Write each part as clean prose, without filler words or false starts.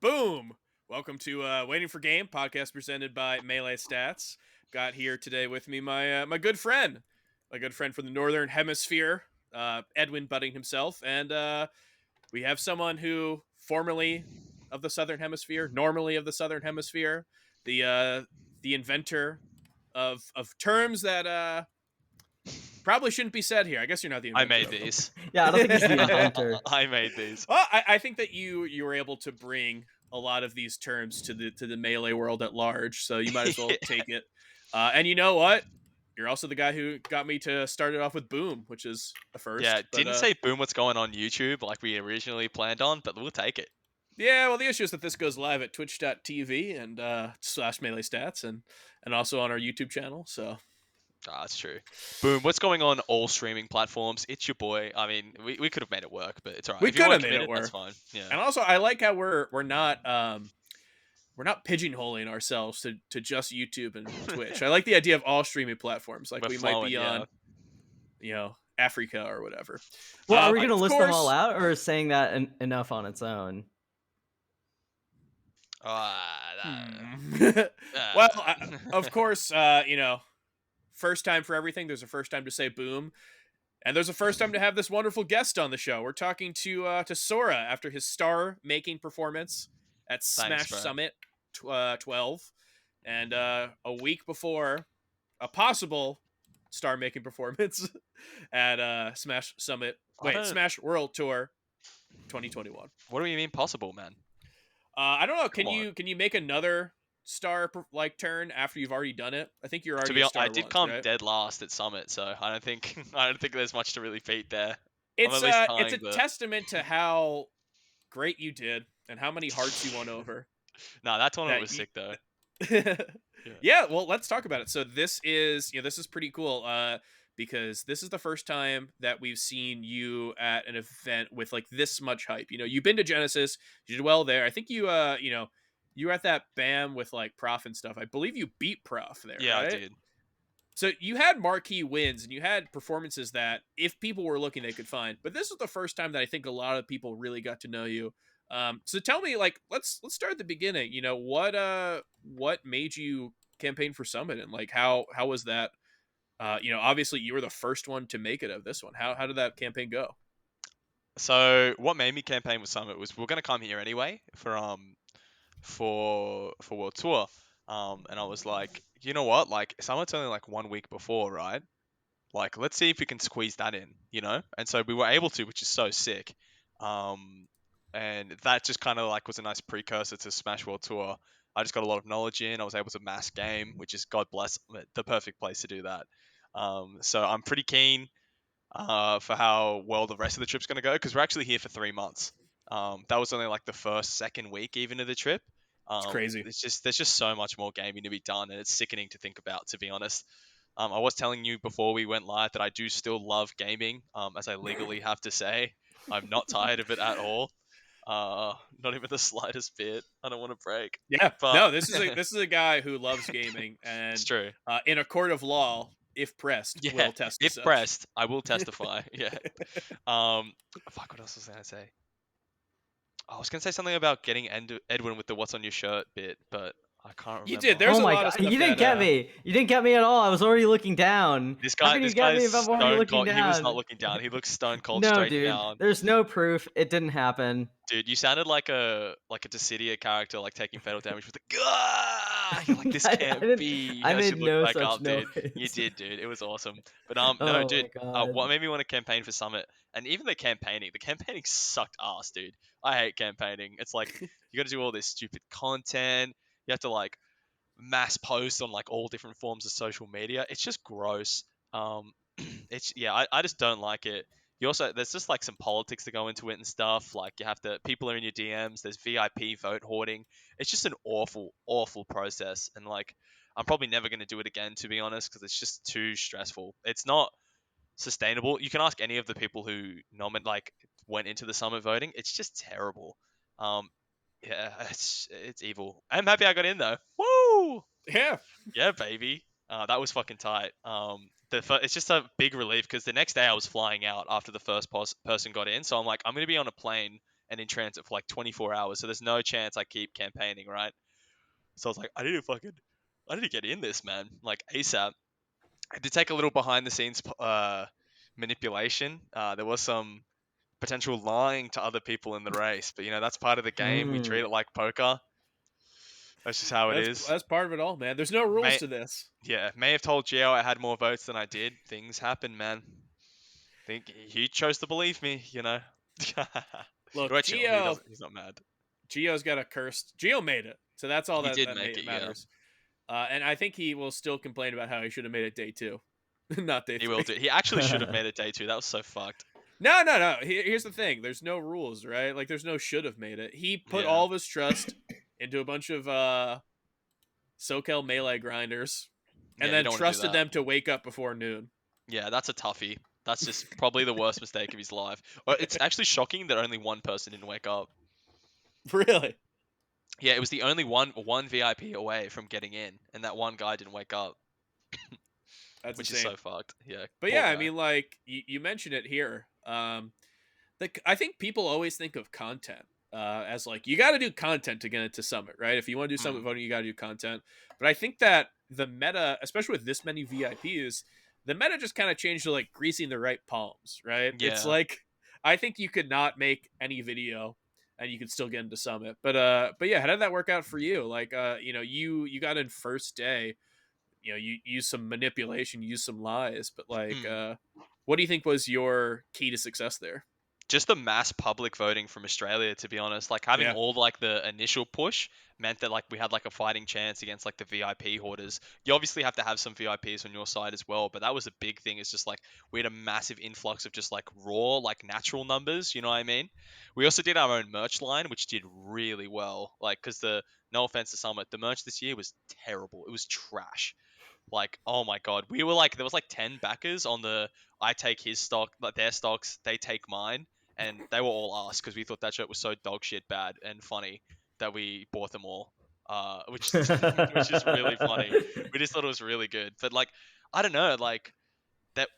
Boom! Welcome to Waiting for Game, podcast presented by Melee Stats. Got here today with me my good friend from the Northern Hemisphere, Edwin Budding himself, and we have someone who formerly of the Southern Hemisphere, normally of the Southern Hemisphere, the inventor of terms that probably shouldn't be said here. I guess you're not the I inventor made of them. these. Yeah, I don't think he's the inventor. I made these. Well, I think that you were able to bring a lot of these terms to the melee world at large, so you might as well Yeah. take it. And you know what? You're also the guy who got me to start it off with Boom, which is a first. Yeah, But didn't say boom what's going on YouTube like we originally planned on, but we'll take it. yeah, well, the issue is that this goes live at twitch.tv and slash melee stats and also on our YouTube channel. So That's true. Boom, what's going on all streaming platforms? It's your boy. I mean, we could have made it work, but it's alright. we If you could want have to made commit it it, that's work. fine. Yeah. And also, I like how we're not pigeonholing ourselves to just YouTube and Twitch. I like the idea of all streaming platforms. Like We're we might flowing, be on, Africa or whatever. Well, are we Of going to list them all course- out, or is saying that enough on its own? Well, of course, first time for everything. There's a first time to say boom, and there's a first time to have this wonderful guest on the show. We're talking to Sora after his star-making performance at Smash bro. Summit 12, and a week before a possible star-making performance at Smash Summit. Smash World Tour 2021. What do you mean possible, man? I don't know. Come on. Can you make another star turn after you've already done it? I think you're already. To be a honest, star I did once, come right? dead last at Summit, so I don't think there's much to really beat there. It's at least it's tying a the- testament to how great you did and how many hearts you won over. Nah, that tournament that was you- sick though. Yeah, well, let's talk about it. So this is pretty cool. Because this is the first time that we've seen you at an event with like this much hype. You've been to Genesis, you did well there. I think you you were at that BAM with like Prof and stuff. I believe you beat Prof there, Yeah, right? I did. So you had marquee wins and you had performances that if people were looking they could find. But this was the first time that I think a lot of people really got to know you. So tell me, like, let's start at the beginning. What made you campaign for Summit, and like how was that? Obviously you were the first one to make it of this one. How did that campaign go? So what made me campaign with Summit was we are gonna come here anyway for World Tour. And I was like, you know what? Like Summit's only like 1 week before, right? Like let's see if we can squeeze that in, And so we were able to, which is so sick. And that just kind of like was a nice precursor to Smash World Tour. I just got a lot of knowledge in. I was able to mass game, which is God bless the perfect place to do that. So I'm pretty keen for how well the rest of the trip's going to go because we're actually here for 3 months. That was only like the second week even of the trip. It's crazy. There's just so much more gaming to be done, and it's sickening to think about, to be honest. I was telling you before we went live that I do still love gaming, as I legally have to say. I'm not tired of it at all. Not even the slightest bit. I don't want to break. Yeah, But no, this is a guy who loves gaming, and it's true. in a court of law, if pressed, Yeah, will test. if pressed, I will testify. Yeah. Fuck. What else was I gonna say? I was gonna say something about getting Edwin with the "What's on your shirt" bit, but I can't remember. You did. There's Oh a my lot of god, stuff you didn't that, get me. You didn't get me at all. I was already looking down. This How guy, can you this get me guy's if I'm already stone looking cold. down? He was not looking down. He looked stone cold No, straight dude. down. There's no proof. It didn't happen. Dude, you sounded like a Dissidia character, like taking fatal damage with the Gah! You're like, this I can't didn't- be. I I should made look no back such up, dude. noise. You did, dude. It was awesome. But Oh no, my dude. God. What made me want to campaign for Summit, and even the campaigning sucked ass, dude. I hate campaigning. It's like you got to do all this stupid content. You have to like mass post on like all different forms of social media. It's just gross. I just don't like it. There's just like some politics that go into it and stuff. Like people are in your DMs. There's VIP vote hoarding. It's just an awful process. And like, I'm probably never going to do it again, to be honest, because it's just too stressful. It's not sustainable. You can ask any of the people who went into the summit voting. It's just terrible. Yeah, it's evil. I'm happy I got in though. Woo! yeah, Yeah, baby. That was fucking tight. It's just a big relief because the next day I was flying out after the first person got in. So I'm like, I'm going to be on a plane and in transit for like 24 hours. So there's no chance I keep campaigning, right? So I was like, I need to get in this, man, like ASAP. I had to take a little behind the scenes manipulation. There was some potential lying to other people in the race, but that's part of the game. We treat Mm. it like poker. That's just how it is. That's part of it all, man. There's no rules May to this. Yeah, may have told Gio I had more votes than I did. Things happen, man. Think he chose to believe me. Look, We're chill. He doesn't. He's not mad. Gio's got a cursed. Gio made it, so that's all He that did make it. Yeah, matters. And I think he will still complain about how he should have made it day 2, not day he 3. will do. He actually should have made it day 2. That was so fucked. No, no, no. Here's the thing. There's no rules, right? Like, there's no should have made it. He put Yeah. all of his trust into a bunch of SoCal melee grinders, Yeah, and you then don't want to do trusted that. them to wake up before noon. Yeah, that's a toughie. That's just probably the worst mistake of his life. It's actually shocking that only one person didn't wake up. Really? Yeah, it was the only one VIP away from getting in, and that one guy didn't wake up, That's which is insane. so fucked. Yeah, But poor yeah, I guy. mean, like you mentioned it here. I think people always think of content as like you got to do content to get into Summit, right? If you want to do Summit Mm, voting, you got to do content. But I think that the meta, especially with this many VIPs, the meta just kind of changed to like greasing the right palms, right? It's yeah. like I think you could not make any video and you could still get into Summit. But yeah, how did that work out for you? Like you got in first day, you use some manipulation, you use some lies, but like Mm. what do you think was your key to success there? Just the mass public voting from Australia, to be honest. Like having Yeah. all like the initial push meant that like we had like a fighting chance against like the VIP hoarders. You obviously have to have some VIPs on your side as well, but that was a big thing. It's just like we had a massive influx of just like raw, like natural numbers. You know what I mean? We also did our own merch line, which did really well. Like, because no offense to Summit, the merch this year was terrible. It was trash. Like, oh my god, we were like, there was like 10 backers on the I take his stock, like their stocks, they take mine, and they were all us because we thought that shirt was so dog shit bad and funny that we bought them all, which which is really funny. We just thought it was really good, but like, I don't know, like that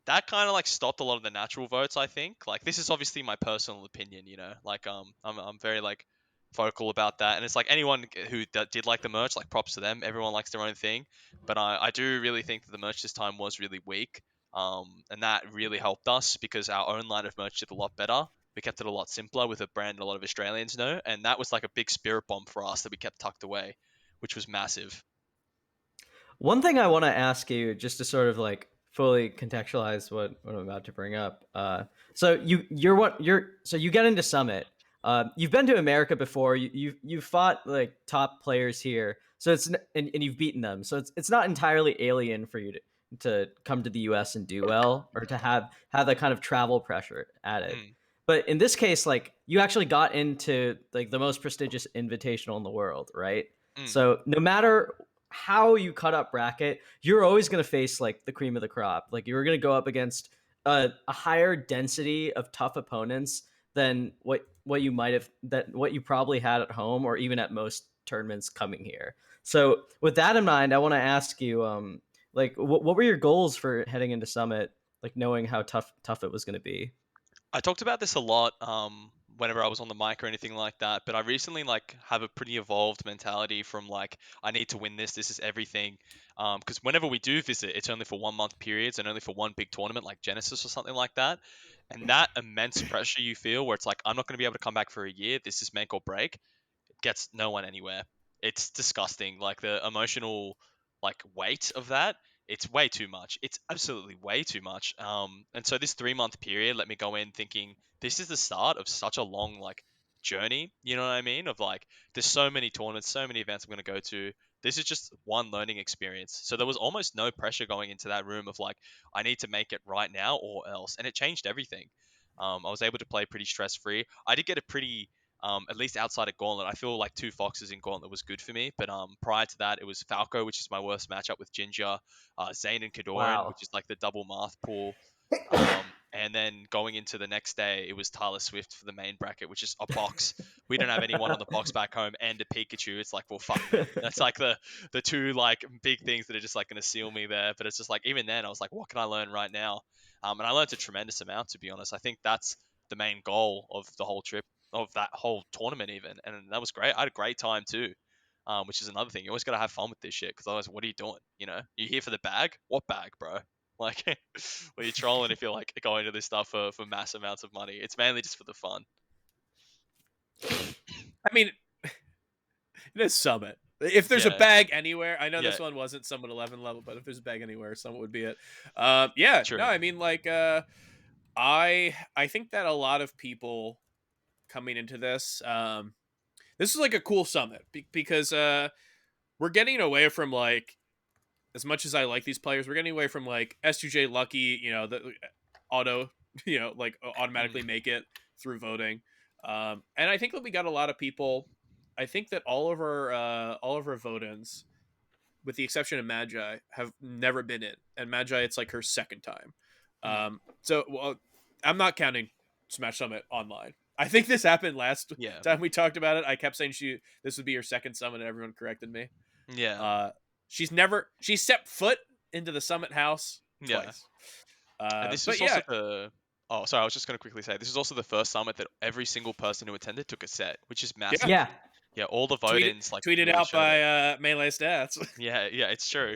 that kind of like stopped a lot of the natural votes. I think like this is obviously my personal opinion, like I'm very like vocal about that, and it's like anyone who did like the merch, like props to them. Everyone likes their own thing, but I do really think that the merch this time was really weak, and that really helped us because our own line of merch did a lot better. We kept it a lot simpler with a brand a lot of Australians know, and that was like a big spirit bomb for us that we kept tucked away, which was massive. One thing I want to ask you, just to sort of like fully contextualize what I'm about to bring up. So you get into Summit. You've been to America before. You've fought like top players here. So and you've beaten them. So it's not entirely alien for you to come to the US and do well, or to have that kind of travel pressure added. Mm, But in this case, like you actually got into like the most prestigious invitational in the world, right? mm, So no matter how you cut up bracket, you're always going to face like the cream of the crop. Like you're going to go up against a higher density of tough opponents than what you might have that what you probably had at home or even at most tournaments coming here. So with that in mind, I want to ask you, like, what were your goals for heading into Summit? Like knowing how tough it was going to be. I talked about this a lot whenever I was on the mic or anything like that, but I recently like have a pretty evolved mentality from like I need to win this. This is everything. Because whenever we do visit, it's only for 1 month periods and only for one big tournament like Genesis or something like that. And that immense pressure you feel, where it's like I'm not going to be able to come back for a year. This is make or break. Gets no one anywhere. It's disgusting. Like the emotional like weight of that, it's way too much. It's absolutely way too much. And so this 3 month period let me go in thinking this is the start of such a long like journey. You know what I mean? Of like there's so many tournaments, so many events I'm gonna go to. This is just one learning experience. So there was almost no pressure going into that room of like I need to make it right now or else, and it changed everything. I was able to play pretty stress free. I did get a pretty at least outside of Gauntlet, I feel like 2 Foxes in Gauntlet was good for me. But prior to that, it was Falco, which is my worst matchup with Ginger, Zane and Kadoran, Wow. which is like the double Marth pool. And then going into the next day, it was Tyler Swift for the main bracket, which is a box. We don't have anyone on the box back home, and a Pikachu. It's like, well, fuck, man. That's like the two like big things that are just like going to seal me there. But it's just like even then, I was like, what can I learn right now? And I learned a tremendous amount, to be honest. I think that's the main goal of the whole trip. of that whole tournament even, and that was great. I had a great time too. Which is another thing. You always gotta have fun with this shit, because otherwise, what are you doing? You know, you here for the bag? What bag, bro? Like, well, you're trolling if you're like going to this stuff for mass amounts of money. It's mainly just for the fun. I mean, it is Summit. If there's a Yeah. bag anywhere, I know Yeah. this one wasn't Summit 11 level, but if there's a bag anywhere, Summit would be it. Yeah, True. no, I mean, like, I think that a lot of people coming into this, this is like a cool Summit because we're getting away from like, as much as I like these players, we're getting away from like S2J Lucky, you know, the auto, you know, like automatically make it through voting. And I think that we got a lot of people. I think that all of our vote-ins, with the exception of Magi, have never been in. And Magi, it's like her second time. So well, I'm not counting Smash Summit online. I think this happened last Yeah. time we talked about it. I kept saying this would be her second summit, and everyone corrected me. Yeah. She stepped foot into the Summit house Yeah. twice. And this But is yeah, also the. Oh, sorry. I was just going to quickly say this is also the first summit that every single person who attended took a set, which is massive. Yeah. Yeah, all the tweeted vote-ins like tweeted really out showed it. by Melee Stats. Yeah, it's true.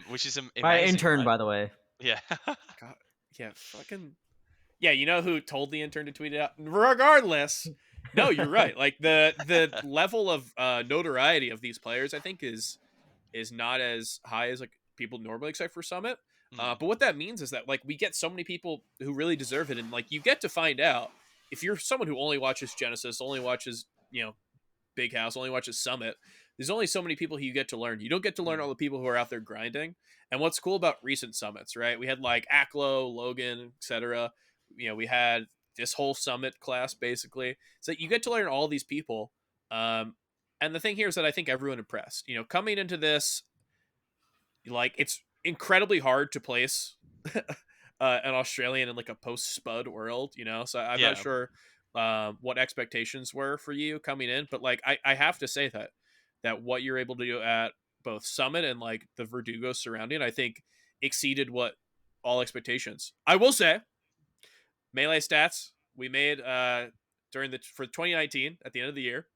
Which is My amazing, intern, right? by the way. Yeah. God, yeah, fucking yeah. You know who told the intern to tweet it out? Regardless, no, you're right. Like the level of notoriety of these players, I think is not as high as like people normally expect for Summit. But what that means is that like we get so many people who really deserve it, and like you get to find out if you're someone who only watches Genesis, only watches Big House, only watches Summit. There's only so many people who you get to learn. You don't get to learn all the people who are out there grinding. And what's cool about recent summits, right? We had like Aklo, Logan, etc. We had this whole summit class basically. So you get to learn all these people. And the thing here is that I think everyone impressed. Coming into this, like it's incredibly hard to place an Australian in like a post Spud world. So I'm not Yeah. sure what expectations were for you coming in, but like I have to say that what you're able to do at both Summit and like the Verdugo surrounding, I think exceeded what all expectations. I will say, Melee Stats we made for 2019 at the end of the year.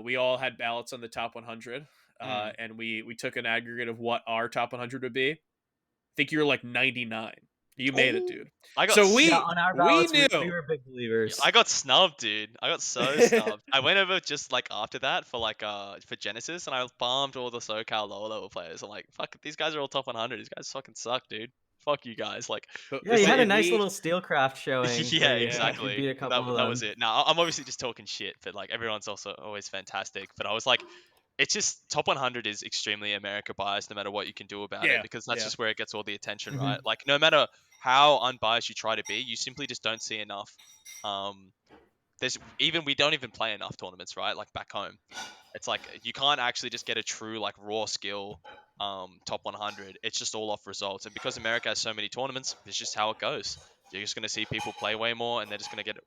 We all had ballots on the top 100, and we took an aggregate of what our top 100 would be. I think you were like 99. You made it, dude. I got So Yeah, on our we ballots, knew. we were big believers. I got snubbed, dude. I got so snubbed. I went over just like after that for like for Genesis, and I bombed all the SoCal lower level players. I'm like, fuck, these guys are all top 100. These guys fucking suck, dude. Fuck you guys. Like, But, Yeah, you but had a like, nice little Steelcraft showing. yeah, where you exactly. beat a couple of That them. was it. Now I'm obviously just talking shit, but like everyone's also always fantastic. But I was like, it's just top 100 is extremely America biased, no matter what you can do about it, because that's yeah. just where it gets all the attention, Mhm. right? Like, no matter how unbiased you try to be, you simply just don't see enough. We don't even play enough tournaments, right? Like back home, it's like you can't actually just get a true like raw skill top 100. It's just all off results, and because America has so many tournaments, it's just how it goes. You're just going to see people play way more, and they're just going to get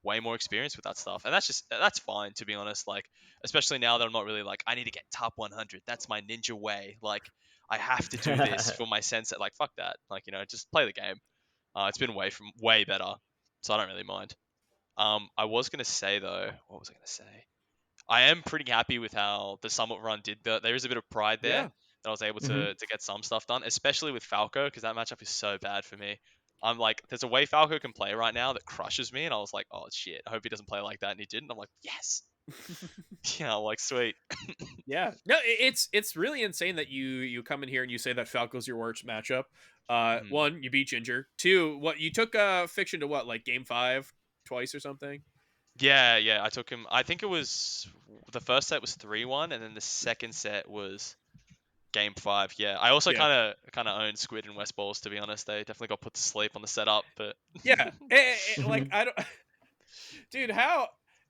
way more experience with that stuff, and that's fine, to be honest. Like, especially now that I'm not really like, I need to get top 100, that's my ninja way, like I have to do this for my sense that, like, fuck that, like, just play the game. It's been way better, so I don't really mind. I was going to say though, what was I going to say? I am pretty happy with how the Summit run did. There is a bit of pride there Yeah. that I was able Mhm. to get some stuff done, especially with Falco, because that matchup is so bad for me. I'm like, there's a way Falco can play right now that crushes me, and I was like, oh shit, I hope he doesn't play like that, and he didn't. I'm like, yes, yeah, I'm like, sweet. Yeah. No, it's really insane that you come in here and you say that Falco's your worst matchup. Mhm. One, you beat Ginger. Two, what you took Fiction to what, like game 5 twice or something? Yeah, I took him. I think it was the first set was 3-1, and then the second set was game 5. Yeah, I also Yeah. kind of own Squid and West Balls, to be honest. They definitely got put to sleep on the setup, but Yeah. Like I don't dude,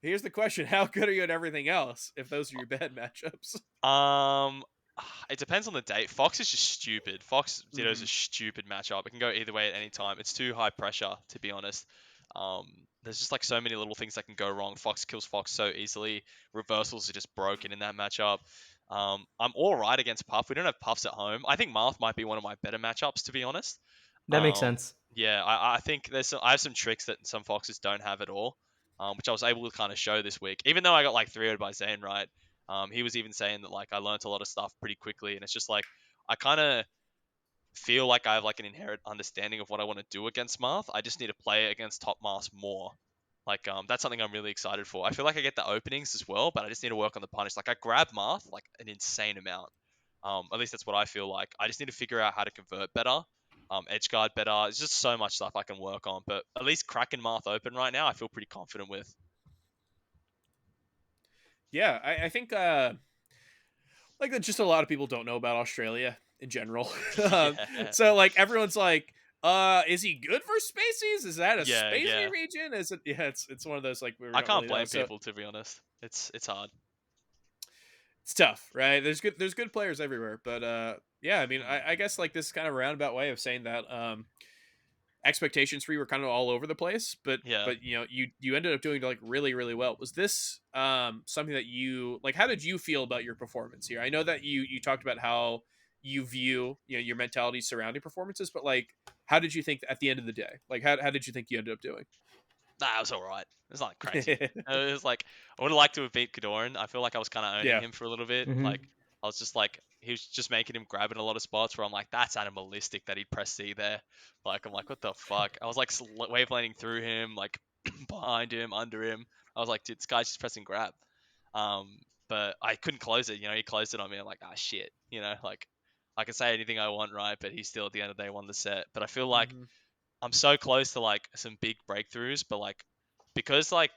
here's the question, how good are you at everything else if those are your bad matchups? Um, it depends on the date. Fox is just stupid. Fox Ditto is a Mhm. stupid matchup. It can go either way at any time. It's too high pressure, to be honest. There's just like so many little things that can go wrong. Fox kills Fox so easily. Reversals are just broken in that matchup. I'm all right against Puff. We don't have Puffs at home. I think Marth might be one of my better matchups, to be honest. That makes sense. Yeah, I think I have some tricks that some Foxes don't have at all. which I was able to kind of show this week. Even though I got like 3-0'd by Zane, right? He was even saying that like I learnt a lot of stuff pretty quickly, and it's just like I kind of feel like I have like an inherent understanding of what I want to do against Marth. I just need to play against top Marth more. Like that's something I'm really excited for. I feel like I get the openings as well, but I just need to work on the punish. Like I grab Marth like an insane amount. At least that's what I feel like. I just need to figure out how to convert better, edge guard better. There's just so much stuff I can work on. But at least cracking Marth open right now, I feel pretty confident with. Yeah, I think like that just a lot of people don't know about Australia in general. Yeah, So like everyone's like, is he good for Spaceys? Is that a yeah, Spacey yeah. region? Is it? Yeah, it's one of those like we I don't can't really know. blame So people, to be honest. It's hard. it's tough, right? There's good players everywhere, but yeah, I mean, Mm, I guess like this kind of roundabout way of saying that expectations for you were kind of all over the place, yeah. but you know you ended up doing like really well. Was this something that you like? How did you feel about your performance here? I know that you talked about how you view your mentality surrounding performances, but like how did you think at the end of the day? Like how did you think you ended up doing? Nah, it was all right. It's not crazy. It was like I would have liked to have beat Kadoran. I feel like I was kind of owning Yeah. him for a little bit. Hmm. Like I was just like he was just making him grab in a lot of spots where I'm like, that's animalistic that he'd press C there. Like I'm like, what the fuck? I was like wave laning through him, like behind him, under him. I was like, dude, this guy's just pressing grab. Um, but I couldn't close it. He closed it on me. I'm like, ah, shit. Like I can say anything I want, right? But he still at the end of the day won the set. But I feel like Hmm. I'm so close to like some big breakthroughs, but like because like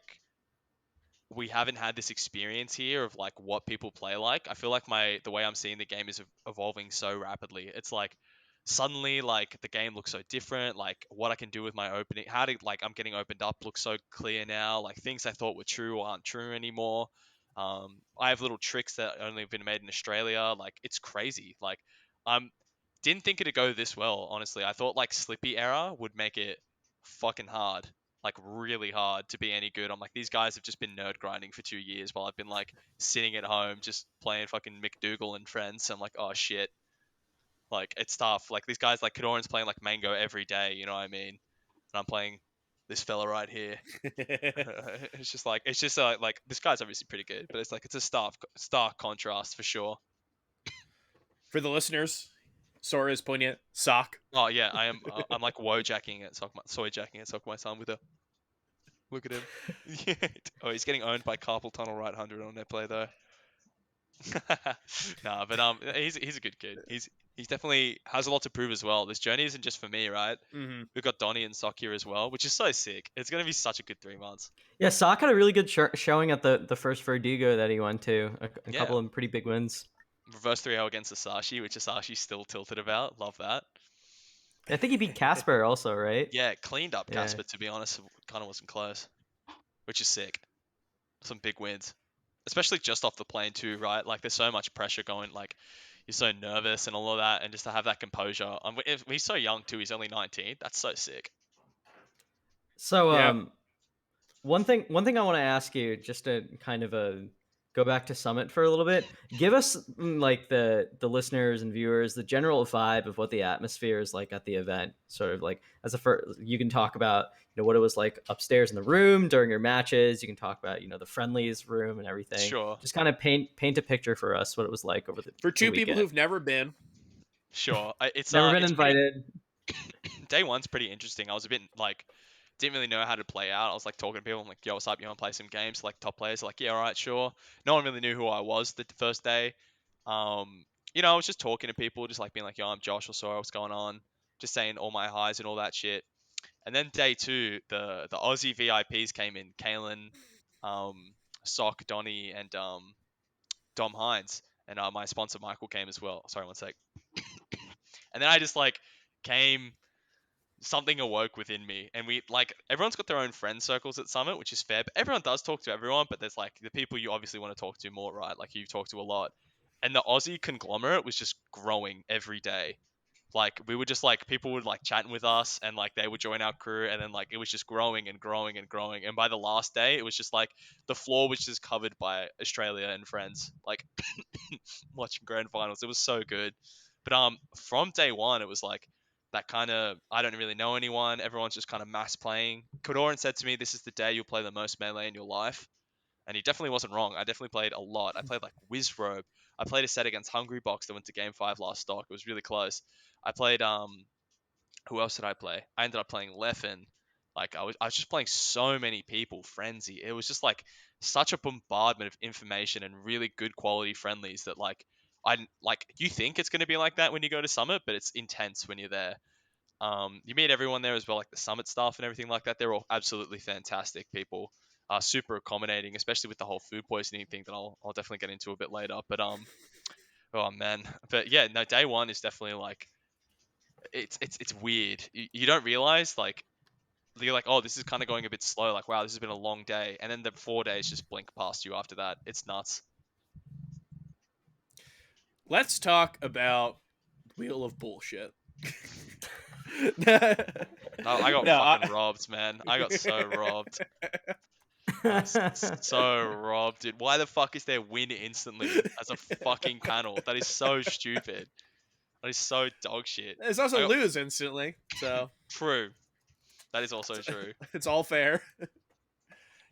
we haven't had this experience here of like what people play like. I feel like the way I'm seeing the game is evolving so rapidly. It's like suddenly like the game looks so different. Like what I can do with my opening, how to like I'm getting opened up looks so clear now. Like things I thought were true aren't true anymore. I have little tricks that only have been made in Australia. Like it's crazy. Like I'm didn't think it'd go this well. Honestly, I thought like Slippy era would make it fucking hard, like really hard to be any good. I'm like, these guys have just been nerd grinding for 2 years while I've been like sitting at home just playing fucking McDougal and friends. I'm like, oh shit, like it's tough. Like these guys, like Kadoran's playing like Mango every day, you know what I mean? And I'm playing this fella right here. It's just like this guy's obviously pretty good, but it's like it's a stark contrast for sure. For the listeners, Sora is pointing at sock. Oh yeah, I am. I'm like soy jacking at Sock my son with a look at him. Oh, he's getting owned by Carpal Tunnel Right 100 on their play though. Nah, but he's a good kid. He's definitely has a lot to prove as well. This journey isn't just for me, right? Hmm. We've got Donnie and Sock here as well, which is so sick. It's gonna be such a good 3 months. Yeah, Sock had a really good showing at the first Verdugo that he went to. A Yeah, couple of pretty big wins. reverse 3-0 against Asashi, which Asashi's still tilted about. Love that. I think he beat Casper also, right? Yeah, cleaned up Yeah. Casper, to be honest. Kind of wasn't close, which is sick. Some big wins, especially just off the plane too, right? Like there's so much pressure going. Like you're so nervous and all of that, and just to have that composure. He's so young too. He's only 19. That's so sick. So Yeah. one thing I want to ask you, just to kind of go back to Summit for a little bit. Give us like the listeners and viewers the general vibe of what the atmosphere is like at the event. Sort of like as a first, you can talk about what it was like upstairs in the room during your matches. You can talk about the friendlies room and everything. Sure, Just kind of paint a picture for us what it was like over For the two people weekend. who've never been. sure. Never been It's pretty. invited. Day one's pretty interesting. I was a bit like didn't really know how to play out. I was like talking to people. I'm like, yo, what's up? You want to play some games? Like top players are like, yeah, all right, sure. No one really knew who I was the first day. Um, I was just talking to people, just like being like, yo, I'm Josh or Sora, what's going on? Just saying all my highs and all that shit. And then day two, the Aussie VIPs came in, Kalen, um, Sock, Donny, and Dom Hines, and my sponsor Michael came as well. Sorry, one sec. And then I just like came, something awoke within me, and we like everyone's got their own friend circles at Summit, which is fair. But everyone does talk to everyone, but there's like the people you obviously want to talk to more, right? Like you talk to a lot, and the Aussie conglomerate was just growing every day. Like we were just like people would like chatting with us, and like they would join our crew, and then like it was just growing and growing and growing. And by the last day, it was just like the floor was just covered by Australia and friends, like watching grand finals. It was so good. But from day one, it was like that kind of, I don't really know anyone. Everyone's just kind of mass playing. Kodoran said to me, "This is the day you'll play the most melee in your life." And he definitely wasn't wrong. I definitely played a lot. I played like Wizrobe. I played a set against Hungrybox that went to game 5 last stock. It was really close. I played who else did I play? I ended up playing Leffen. Like I was just playing so many people, Frenzy. It was just like such a bombardment of information and really good quality friendlies that like you think it's going to be like that when you go to Summit, but it's intense when you're there. You meet everyone there as well, like the Summit staff and everything like that. They're all absolutely fantastic people. Super accommodating, especially with the whole food poisoning thing that I'll definitely get into a bit later. But oh man, but yeah, no, day one is definitely like it's weird. You don't realize like you're like, oh, this is kind of going a bit slow. Like, wow, this has been a long day, and then the 4 days just blink past you after that. It's nuts. Let's talk about Wheel of Bullshit. No, I got No, fucking robbed, man. I got so robbed. I was so robbed, dude. Why the fuck is there win instantly as a fucking panel? That is so stupid. That is so dog shit. There's I also got lose instantly, so true. That is also true. it's all fair.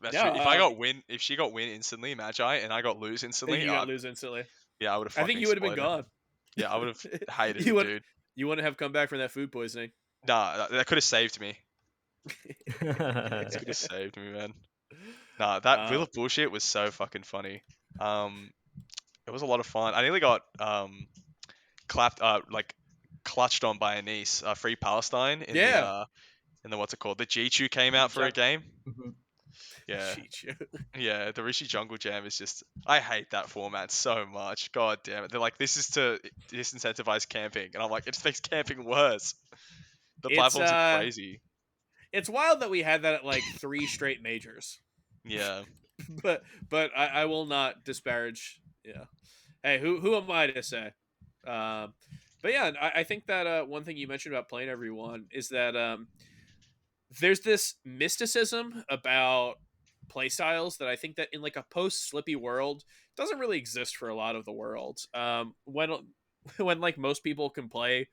That's No, true. If I got win, if she got win instantly, Magi, and I got lose instantly, you got lose instantly. yeah, I would have I fucking think you would have been exploded. gone. Yeah, I would have hated you it, would dude. you wouldn't have come back from that food poisoning. Nah, that could have saved me. It could have saved me, man. Nah, that Wheel of Bullshit was so fucking funny. It was a lot of fun. I nearly got clapped, like clutched on by a niece. Free Palestine in the what's it called? The G2 came out for a game. Yeah, yeah. The Rishi Jungle Jam is just. I hate that format so much. God damn it. They're like, this is to disincentivize camping, and I'm like, it just makes camping worse. The platforms are crazy. It's wild that we had that at like 3 straight majors. Yeah. but I will not disparage. Yeah. Hey, who am I to say? But yeah, I think that one thing you mentioned about playing everyone is that there's this mysticism about playstyles that I think that in like a post Slippy world doesn't really exist for a lot of the world. When like most people can play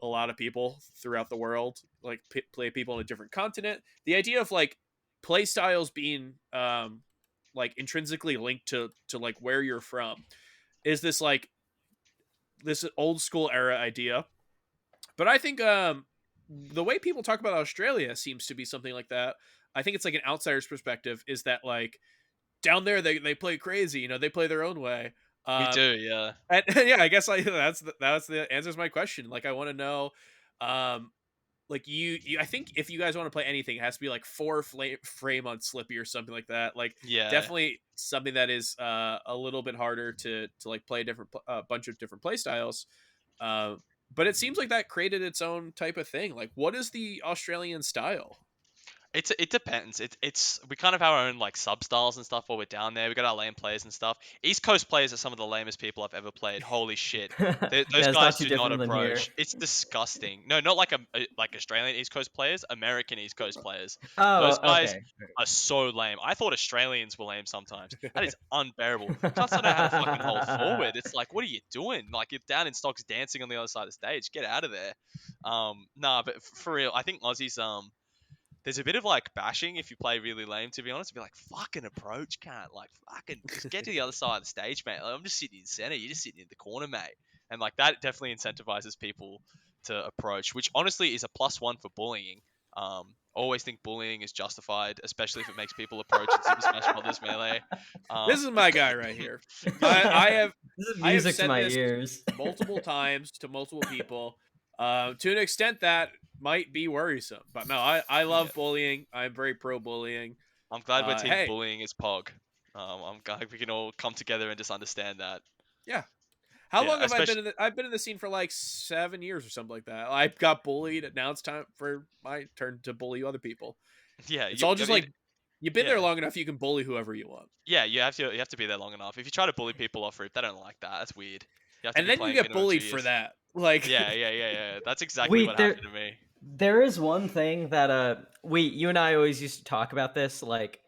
a lot of people throughout the world, like play people on a different continent, the idea of like play styles being like intrinsically linked to like where you're from is this like this old school era idea. But I think the way people talk about Australia seems to be something like that. I think it's like an outsider's perspective is that like down there they play crazy, you know, they play their own way. We do, yeah. And yeah, I guess like that's the answer to my question. Like I want to know, like you I think if you guys want to play anything, it has to be like 4 frame on Slippy or something like that. Like Yeah. definitely something that is a little bit harder to like play a different bunch of different play styles. But it seems like that created its own type of thing. Like, what is the Australian style? It depends. It's we kind of have our own like sub styles and stuff while we're down there. We got our lane players and stuff. East Coast players are some of the lamest people I've ever played. Holy shit, those guys do not approach. It's disgusting. No, not like like Australian East Coast players. American East Coast players. Those guys are so lame. I thought Australians were lame sometimes. That is unbearable. Can't know how to fucking hold forward. It's like, what are you doing? Like you're down in stocks dancing on the other side of the stage. Get out of there. Nah, but for real, I think Aussies there's a bit of like bashing if you play really lame, to be honest. Be like, fucking approach, can't like fucking just get to the other side of the stage, mate. Like, I'm just sitting in center, you're just sitting in the corner, mate. And like that definitely incentivizes people to approach, which honestly is a +1 for bullying. Always think bullying is justified, especially if it makes people approach in Super Smash Brothers Melee. This is my guy right here. I have this is music to my ears multiple times to multiple people, to an extent that might be worrisome. But no, I love bullying. I'm very pro bullying. I'm glad we're team bullying is Pog. I'm glad we can all come together and just understand that. Yeah. How long have I been in I've been in the scene for like 7 years or something like that. I got bullied. Now it's time for my turn to bully other people. Yeah. It's all just like you've been there long enough, you can bully whoever you want. Yeah, you have to be there long enough. If you try to bully people off roof, they don't like that. That's weird. And then you get bullied for that. Like yeah. That's exactly what happened to me. There is one thing that you and I always used to talk about this, like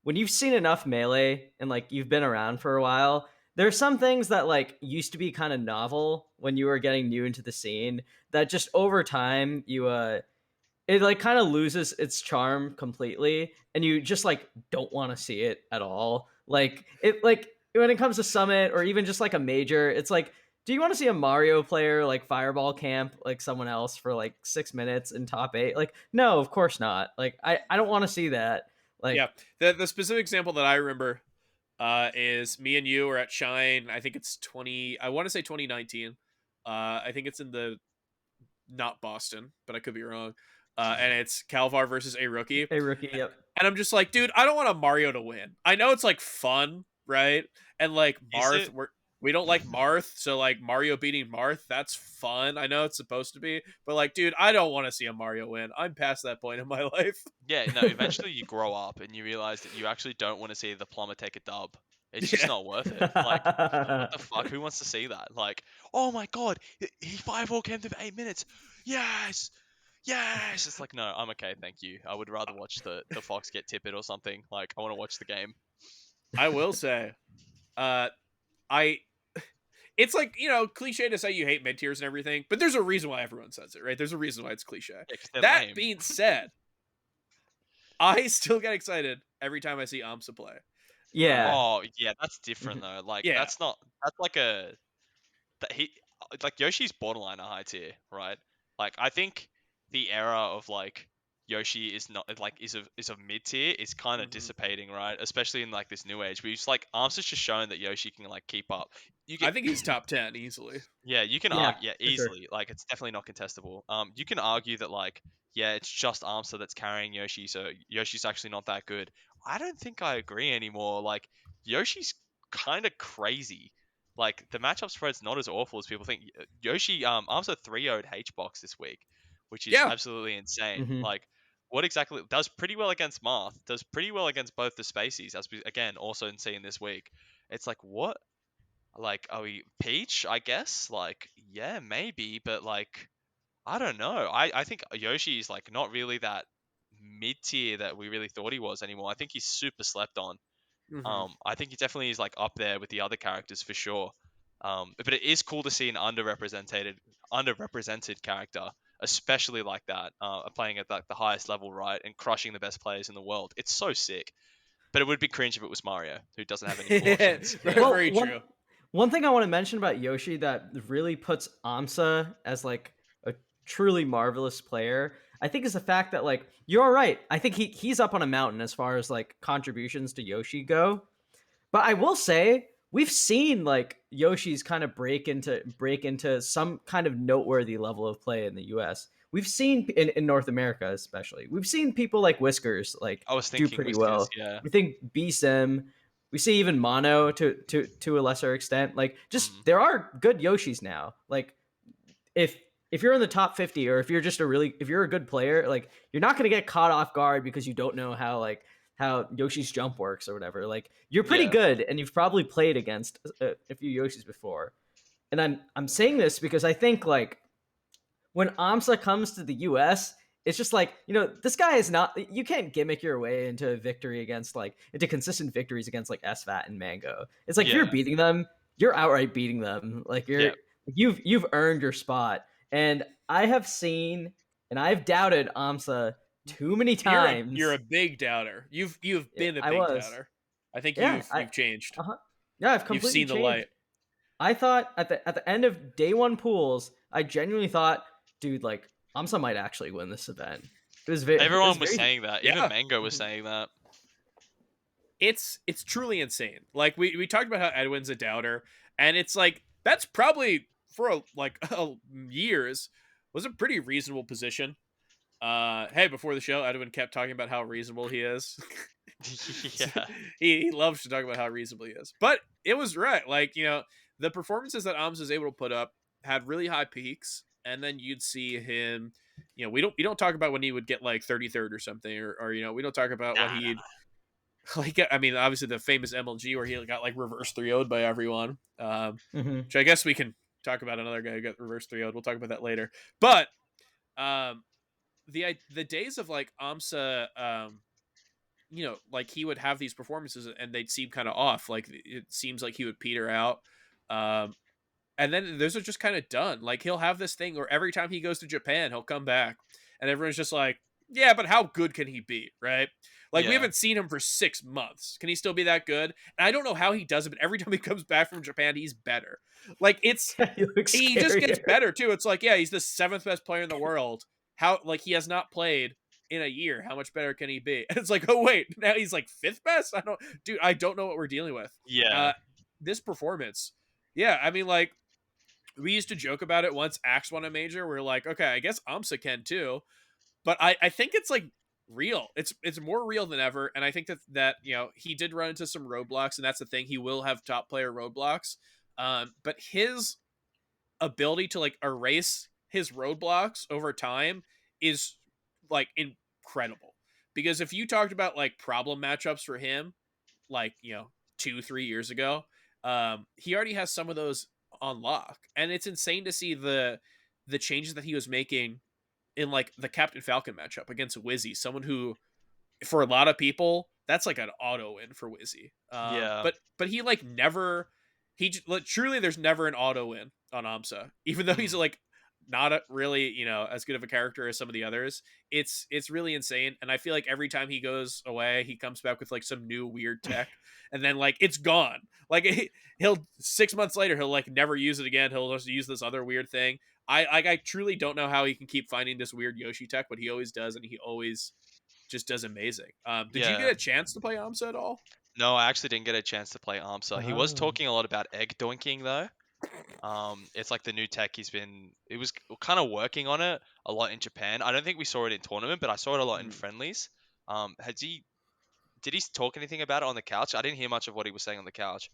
when you've seen enough Melee and like you've been around for a while, there are some things that like used to be kind of novel when you were getting new into the scene that just over time it like kind of loses its charm completely and you just like don't want to see it at all. Like it like when it comes to Summit or even just like a major, it's like, do you want to see a Mario player like fireball camp like someone else for like 6 minutes in top eight? Like, no, of course not. Like I don't want to see that. Yeah, Like the specific example that I remember is me and you are at Shine. I think it's 20. I want to say 2019. I think it's in the not Boston, but I could be wrong. And it's Calvar versus a rookie. a rookie, yep. And I'm just like, dude, I don't want a Mario to win. I know it's like fun, right? And like Is Marth, it? we don't like Marth, so like Mario beating Marth, that's fun. I know it's supposed to be, but like, dude, I don't want to see a Mario win. I'm past that point in my life. Yeah, no, eventually you grow up and you realize that you actually don't want to see the plumber take a dub. It's just Yeah. not worth it. Like, what the fuck? Who wants to see that? Like, oh my god, he 5-4 came to 8 minutes. Yes! Yes! It's like, no, I'm okay, thank you. I would rather watch the Fox get tippet or something. Like, I want to watch the game. I will say, uh, I it's like, cliche to say you hate mid tiers and everything, but there's a reason why everyone says it, right? There's a reason why it's cliche. Yeah, 'cause they're That lame. being said, I still get excited every time I see Amsa play. Yeah. Oh, yeah, that's different though. Like, Yeah. that's not, that's like a, that he, like Yoshi's borderline a high tier, right? Like, I think the era of like Yoshi is not like is of mid tier is kind of Mhm. dissipating, right? Especially in like this new age, where it's like Armster's just shown that Yoshi can like keep up. You I get think he's top 10 easily. yeah, you can Yeah, argue yeah for sure. easily. Like, it's definitely not contestable. You can argue that like yeah, it's just Armster that's carrying Yoshi, so Yoshi's actually not that good. I don't think I agree anymore. Like, Yoshi's kind of crazy. Like, the matchup spread's not as awful as people think. Yoshi Armster 3-0'd Hbox this week, which is Yeah. absolutely insane. Mhm. Like, what exactly does pretty well against Marth, does pretty well against both the Spaceys, as we again also seen this week. It's like, what? Like, are we Peach? I guess. Like, yeah, maybe, but like, I don't know. I think Yoshi is like not really that mid tier that we really thought he was anymore. I think he's super slept on. Hmm. I think he definitely is like up there with the other characters for sure. But it is cool to see an underrepresented character, especially like that, playing at like the highest level, right, and crushing the best players in the world. It's so sick. But it would be cringe if it was Mario, who doesn't have any proportions. Very, Yeah. Well, very true. one thing I want to mention about Yoshi that really puts Amsa as like a truly marvelous player, I think, is the fact that like you're all right. I think he's up on a mountain as far as like contributions to Yoshi go. But I will say we've seen like Yoshi's kind of break into some kind of noteworthy level of play in the US. We've seen in North America especially. We've seen people like Whiskers like I was do thinking pretty Whiskers, well. yeah. We think B-Sim. We see even Mono to a lesser extent. Like just Mm. there are good Yoshis now. Like if if you're in the top 50 or if you're just if you're a good player, like you're not going to get caught off guard because you don't know how Yoshi's jump works or whatever. Like you're pretty Yeah. good and you've probably played against a few Yoshis before. And I'm saying this because I think like when Amsa comes to the US, it's just like, this guy is not, you can't gimmick your way into a victory against like, into consistent victories against like SVAT and Mango. It's like, if you're Yeah. beating them, you're outright beating them. Like Yeah. you've earned your spot. And I have seen, and I've doubted Amsa too many You're a times. big doubter. You've Yeah, been a I big was. doubter. I think Yeah, you've changed. uh-huh. Yeah, I've You've completely seen the changed. light. I thought at the end of day one pools, I genuinely thought, dude, like Amsa might actually win this event. It was Everyone was very saying that. Even Yeah. Mango was saying that. It's truly insane. Like we talked about how Edwin's a doubter, and it's like that's probably for years was a pretty reasonable position. Hey, before the show, Edwin kept talking about how reasonable he is. Yeah. he loves to talk about how reasonable he is, but it was right. Like the performances that Ams was able to put up had really high peaks, and then you'd see him. We don't talk about when he would get like 33rd or something, or we don't talk about what Nah, he'd like. I mean, obviously the famous MLG where he got like reverse 3-0'd by everyone. Mhm. Which I guess we can talk about another guy who got reverse 3-0'd. We'll talk about that later. But um, the days of like Amsa like he would have these performances and they'd seem kind of off. Like it seems like he would peter out. Um, and then those are just kind of done. Like he'll have this thing where every time he goes to Japan, he'll come back and everyone's just like, yeah, but how good can he be? Right. Like we Yeah. haven't seen him for 6 months. Can he still be that good? And I don't know how he does it, but every time he comes back from Japan, he's better. Like He looks he just gets scarier. better too. It's like, yeah, he's the 7th best player in the world. How, like, he has not played in a year. How much better can he be? And it's like, oh wait, now he's like 5th best. I don't know what we're dealing with. Yeah. This performance, yeah, I mean, like we used to joke about it once Axe won a major. We're like, okay, I guess Amsa can too, but I think it's like real. It's more real than ever, and I think that he did run into some roadblocks, and that's the thing. He will have top player roadblocks, but his ability to like erase his roadblocks over time is like incredible. Because if you talked about like problem matchups for him, like 2-3 years ago, he already has some of those on lock, and it's insane to see the changes that he was making in like the Captain Falcon matchup against Wizzy, someone who for a lot of people that's like an auto win for Wizzy. Yeah. But he like never like, truly there's never an auto win on Amsa, even though he's like not really as good of a character as some of the others. It's really insane, and I feel like every time he goes away, he comes back with like some new weird tech, and then like it's gone. Like he'll 6 months later he'll like never use it again. He'll just use this other weird thing. I truly don't know how he can keep finding this weird Yoshi tech, but he always does, and he always just does amazing. Did you Yeah. get a chance to play Amsa at all? No, I actually didn't get a chance to play Amsa. He was Oh. talking a lot about egg doinking though. It's like the new tech he was kind of working on it a lot in Japan. I don't think we saw it in tournament, but I saw it a lot in friendlies. Did he talk anything about it on the couch? I didn't hear much of what he was saying on the couch.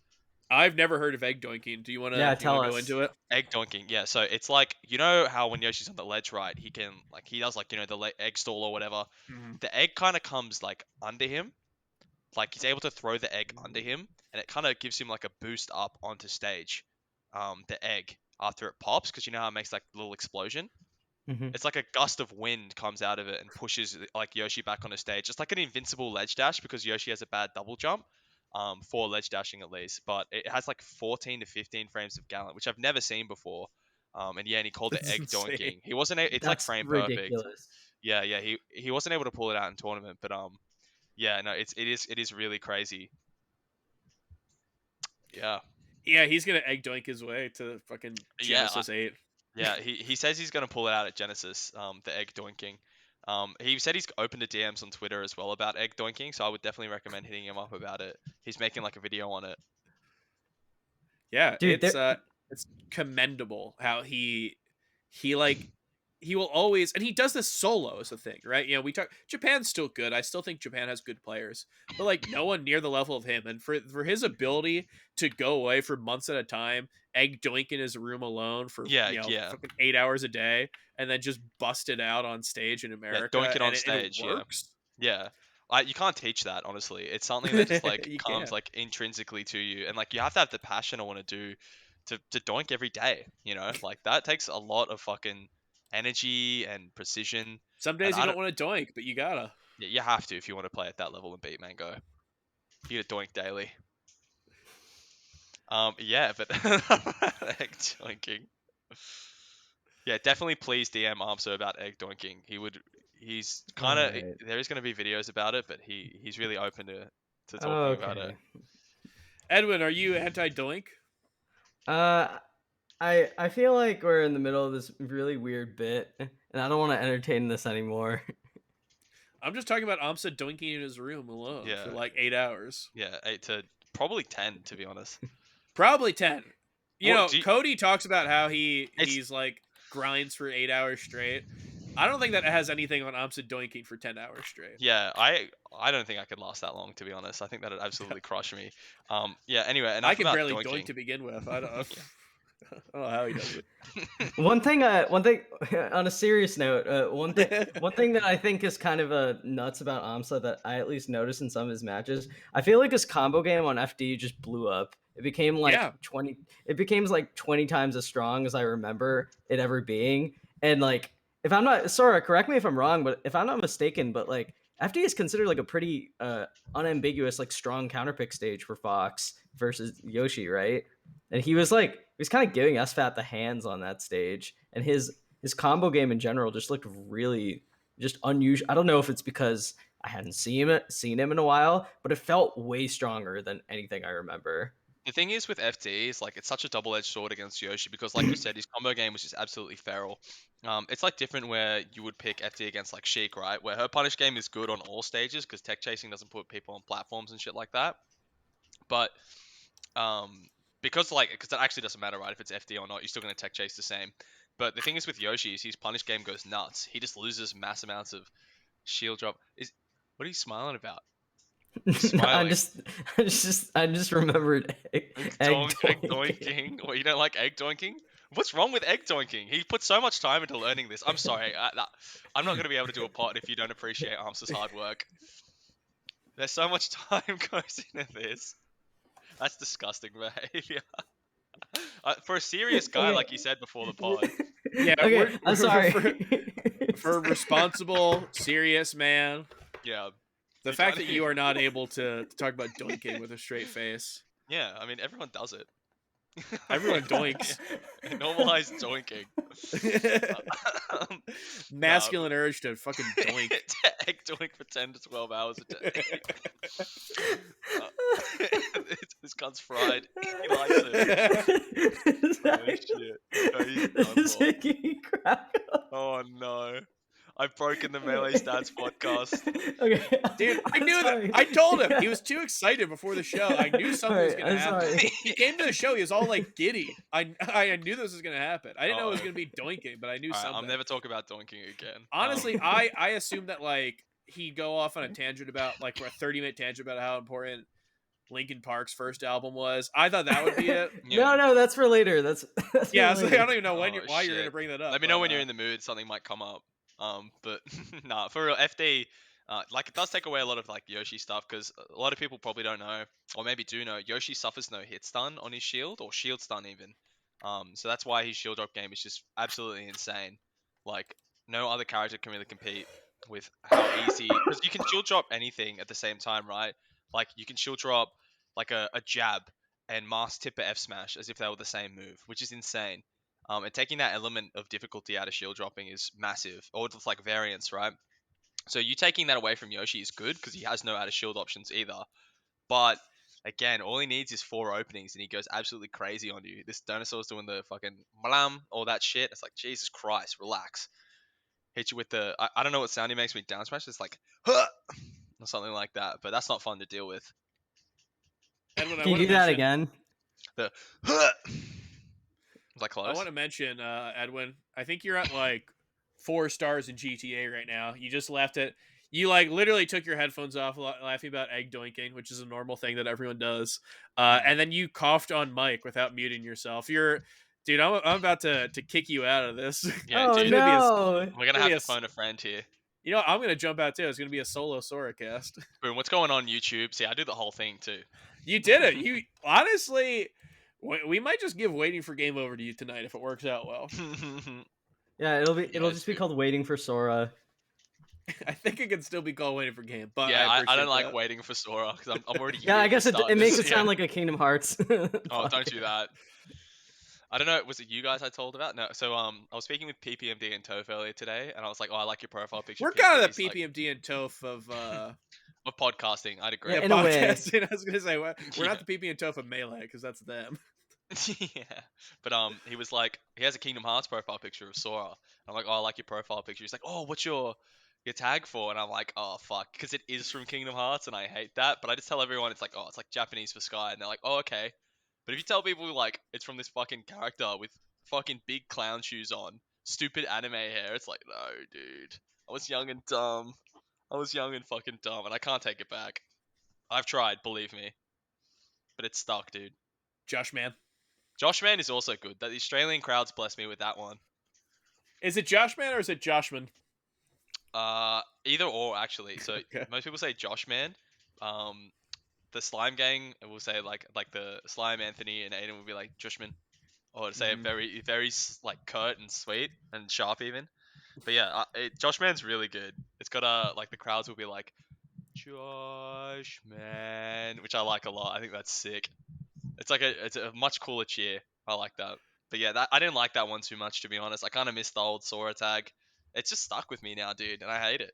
I've never heard of egg doinking. Do you want Yeah, to tell go us. into it? Egg doinking, yeah. So it's like, you know how when Yoshi's on the ledge, right? He can like he does like the egg stall or whatever. The egg kind of comes like under him, like he's able to throw the egg under him, and it kind of gives him like a boost up onto stage. The egg after it pops, because you know how it makes like a little explosion. Mhm. It's like a gust of wind comes out of it and pushes like Yoshi back on the stage. It's like an invincible ledge dash because Yoshi has a bad double jump, for ledge dashing at least. But it has like 14 to 15 frames of gallant, which I've never seen before. And yeah, and he called it This is egg insane. doinking. He wasn't. It's like That's frame perfect. ridiculous. Yeah, yeah. He wasn't able to pull it out in tournament, but yeah, no, it is really crazy. Yeah, Yeah, he's gonna egg doink his way to fucking yeah. Genesis 8. Yeah, he says he's gonna pull it out at Genesis, the egg doinking. He said he's open to DMs on Twitter as well about egg doinking, so I would definitely recommend hitting him up about it. He's making like a video on it. Yeah, Dude, it's commendable how he like he will always, and he does this solo as a thing, right? We talk Japan's still good. I still think Japan has good players, but like no one near the level of him. And for his ability to go away for months at a time, egg doink in his room alone for Yeah, yeah, fucking 8 hours a day, and then just bust it out on stage in yeah. America, Doink it and on it stage. Yeah, works. yeah. You can't teach that, honestly. It's something that just like You comes can't. like intrinsically to you, and like you have to have the passion I want to do to doink every day. Like that takes a lot of fucking energy and precision. Some And days you I don't don't. want to doink, but you gotta. Yeah, you have to if you want to play at that level and beat Mango. You get doink daily. Yeah, but egg doinking. Yeah, definitely please DM Amso about egg doinking. He's kind of Alright. there is going to be videos about it, but he's really open to talking about it. Okay. Edwin, are you anti doink? Uh, I feel like we're in the middle of this really weird bit, and I don't want to entertain this anymore. I'm just talking about Amsa doinking in his room alone Yeah, for like 8 hours. yeah, 8 to probably 10 to be honest. Probably 10. What do you, Cody talks about how it's he's like grinds for 8 hours straight. I don't think that has anything on Amsa doinking for 10 hours straight. Yeah, I don't think I could last that long to be honest. I think that'd absolutely crush me. Yeah. Anyway, I enough can about barely doink doinking. to begin with. I don't, I don't know how he does One thing, on a serious note, it. one thing that I think is kind of nuts about Amsa that I at least noticed in some of his matches. I feel like his combo game on FD just blew up. It became like Yeah. 20. It became like 20 times as strong as I remember it ever being. And like, if I'm not Sora, correct me if I'm wrong, but if I'm not mistaken, but like FD is considered like a pretty unambiguous, like strong counterpick stage for Fox versus Yoshi, right? And he was kind of giving SFAT the hands on that stage, and his combo game in general just looked really just unusual. I don't know if it's because I hadn't seen him in a while, but it felt way stronger than anything I remember. The thing is with FD is like it's such a double-edged sword against Yoshi because, like you said, his combo game was just absolutely feral. It's like different where you would pick FD against like Sheik, right? Where her punish game is good on all stages because tech chasing doesn't put people on platforms and shit like that. But because it actually doesn't matter, right? If it's FD or not, you're still gonna tech chase the same. But the thing is with Yoshi is his punish game goes nuts. He just loses mass amounts of shield drop. What are you smiling about? I Smiling. just remembered egg Egg doinking. What, you don't like egg doinking? What's wrong with egg doinking? He put so much time into learning this. I'm sorry. I'm not going to be able to do a pod if you don't appreciate Amsa's hard work. There's so much time goes into this. That's disgusting behavior. For a serious guy, Okay. like you said before the pod. Yeah, Okay, I'm sorry. For a responsible, serious man, Yeah. the You're fact trying that to- you are not able to talk about doinking with a straight face. Yeah, I mean, everyone does it. Everyone doinks. Yeah, normalize doinking. Masculine urge to fucking doink. Egg doink for 10 to 12 hours a day. This cunt's fried. He likes it. Oh, shit. Oh, he's done This is for. making me crack up. Oh no. I've broken the Melee Stats podcast. Okay, Dude, I I'm knew sorry. that. I told him. He was too excited before the show. I knew something was Alright, gonna I'm happen. sorry. He came to the show. He was all like giddy. I knew this was gonna happen. I didn't know it was Uh-oh. gonna be doinking, but I knew Alright, something. I'll never talk about doinking again. Honestly, I assumed that like he'd go off on a tangent about like a 30-minute tangent about how important Linkin Park's first album was. I thought that would be it. Yeah. No, that's for later. That's Yeah, for so I later. don't even know Oh, why you're gonna shit. bring that up. Let me know when you're in the mood. Something might come up. But nah, for real, FD, like it does take away a lot of like Yoshi stuff because a lot of people probably don't know, or maybe do know, Yoshi suffers no hit stun on his shield or shield stun even. So that's why his shield drop game is just absolutely insane. Like no other character can really compete with how easy, because you can shield drop anything at the same time, right? Like you can shield drop like a jab and mask tipper F smash as if they were the same move, which is insane. And taking that element of difficulty out of shield dropping is massive, or it's like variance, right? So you taking that away from Yoshi is good because he has no out of shield options either. But again, all he needs is 4 openings and he goes absolutely crazy on you. This dinosaur's doing the fucking blam, all that shit. It's like, Jesus Christ, relax. Hit you with the, I don't know what sound he makes when he down smash. It's like, huh! Or something like that. But that's not fun to deal with. Edwin, I Can you want to do that mention. again? The, huh! Was that I close? want to mention, Edwin. I think you're at like 4 stars in GTA right now. You just left it. You like literally took your headphones off, laughing about egg doinking, which is a normal thing that everyone does. And then you coughed on mic without muting yourself. Dude. I'm about to kick you out of this. Yeah, Oh dude. no! We're going to have to phone a friend here. You know, I'm gonna jump out too. It's gonna be a solo Sora cast. Boom, what's going on YouTube? See, I do the whole thing too. You did it. You honestly, we might just give waiting for game over to you tonight if it works out well. Yeah, it'll Yeah, just be dude. called Waiting for Sora. I think it can still be called waiting for game, but Yeah, I appreciate don't like that. waiting for Sora because I'm already Yeah, here I guess to it start makes this, it yeah. sound like a Kingdom Hearts. Oh, don't do that. I don't know. Was it you guys I told about? No. So I was speaking with PPMD and Toph earlier today, and I was like, oh, I like your profile picture. We're pic," kind and of the he's like, PPMD and TOEF of podcasting. I'd agree. Yeah, in a way. podcasting. I was gonna say we're Yeah. not the PP and TOEF of Melee because that's them. Yeah, but he was like, he has a Kingdom Hearts profile picture of Sora. I'm like, oh, I like your profile picture. He's like, oh, what's your tag for? And I'm like, oh fuck, because it is from Kingdom Hearts, and I hate that. But I just tell everyone it's like, oh, it's like Japanese for Sky, and they're like, oh, okay. But if you tell people like it's from this fucking character with fucking big clown shoes on, stupid anime hair, it's like, no, dude, I was young and dumb. I was young and fucking dumb, and I can't take it back. I've tried, believe me, but it's stuck, dude. JOSHMAN. JOSHMAN is also good. The Australian crowds bless me with that one. Is it JOSHMAN or is it JOSHMAN? Either or actually. So Okay. most people say JOSHMAN. The Slime Gang will say like the Slime Anthony and Aiden will be like JOSHMAN, or say it very like curt and sweet and sharp even. But yeah, JOSHMAN's really good. It's got like the crowds will be like, JOSHMAN, which I like a lot. I think that's sick. It's a much cooler cheer. I like that. But yeah, that I didn't like that one too much, to be honest. I kind of missed the old Sora tag. It's just stuck with me now, dude, and I hate it.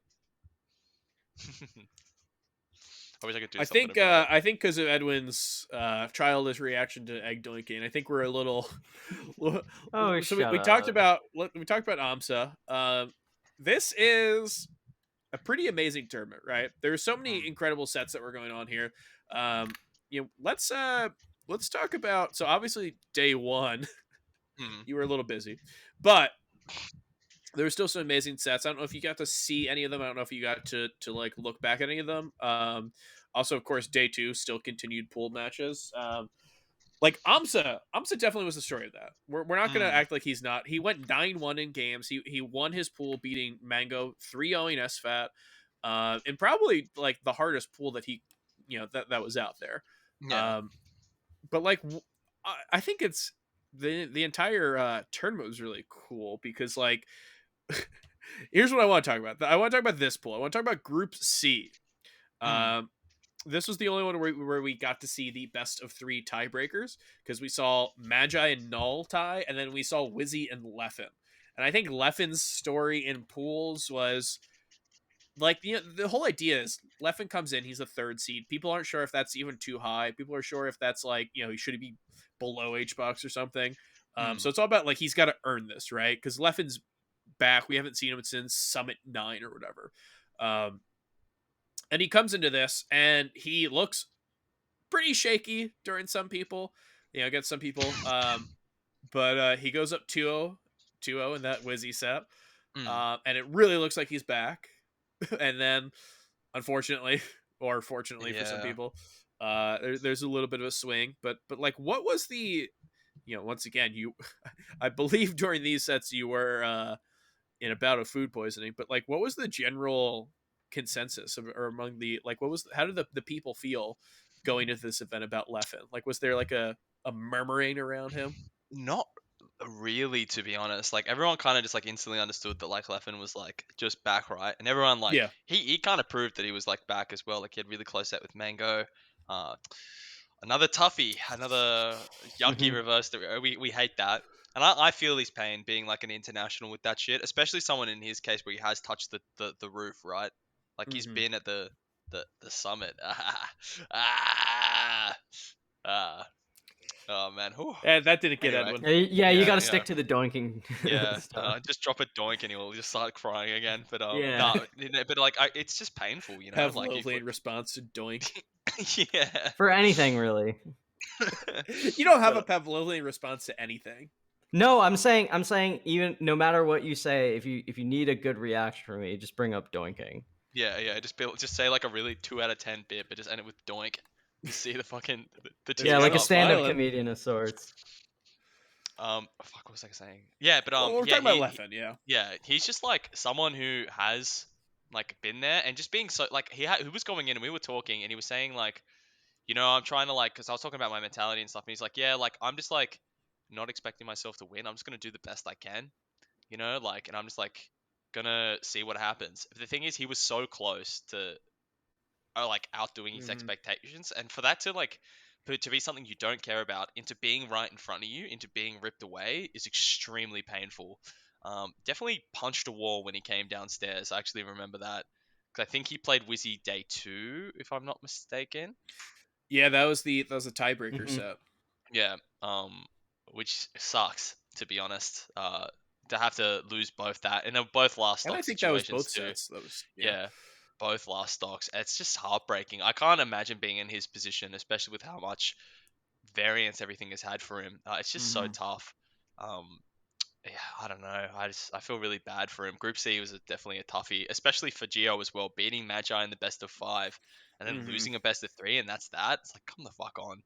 I wish I could do something about it. I think because of Edwin's childish reaction to egg doinking, I think we're a little. Oh, So shut we talked up. about Amsa. This is a pretty amazing tournament, right? There's so many incredible sets that were going on here. Let's talk about. So obviously, day one, Hmm. you were a little busy, but there were still some amazing sets. I don't know if you got to see any of them. I don't know if you got to like look back at any of them. Also, of course, day two still continued pool matches. Like Amsa definitely was the story of that. We're not gonna Mm. act like he's not. He went 9-1 in games. He won his pool, beating Mango 3-0 SFAT, and probably like the hardest pool that he, that was out there. Yeah. Um, but like I think it's the entire tournament was really cool because like here's what I want to talk about. I want to talk about this pool. I want to talk about Group C. Mm. This was the only one where we got to see the best of three tiebreakers because we saw Magi and Null tie, and then we saw Wizzy and Leffen. And I think Leffen's story in pools was like the whole idea is Leffen comes in, he's a third seed. People aren't sure if that's even too high. People are sure if that's like he should be below Hbox or something. Mm. So it's all about like he's got to earn this, right? Because Leffen's back. We haven't seen him since Summit 9 or whatever. And he comes into this and he looks pretty shaky during some people. Against some people. But he goes up 2-0 in that Wizzy set. Mm. And it really looks like he's back. And then, unfortunately, or fortunately for some Yeah. people, there's a little bit of a swing. But like, what was the, once again, I believe during these sets you were in a bout of food poisoning. But like, what was the general consensus or among the like, how did the people feel going into this event about Leffen? Like, was there like a murmuring around him? Not really, to be honest. Like everyone kind of just like instantly understood that like Leffen was like just back, right? And everyone like Yeah. he kind of proved that he was like back as well. Like he had really close set with Mango. Uh, Another toughie, another yucky Mhm. reverse. That we hate that. And I feel his pain being like an international with that shit, especially someone in his case where he has touched the roof, right? Like he's Mm-hmm. been at the summit. ah, ah. Oh man. Whew. And that didn't get Anyway, Edwin. Yeah, you got yeah, to yeah. stick to the doinking Yeah, stuff. just drop a doink and he'll just start crying again. But Yeah. no, but like it's just painful, Like if Pavlovian response to doink. yeah, For anything, really. You don't have a but Pavlovian response to anything. No, I'm saying even no matter what you say, if you need a good reaction from me, just bring up doinking. yeah, just say like a really 2 out of 10 bit, but just end it with doink. Just see the fucking the It's Yeah, tears like a got up. stand-up smiling. comedian of sorts. Fuck, what was I saying? Yeah, but Well, we're yeah, talking about Leffen, yeah. yeah, he's just like someone who has like been there and just being so like he was going in and we were talking and he was saying like, I'm trying to like, because I was talking about my mentality and stuff, and he's like, yeah, like I'm just like not expecting myself to win. I'm just gonna do the best I can, like, and I'm just like gonna see what happens. But the thing is, he was so close to like outdoing his Mm-hmm. expectations, and for that to like to be something you don't care about into being right in front of you, into being ripped away, is extremely painful. Definitely punched a wall when he came downstairs. I actually remember that because I think he played Wizzy day 2, if I'm not mistaken. Yeah, that was the tiebreaker Mhm. set. Yeah, which sucks, to be honest. To have to lose both that, and they're both last And I stock think that was situations both too. sets. That was Yeah, both last stocks. It's just heartbreaking. I can't imagine being in his position, especially with how much variance everything has had for him. It's just so Mhm. tough. Um, yeah, I don't know. I feel really bad for him. Group C was definitely a toughie, especially for Geo as well. Beating Magi in the best of 5, and then Mm-hmm. losing a best of 3, and that's that. It's like, come the fuck on.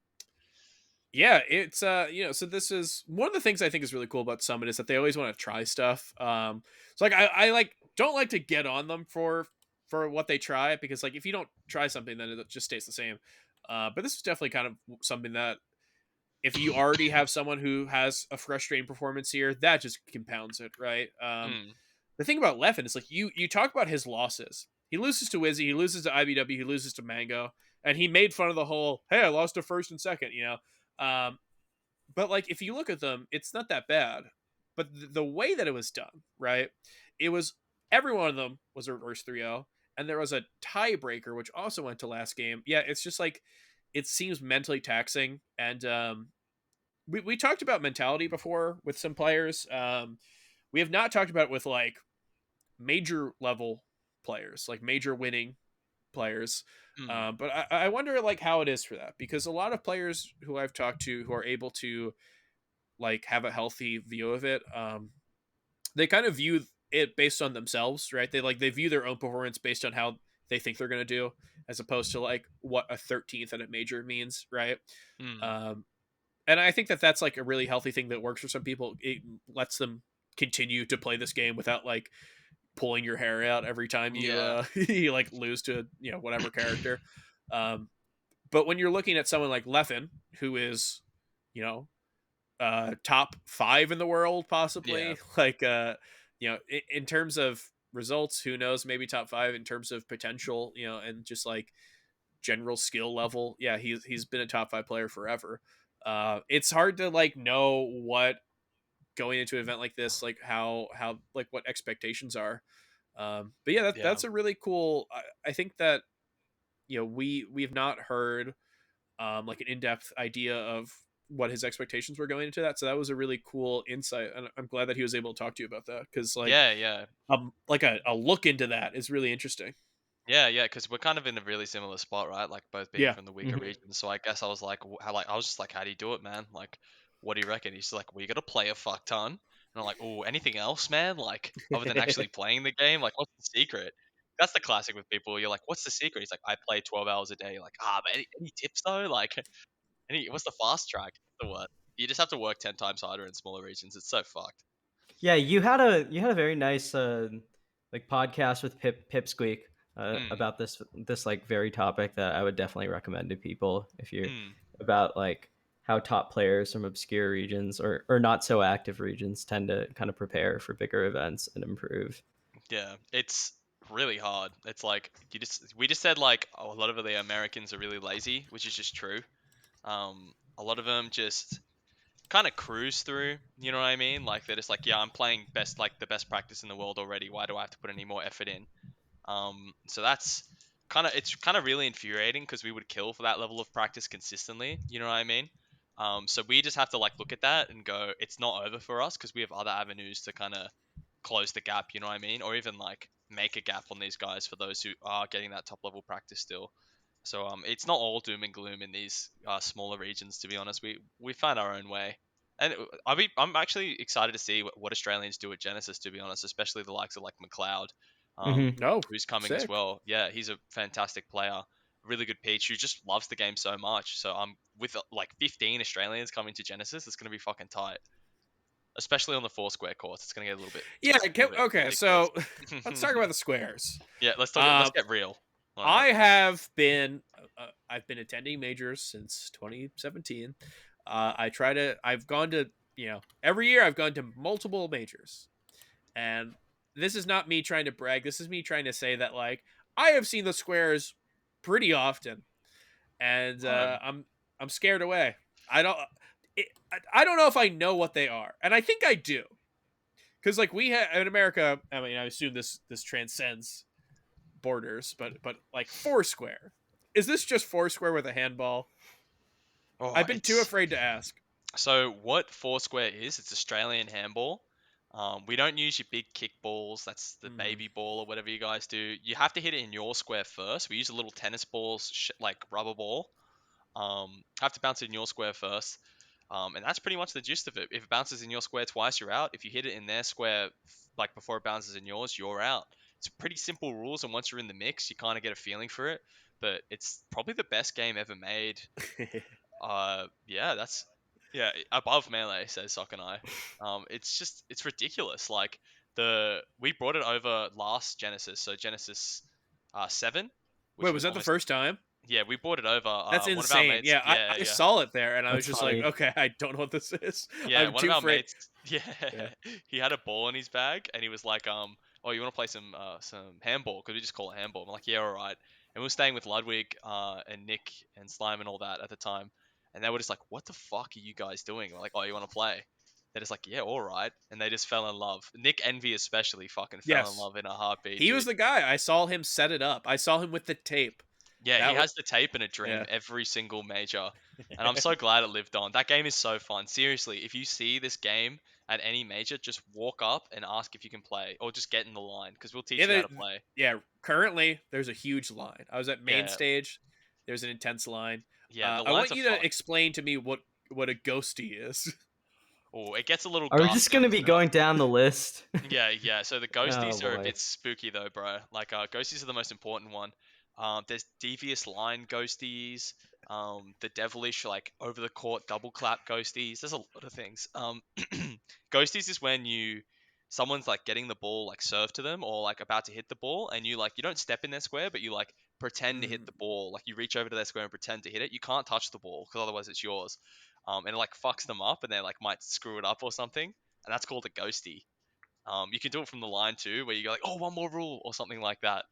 Yeah, it's so this is one of the things I think is really cool about Summit is that they always want to try stuff. So like I like don't like to get on them for what they try, because like if you don't try something then it just stays the same. But this is definitely kind of something that if you already have someone who has a frustrating performance here, that just compounds it, right? Mm. the thing about Leffen is like you talk about his losses. He loses to Wizzy, he loses to IBW, he loses to Mango, and he made fun of the whole "hey, I lost to first and second," you know. But like if you look at them, it's not that bad. But the way that it was done, right? It was every one of them was a reverse 3-0, and there was a tiebreaker which also went to last game. Yeah, it's just like it seems mentally taxing, and we talked about mentality before with some players. We have not talked about it with like major level players, like major winning players. Mm, But I wonder like how it is for that, because a lot of players who I've talked to who are able to like have a healthy view of it, they kind of view it based on themselves, right? They view their own performance based on how they think they're going to do, as opposed to like what a 13th at a major means, right? mm, Um, and I think that that's like a really healthy thing that works for some people. It lets them continue to play this game without like pulling your hair out every time you yeah, you like lose to whatever character. Um, but when you're looking at someone like Leffen, who is you know top 5 in the world yeah, possibly, like in terms of results, who knows, maybe top 5 in terms of potential, and just like general skill level. Yeah, he's been a top 5 player forever. It's hard to like know what going into an event like this, like how like what expectations are. But yeah, yeah, that's a really cool. I think that we've not heard like an in-depth idea of what his expectations were going into that. So that was a really cool insight, and I'm glad that he was able to talk to you about that, because yeah, yeah. like a look into that is really interesting. Yeah, yeah, because we're kind of in a really similar spot, right? Like both being Yeah. from the weaker Hmm. regions. So I guess I was like, how like I was just like, how do you do it, man? Like, what do you reckon? He's like, we got to play a fuck ton. And I'm like, oh, anything else, man? Like, other than actually playing the game, like, what's the secret? That's the classic with people. You're like, what's the secret? He's like, I play 12 hours a day. You're like, but any tips though? Like, what's the fast track? The what? You just have to work 10 times harder in smaller regions. It's so fucked. Yeah, you had a very nice like podcast with Pipsqueak Mm, about this like very topic that I would definitely recommend to people if you're mm. about like how top players from obscure regions or not so active regions tend to kind of prepare for bigger events and improve. Yeah, it's really hard. It's like we just said like a lot of the Americans are really lazy, which is just true. A lot of them just kind of cruise through. You know what I mean? Like they're just like, yeah, I'm playing best like the best practice in the world already. Why do I have to put any more effort in? So that's it's kind of really infuriating because we would kill for that level of practice consistently. You know what I mean? So we just have to like look at that and go, it's not over for us because we have other avenues to kind of close the gap, you know what I mean? Or even like make a gap on these guys for those who are getting that top level practice still. So it's not all doom and gloom in these smaller regions. To be honest, we find our own way, and I'm actually excited to see what Australians do at Genesis. To be honest, especially the likes of like McLeod, Hmm. Oh, who's coming as sick. well. Yeah, he's a fantastic player, really good peach who just loves the game so much. So with like 15 Australians coming to Genesis, it's gonna be fucking tight, especially on the foursquare course. It's gonna get Yeah. a little bit Okay. ridiculous. So let's talk about the squares. Yeah, let's talk. Let's Um, get real. All right. I have been I've been attending majors since 2017. I've gone to every year I've gone to multiple majors, and this is not me trying to brag. This is me trying to say that like I have seen the squares pretty often, and Home. I'm scared away. I don't. I don't know if I know what they are, and I think I do, because like we have in America. I mean, I assume this transcends borders, but like foursquare. Is this just foursquare with a handball? Oh, I've been too it's afraid to ask. so what foursquare is? It's Australian handball. We don't use your big kickballs. That's the Mm. baby ball or whatever you guys do. You have to hit it in your square first. We use a little tennis ball, like rubber ball. Have to bounce it in your square first. And that's pretty much the gist of it. If it bounces in your square twice, you're out. If you hit it in their square, like before it bounces in yours, you're out. It's pretty simple rules, and once you're in the mix, you kind of get a feeling for it. But it's probably the best game ever made. Yeah, that's yeah above melee, says Sock and I. It's ridiculous. Like we brought it over last Genesis, so Genesis 7, Wait, which was was that the almost first time? yeah, we brought it over. That's One of our insane. mates, Yeah, yeah, I yeah. saw it there, and I was That's just like, funny. okay, I don't know what this is. Yeah, I'm one of too our afraid. mates, yeah, Yeah. he had a ball in his bag, and he was like, "Oh, you want to play some handball? Could we just call it handball?" I'm like, "Yeah, all right." And we were staying with Ludwig and Nick and Slime and all that at the time, and they were just like, "What the fuck are you guys doing?" We're like, "Oh, you want to play?" They're just like, "Yeah, all right," and they just fell in love. Nick Envy especially fucking fell in Yes, love in a heartbeat, he was dude. the guy. I saw him set it up. I saw him with the tape. Yeah, he That was has the tape and a dream yeah. every single major. And I'm so glad it lived on. That game is so fun. Seriously, if you see this game at any major, just walk up and ask if you can play or just get in the line because we'll teach Yeah, you how to play. yeah. Currently, there's a huge line. I was at main Yeah, stage. There's an intense line. yeah, the I lines want are you to fun. explain to me what a ghosty is. Oh, it gets a little Are we just ghastly, gonna be doesn't it? going down the list? Yeah, yeah. So the Oh ghosties are a boy. bit spooky though, bro. Like ghosties are the most important one. There's devious line ghosties, the devilish like over the court double clap ghosties. There's a lot of things. Ghosties is when someone's like getting the ball like served to them or like about to hit the ball and you don't step in their square but you like pretend to hit Mm. the ball. Like you reach over to their square and pretend to hit it. You can't touch the ball because otherwise it's yours. And it like fucks them up and they like might screw it up or something. And that's called a ghosty. You can do it from the line too, where you go like, "Oh, one more rule" or something like that,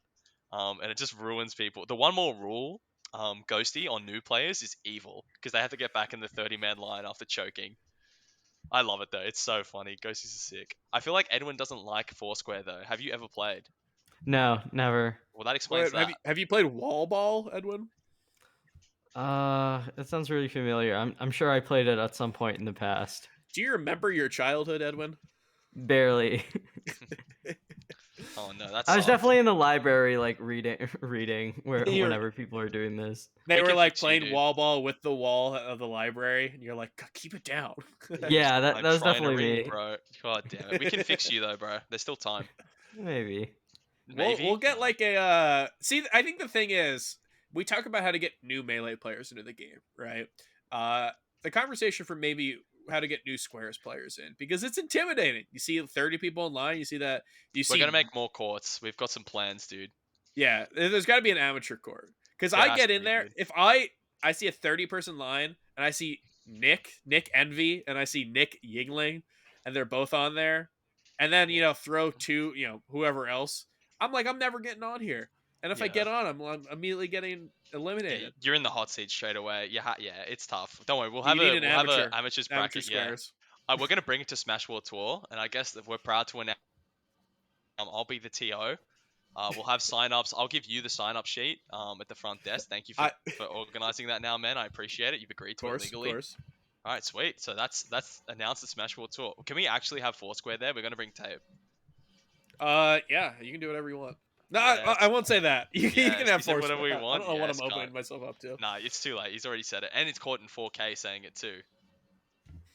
and it just ruins people. The one more rule, ghosty on new players is evil because they have to get back in the 30-man line after choking. I love it though; it's so funny. Ghosties are sick. I feel like Edwin doesn't like foursquare though. Have you ever played? No, never. Well, that explains What that. have you played wall ball, Edwin? It sounds really familiar. I'm sure I played it at some point in the past. Do you remember your childhood, Edwin? Barely. Oh no, that I was sucks. definitely in the library, like reading where You're, whenever people are doing this. they We were can like fix you, playing dude. wall ball with the wall of the library, and you're like, keep it down. Yeah, that I'm that was trying to definitely read, me. bro. God damn it. We can fix you though, bro. There's still time. Maybe. We'll Maybe. get No. like a see. I think the thing is, we talk about how to get new melee players into the game, right? The conversation for maybe how to get new squares players in because it's intimidating. You see 30 people in line. You see that. You We're gonna see, make more courts. We've got some plans, dude. yeah. There's got to be an amateur court because There I has get to in be, there dude. if I see a 30-person line and I see Nick Envy and I see Nick Yingling and they're both on there, and then throw two whoever else. I'm like I'm never getting on here, and if I Yeah. get on, I'm immediately getting Yeah, eliminated. you're in the hot seat straight away. Yeah, it's tough. Don't worry, You need an we'll have a amateur, amateurs amateur bracket. Yeah, squares. we're gonna bring it to Smash World Tour, and I guess that we're proud to announce. I'll be the TO. We'll have sign-ups. I'll give you the sign-up sheet at the front desk. Thank you I, for organizing that now, man. I appreciate it. You've agreed to it of legally. course. All right, sweet. So that's announced the Smash World Tour. Can we actually have Foursquare there? We're gonna bring tape. Yeah, you can do whatever you want. No, I Yes, won't say that. You can yes. have He said force. whatever we I want. don't know what Yes, I'm can't. opening myself up to. Nah, it's too late. He's already said it, and it's caught in 4K saying it too.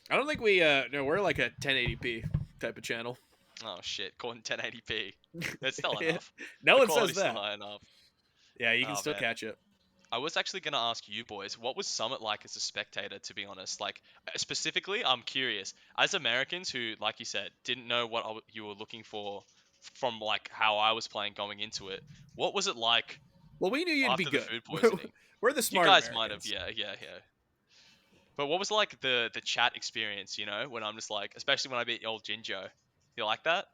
I don't think we no, we're like a 1080p type of channel. Oh shit, caught in 1080p. It's still enough. No The one says quality's still that. high enough. Yeah, you can Oh still man. catch it. I was actually going to ask you boys, what was Summit like as a spectator, to be honest? Like, specifically, I'm curious. As Americans who, like you said, didn't know what you were looking for from, like, how I was playing going into it, what was it like Well, we knew you'd be after the good. food poisoning? We're the You smart guys might have, Americans. yeah. But what was, like, the chat experience, when I'm just like, especially when I beat old Jinjo? You like that?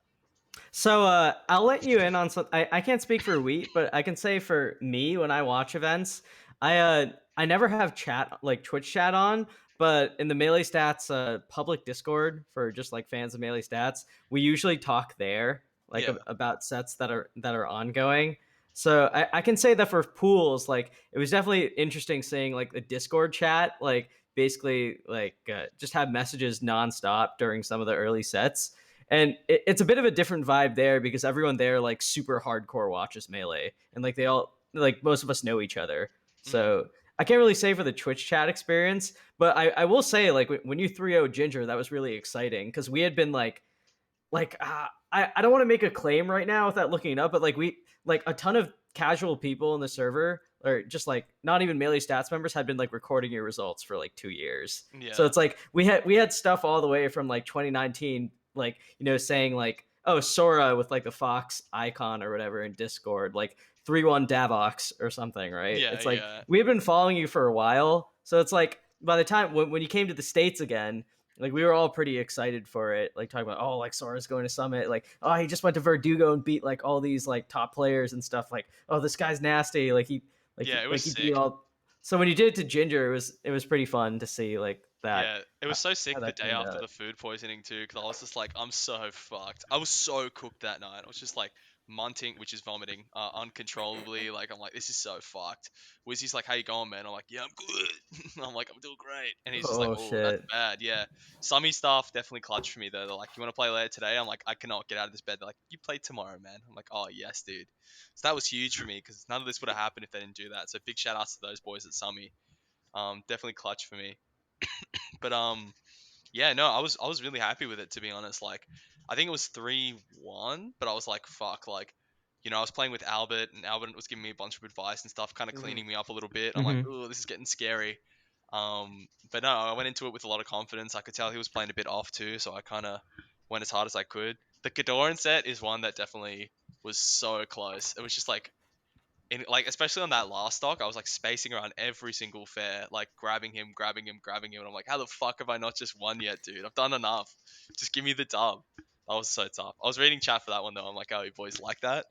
So I'll let you in on some. I can't speak for Wheat, but I can say for me when I watch events, I never have chat like Twitch chat on, but in the Melee Stats public Discord for just like fans of Melee Stats, we usually talk there like Yeah. about sets that are ongoing. So I can say that for pools, like it was definitely interesting seeing like the Discord chat, like basically like just have messages nonstop during some of the early sets, and it's a bit of a different vibe there because everyone there like super hardcore watches Melee, and like they all like most of us know each other. Mm. So I can't really say for the Twitch chat experience, but I will say like when you 3-0 Ginger, that was really exciting because we had been I don't want to make a claim right now without looking it up, but like we like a ton of casual people in the server or just like not even Melee Stats members had been like recording your results for like 2 years. So Yeah. it's like we had stuff all the way from like 2019, like saying like, oh, Sora with like the fox icon or whatever in Discord, like 3-1 Davox or something, right? Yeah, It's like yeah. we had been following you for a while, so it's like by the time when you came to the States again, like we were all pretty excited for it, like talking about, oh, like Sora's going to Summit, like, oh, he just went to Verdugo and beat like all these like top players and stuff, like, oh, this guy's nasty, like Yeah, it was he beat sick. all. So when you did it to Ginger, it was pretty fun to see like that, Yeah, it was so how sick the that day turned after out. the food poisoning too, because I was just like, I'm so fucked. I was so cooked that night. I was just like munting, which is vomiting, uncontrollably. Like I'm like, this is so fucked. Wizzy's like, how you going, man? I'm like, yeah, I'm good. I'm like, I'm doing great. And he's just like, Oh oh, that's shit. bad. Yeah, Summy stuff definitely clutched for me though. They're like, you want to play later today? I'm like, I cannot get out of this bed. They're like, you play tomorrow, man. I'm like, oh yes, dude. So that was huge for me because none of this would have happened if they didn't do that. So big shout outs to those boys at Summy. Definitely clutch for me. But yeah, no, I was really happy with it, to be honest. Like, I think it was 3-1, but I was like, fuck, like, I was playing with Albert, and Albert was giving me a bunch of advice and stuff, kind of Mhm. cleaning me up a little bit. I'm like, Hmm. oh, this is getting scary. But no, I went into it with a lot of confidence. I could tell he was playing a bit off too, so I kind of went as hard as I could. The Gadoran set is one that definitely was so close. It was just like like especially on that last stock, I was like spacing around every single fair, like grabbing him, grabbing him, grabbing him, and I'm like, how the fuck have I not just won yet, dude? I've done enough. Just give me the dub. That was so tough. I was reading chat for that one though. I'm like, oh, you boys like that?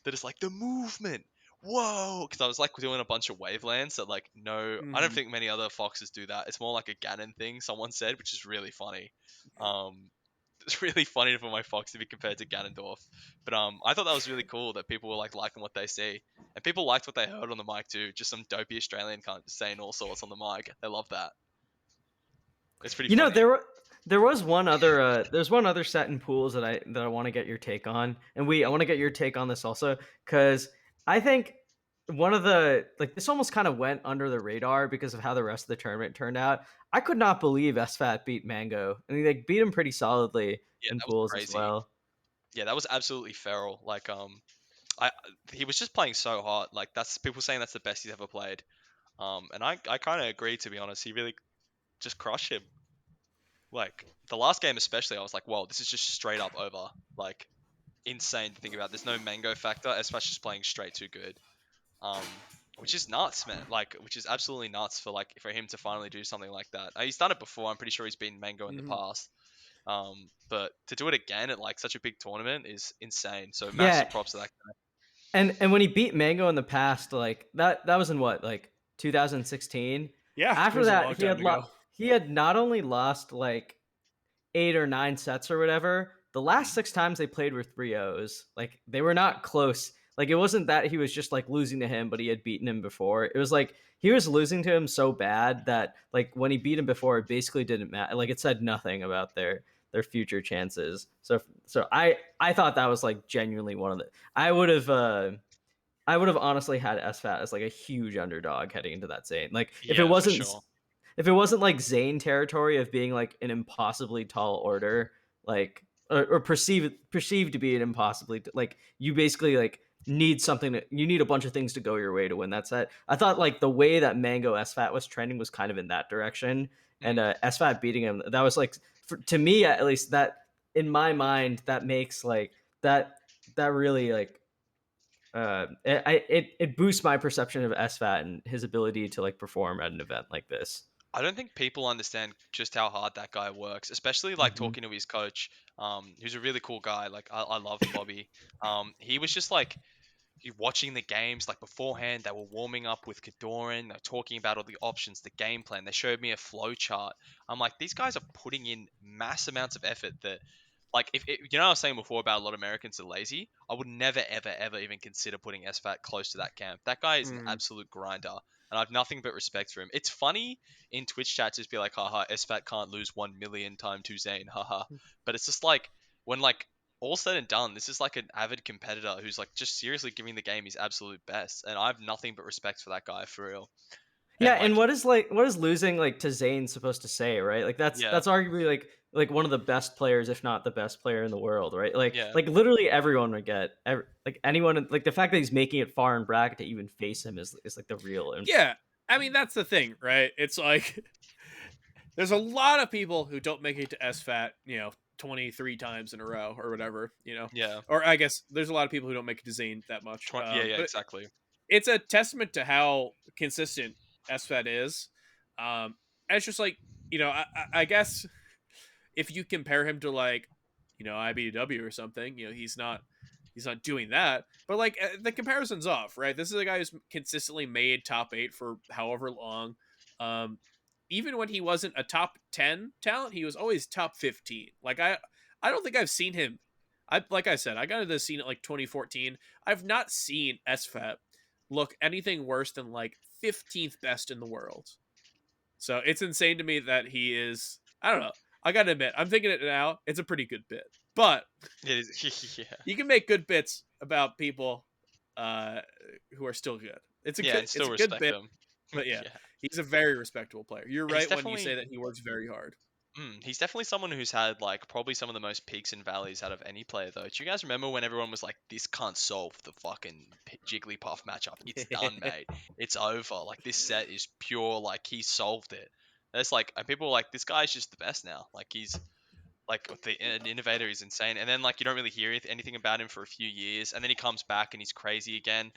They're just like the movement. Whoa, because I was like doing a bunch of wavelands that like no, I don't Mhm. think many other foxes do that. It's more like a Ganon thing. Someone said, which is really funny. Um, it's really funny for my fox to be compared to Ganondorf. But I thought that was really cool that people were like liking what they see, and people liked what they heard on the mic too. Just some dopey Australian cunt saying all sorts on the mic. They love that. It's pretty You know, funny. there was one other there's one other set in pools that I want to get your take on, and I want to get your take on this also, because I think one of the, like, this almost kind of went under the radar because of how the rest of the tournament turned out. I could not believe SFAT beat Mango, and they beat him pretty solidly Yeah, in that was pools as crazy. well. Yeah, that was absolutely feral. Like I he was just playing so hot. Like that's people saying that's the best he's ever played. And I kind of agree, to be honest. He really just crushed him. Like the last game especially, I was like, whoa, this is just straight up over. Like insane to think about. There's no mango factor. Especially just playing straight too good. Um, which is nuts, man. Like, which is absolutely nuts for for him to finally do something like that. He's done it before. I'm pretty sure he's beaten Mango in the Mhm. past. But to do it again at like such a big tournament is insane. So Yeah, massive props to that guy. and when he beat Mango in the past, like that was in what, like 2016. Yeah, it After was a that, long time ago. he had not only lost like 8 or 9 sets or whatever. The last Mhm. 6 times they played were 3-0s. Like they were not close. Like it wasn't that he was just like losing to him, but he had beaten him before. It was like he was losing to him so bad that like when he beat him before, it basically didn't matter. Like it said nothing about their future chances. So I thought that was like genuinely one of the, I would have honestly had SFAT as like a huge underdog heading into that Zane. Like Yeah, for sure. if it wasn't like Zane territory of being like an impossibly tall order, like or perceived to be an impossibly, like you basically like need something you need a bunch of things to go your way to win that set. I thought like the way that Mango SFAT was trending was kind of in that direction, and Mm. SFAT beating him, that was like, to me at least, that in my mind that makes like that really like it boosts my perception of SFAT and his ability to like perform at an event like this. I don't think people understand just how hard that guy works, especially like Hmm. talking to his coach, who's a really cool guy. Like I loved Bobby. He was just like you watching the games like beforehand. They were warming up with Kadoran. They're talking about all the options, the game plan. They showed me a flow chart. I'm like, these guys are putting in mass amounts of effort that, like, if I was saying before about a lot of Americans are lazy. I would never, ever, ever even consider putting SFAT close to that camp. That guy is an Mhm. absolute grinder, and I have nothing but respect for him. It's funny in Twitch chats just be like, haha, SFAT can't lose 1 million time to Zane, haha. But it's just like when like all said and done, this is like an avid competitor who's like just seriously giving the game his absolute best, and I have nothing but respect for that guy for real. Yeah, And and like, what is losing like to Zayn supposed to say, right? Like yeah, that's arguably like one of the best players, if not the best player in the world, right? yeah, Like literally everyone would get like anyone, like the fact that he's making it far in bracket to even face him is like the real. And Yeah, I mean that's the thing, right? It's like there's a lot of people who don't make it to SFAT, 23 times in a row or whatever. yeah, Or I guess there's a lot of people who don't make it to Zane that much. yeah, yeah, But exactly. it's a testament to how consistent SFAT is. And it's just like, I guess if you compare him to like, IBDW or something, he's not doing that. But like the comparison's off, right? This is a guy who's consistently made top 8 for however long. Um, even when he wasn't a top 10 talent, he was always top 15. Like I don't think I've seen him. Like I said, I got into the scene at like 2014. I've not seen SFAT look anything worse than like 15th best in the world. So it's insane to me that he is. I don't know. I gotta admit, I'm thinking it now. It's a pretty good bit, but It is. Yeah. you can make good bits about people who are still good. It's a Yeah, good. and It's still a good respect bit, them. but yeah, Yeah. he's a very respectable player. You're He's right when you say definitely that he works very hard. he's definitely someone who's had like probably some of the most peaks and valleys out of any player though. Do you guys remember when everyone was like, "This can't solve the fucking Jigglypuff matchup. It's done, mate. It's over. Like this set is pure. Like he solved it." There's like, and people were like, "This guy's just the best now. Like he's like an innovator. He's insane." And then like you don't really hear anything about him for a few years, and then he comes back and he's crazy again.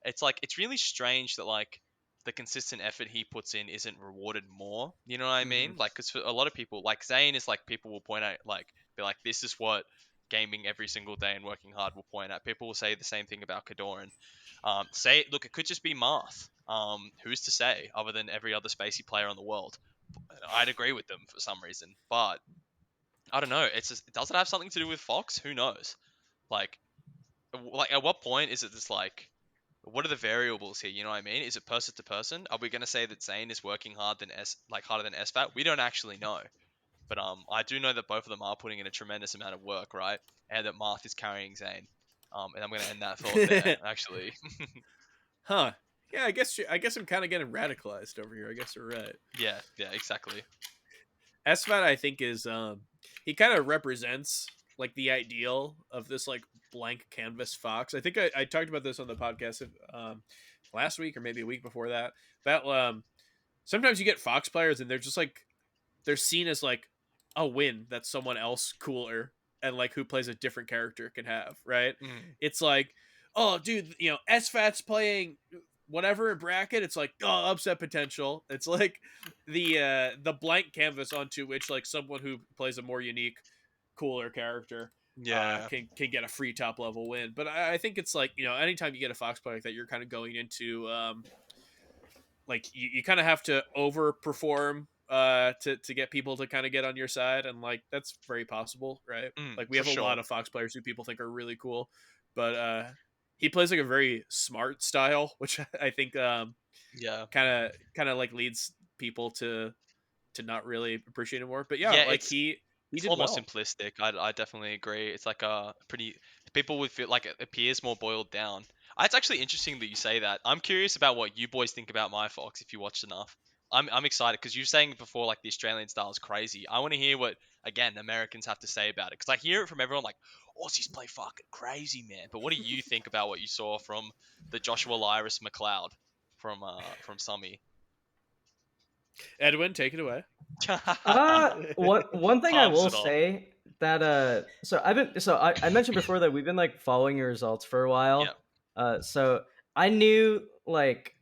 It's like it's really strange that like the consistent effort he puts in isn't rewarded more. You know what I Mm-hmm. mean? Like, because for a lot of people, like Zane is like people will point out like be like, this is what gaming every single day and working hard will point at. People will say the same thing about Kadoran. Say, look, it could just be math. Who's to say? Other than every other spacey player in the world, I'd agree with them for some reason. But I don't know. It's just, does it have something to do with Fox? Who knows? Like, like at what point is it just like what are the variables here? You know what I mean? Is it person to person? Are we going to say that Zane is working harder than SFAT? We don't actually know, but I do know that both of them are putting in a tremendous amount of work, right? And that Marth is carrying Zane. And I'm going to end that thought there. Actually, Huh? Yeah, I guess I'm kind of getting radicalized over here. I guess you're right. yeah, exactly. SFAT, I think, is he kind of represents like the ideal of this like blank canvas fox. I think I talked about this on the podcast last week or maybe a week before that. That sometimes you get fox players and they're just like they're seen as like a win that someone else cooler and like who plays a different character can have, right? Mm. It's like, oh dude, SFAT's playing whatever bracket, it's like, oh, upset potential. It's like the blank canvas onto which like someone who plays a more unique, cooler character Yeah. can get a free top level win. But I think it's like, anytime you get a fox player like that, you're kind of going into like you kind of have to overperform to get people to kind of get on your side, and like that's very possible, right? Like we For have a lot sure. of fox players who people think are really cool, but he plays like a very smart style, which I think Yeah. kind of like leads people to not really appreciate him more. But yeah, Yeah. like he It's a did lot more well. simplistic. I definitely agree. It's like a pretty people would feel like it appears more boiled down. It's actually interesting that you say that. I'm curious about what you boys think about my Fox if you watched enough. I'm excited because you were saying before like the Australian style is crazy. I want to hear what again Americans have to say about it because I hear it from everyone like Aussies play fucking crazy, man. But what do you think about what you saw from the Joshua Lyris McLeod from Summy? Edwin, take it away. One thing I Palms will it off. say that I mentioned before that we've been like following your results for a Yeah. while. So I knew like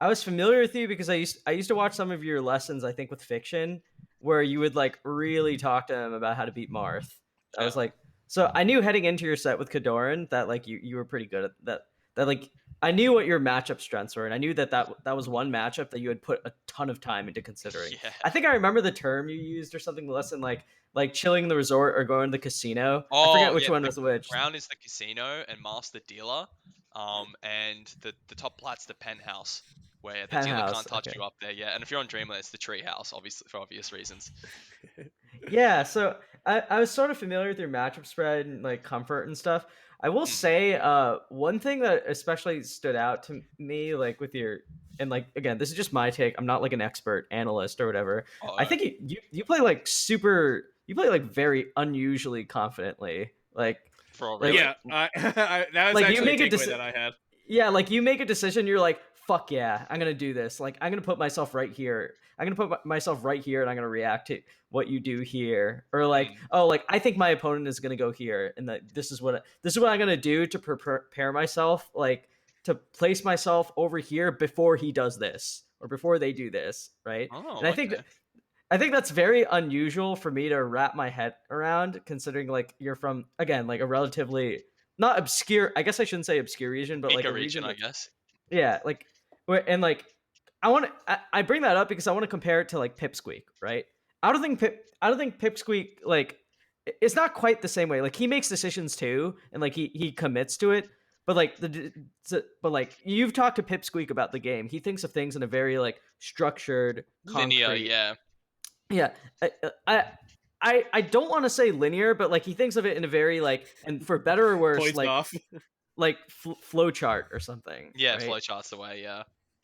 I was familiar with you because I used to watch some of your lessons, I think with fiction, where you would like really talk to them about how to beat Marth. I Yeah. was like, so I knew heading into your set with Kadoran that like you were pretty good at that. That like I knew what your matchup strengths were, and I knew that was one matchup that you had put a ton of time into considering. Yeah. I think I remember the term you used or something less than like chilling in the resort or going to the casino. I forget Oh which yeah, one the was which. crown is the casino and master dealer, and the top plat's the penthouse where the dealer Penthouse. can't touch Okay. you up there. Yeah, and if you're on Dreamland, it's the tree house, obviously for obvious reasons. Yeah, so I was sort of familiar with your matchup spread and like comfort and stuff. I will Mm. say one thing that especially stood out to me like with your and like again, this is just my take. I'm not like an expert analyst or whatever. Oh, I think you play like you play like very unusually confidently. for all Like really? Yeah, that was like you actually a make a takeaway decision. that I had. Yeah, like you make a decision, you're like, fuck yeah, I'm gonna do this. Like I'm gonna put myself right here. I'm gonna put myself right here, and I'm gonna react to what you do here. Or like, Mm. oh, like I think my opponent is gonna go here, and that this is what I'm gonna do to prepare myself, like to place myself over here before he does this or before they do this, right? And Oh, I think okay. I think that's very unusual for me to wrap my head around, considering like you're from, again, like a relatively not obscure. I guess I shouldn't say obscure region, but like Weaker a region, region I that's, guess. yeah, like and like I want to. I bring that up because I want to compare it to like Pipsqueak, right? I don't think Pipsqueak like it's not quite the same way. Like he makes decisions too, and like he commits to it. But like but like you've talked to Pipsqueak about the game. He thinks of things in a very like structured, Linear, concrete. yeah. Yeah, I I I don't want to say linear, but like he thinks of it in a very like, and for better or worse, Points off. like flow chart or something, Yeah, right? flowcharts the way, yeah.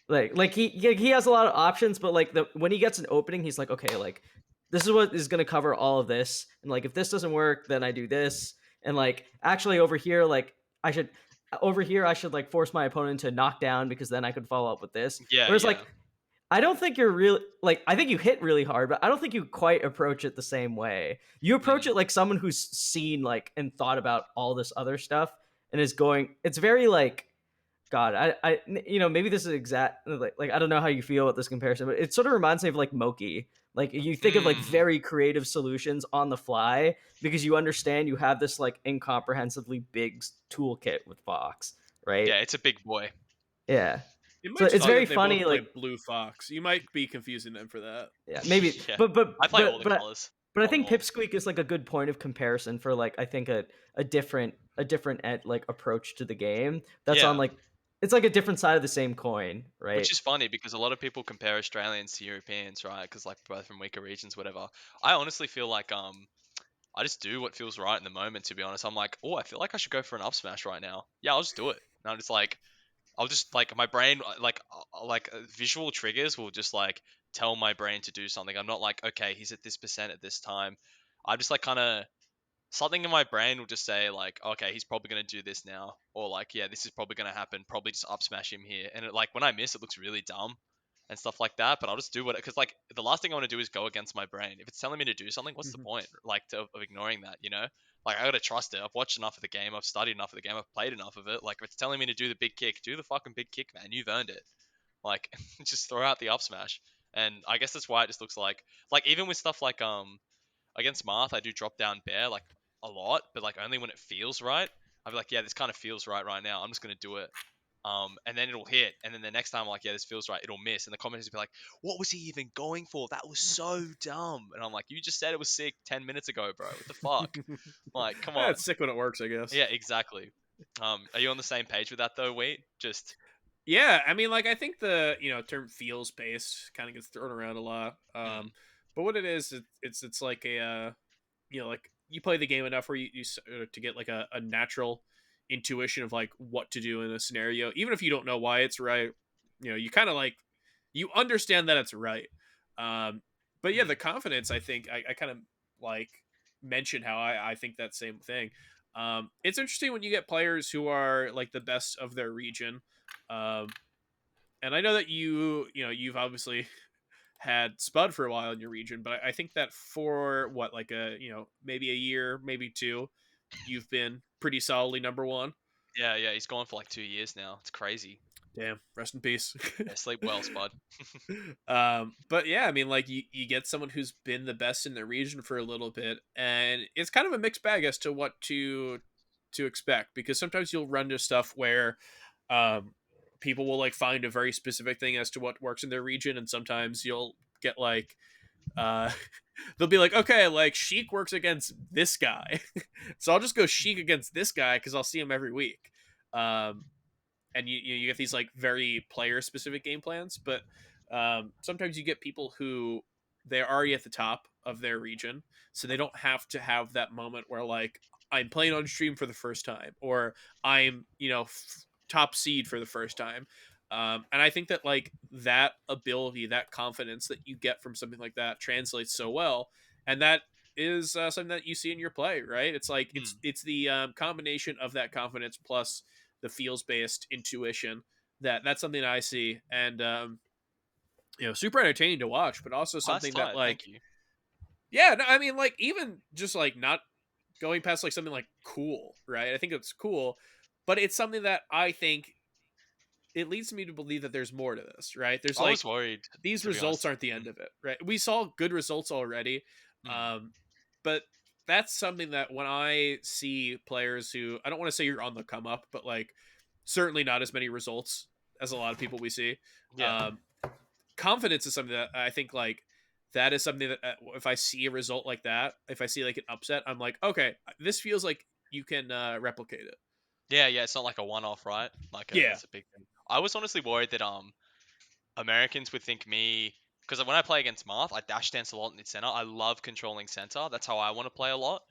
Like he has a lot of options, but like when he gets an opening, he's like, okay, like this is what is gonna cover all of this, and like if this doesn't work, then I do this, and like actually over here, like I should I should like force my opponent to knock down because then I could follow up with this. Yeah, Whereas like yeah. I don't think you're really like I think you hit really hard, but I don't think you quite approach it the same way. You approach Mm. it like someone who's seen like and thought about all this other stuff and is going. It's very like God. you know, maybe this is exact. Like I don't know how you feel about this comparison, but it sort of reminds me of like Moki. Like you think of like Mm. very creative solutions on the fly because you understand you have this like incomprehensibly big toolkit with Fox, right? Yeah, it's a big boy. Yeah. It So might it's just be very that they funny. both play Like Blue Fox. You might be confusing them for that. yeah, maybe, Yeah. but I play all the but colors. but I Or think more. Pipsqueak is like a good point of comparison for like I think a different like approach to the game that's on Yeah. like it's like a different side of the same coin, right? Which is funny because a lot of people compare Australians to Europeans, right? Because like both from weaker regions, whatever. I honestly feel like I just do what feels right in the moment. To be honest, I'm like, oh, I feel like I should go for an up smash right now. Yeah, I'll just do it. And I'm just like, I'll just like my brain visual triggers will just like tell my brain to do something. I'm not like, okay, he's at this percent at this time. I'm just like kind of something in my brain will just say like, okay, he's probably gonna do this now, or like, yeah, this is probably gonna happen. Probably just up smash him here, and it, like when I miss, it looks really dumb and stuff like that. But I'll just do what because like the last thing I want to do is go against my brain. If it's telling me to do something, what's the Mhm. point? Like of ignoring that, you know? Like I gotta trust it. I've watched enough of the game. I've studied enough of the game. I've played enough of it. Like if it's telling me to do the big kick, do the fucking big kick, man. You've earned it. Like just throw out the up smash. And I guess that's why it just looks like even with stuff like against Marth, I do drop down bear like a lot, but like only when it feels right. I'll be like, yeah, this kind of feels right now. I'm just gonna do it. And then it'll hit, and then the next time I'm like, yeah, this feels right. It'll miss, and the comments will be like, what was he even going for? That was so dumb. And I'm like, you just said it was sick 10 minutes ago, bro. What the fuck? Like, come on. It's sick when it works, I guess. Yeah, exactly. Are you on the same page with that though, Wheat? Just Yeah, I mean, like I think the term feels based kind of gets thrown around a lot. mm, But what it is, it's like a like you play the game enough where to get like a natural intuition of like what to do in a scenario, even if you don't know why it's right. You kind of like you understand that it's right. But yeah, mm, the confidence. I think I kind of like mentioned how I think that same thing. It's interesting when you get players who are like the best of their region. Um, and I know that you've obviously had Spud for a while in your region, but I think that for what like a maybe a year, maybe two, you've been pretty solidly number one. yeah. He's gone for like 2 years now. It's crazy. Damn, rest in peace. Yeah, sleep well, Spud. But yeah, I mean, like you get someone who's been the best in their region for a little bit, and it's kind of a mixed bag as to what to expect because sometimes you'll run to stuff where um, people will like find a very specific thing as to what works in their region, and sometimes you'll get like uh, they'll be like, okay, like Sheik works against this guy, so I'll just go Sheik against this guy because I'll see him every week. Um, and you get these like very player specific game plans, but sometimes you get people who they're already at the top of their region, so they don't have to have that moment where like I'm playing on stream for the first time or I'm top seed for the first time. And I think that like that ability, that confidence that you get from something like that translates so well, and that is something that you see in your play, right? It's like Mm. it's the combination of that confidence plus the feels based intuition that's something that I see, and super entertaining to watch, but also Oh, that's something that tight. like Thank you. yeah, no, I mean like even just like not going past like something like cool, right? I think it's cool, but it's something that I think it leads me to believe that there's more to this, right? There's I like was worried, these to be results honest. aren't the end of it, right? We saw good results already, Mm. um, but that's something that when I see players who I don't want to say you're on the come up, but like certainly not as many results as a lot of people we see. Yeah. Um, confidence is something that I think like that is something that if I see a result like that, if I see like an upset, I'm like, okay, this feels like you can replicate it. Yeah, yeah, it's not like a one-off, right? Like Yeah, it's a big thing. I was honestly worried that Americans would think me, because when I play against Marth, I dash dance a lot in the center. I love controlling center. That's how I want to play a lot.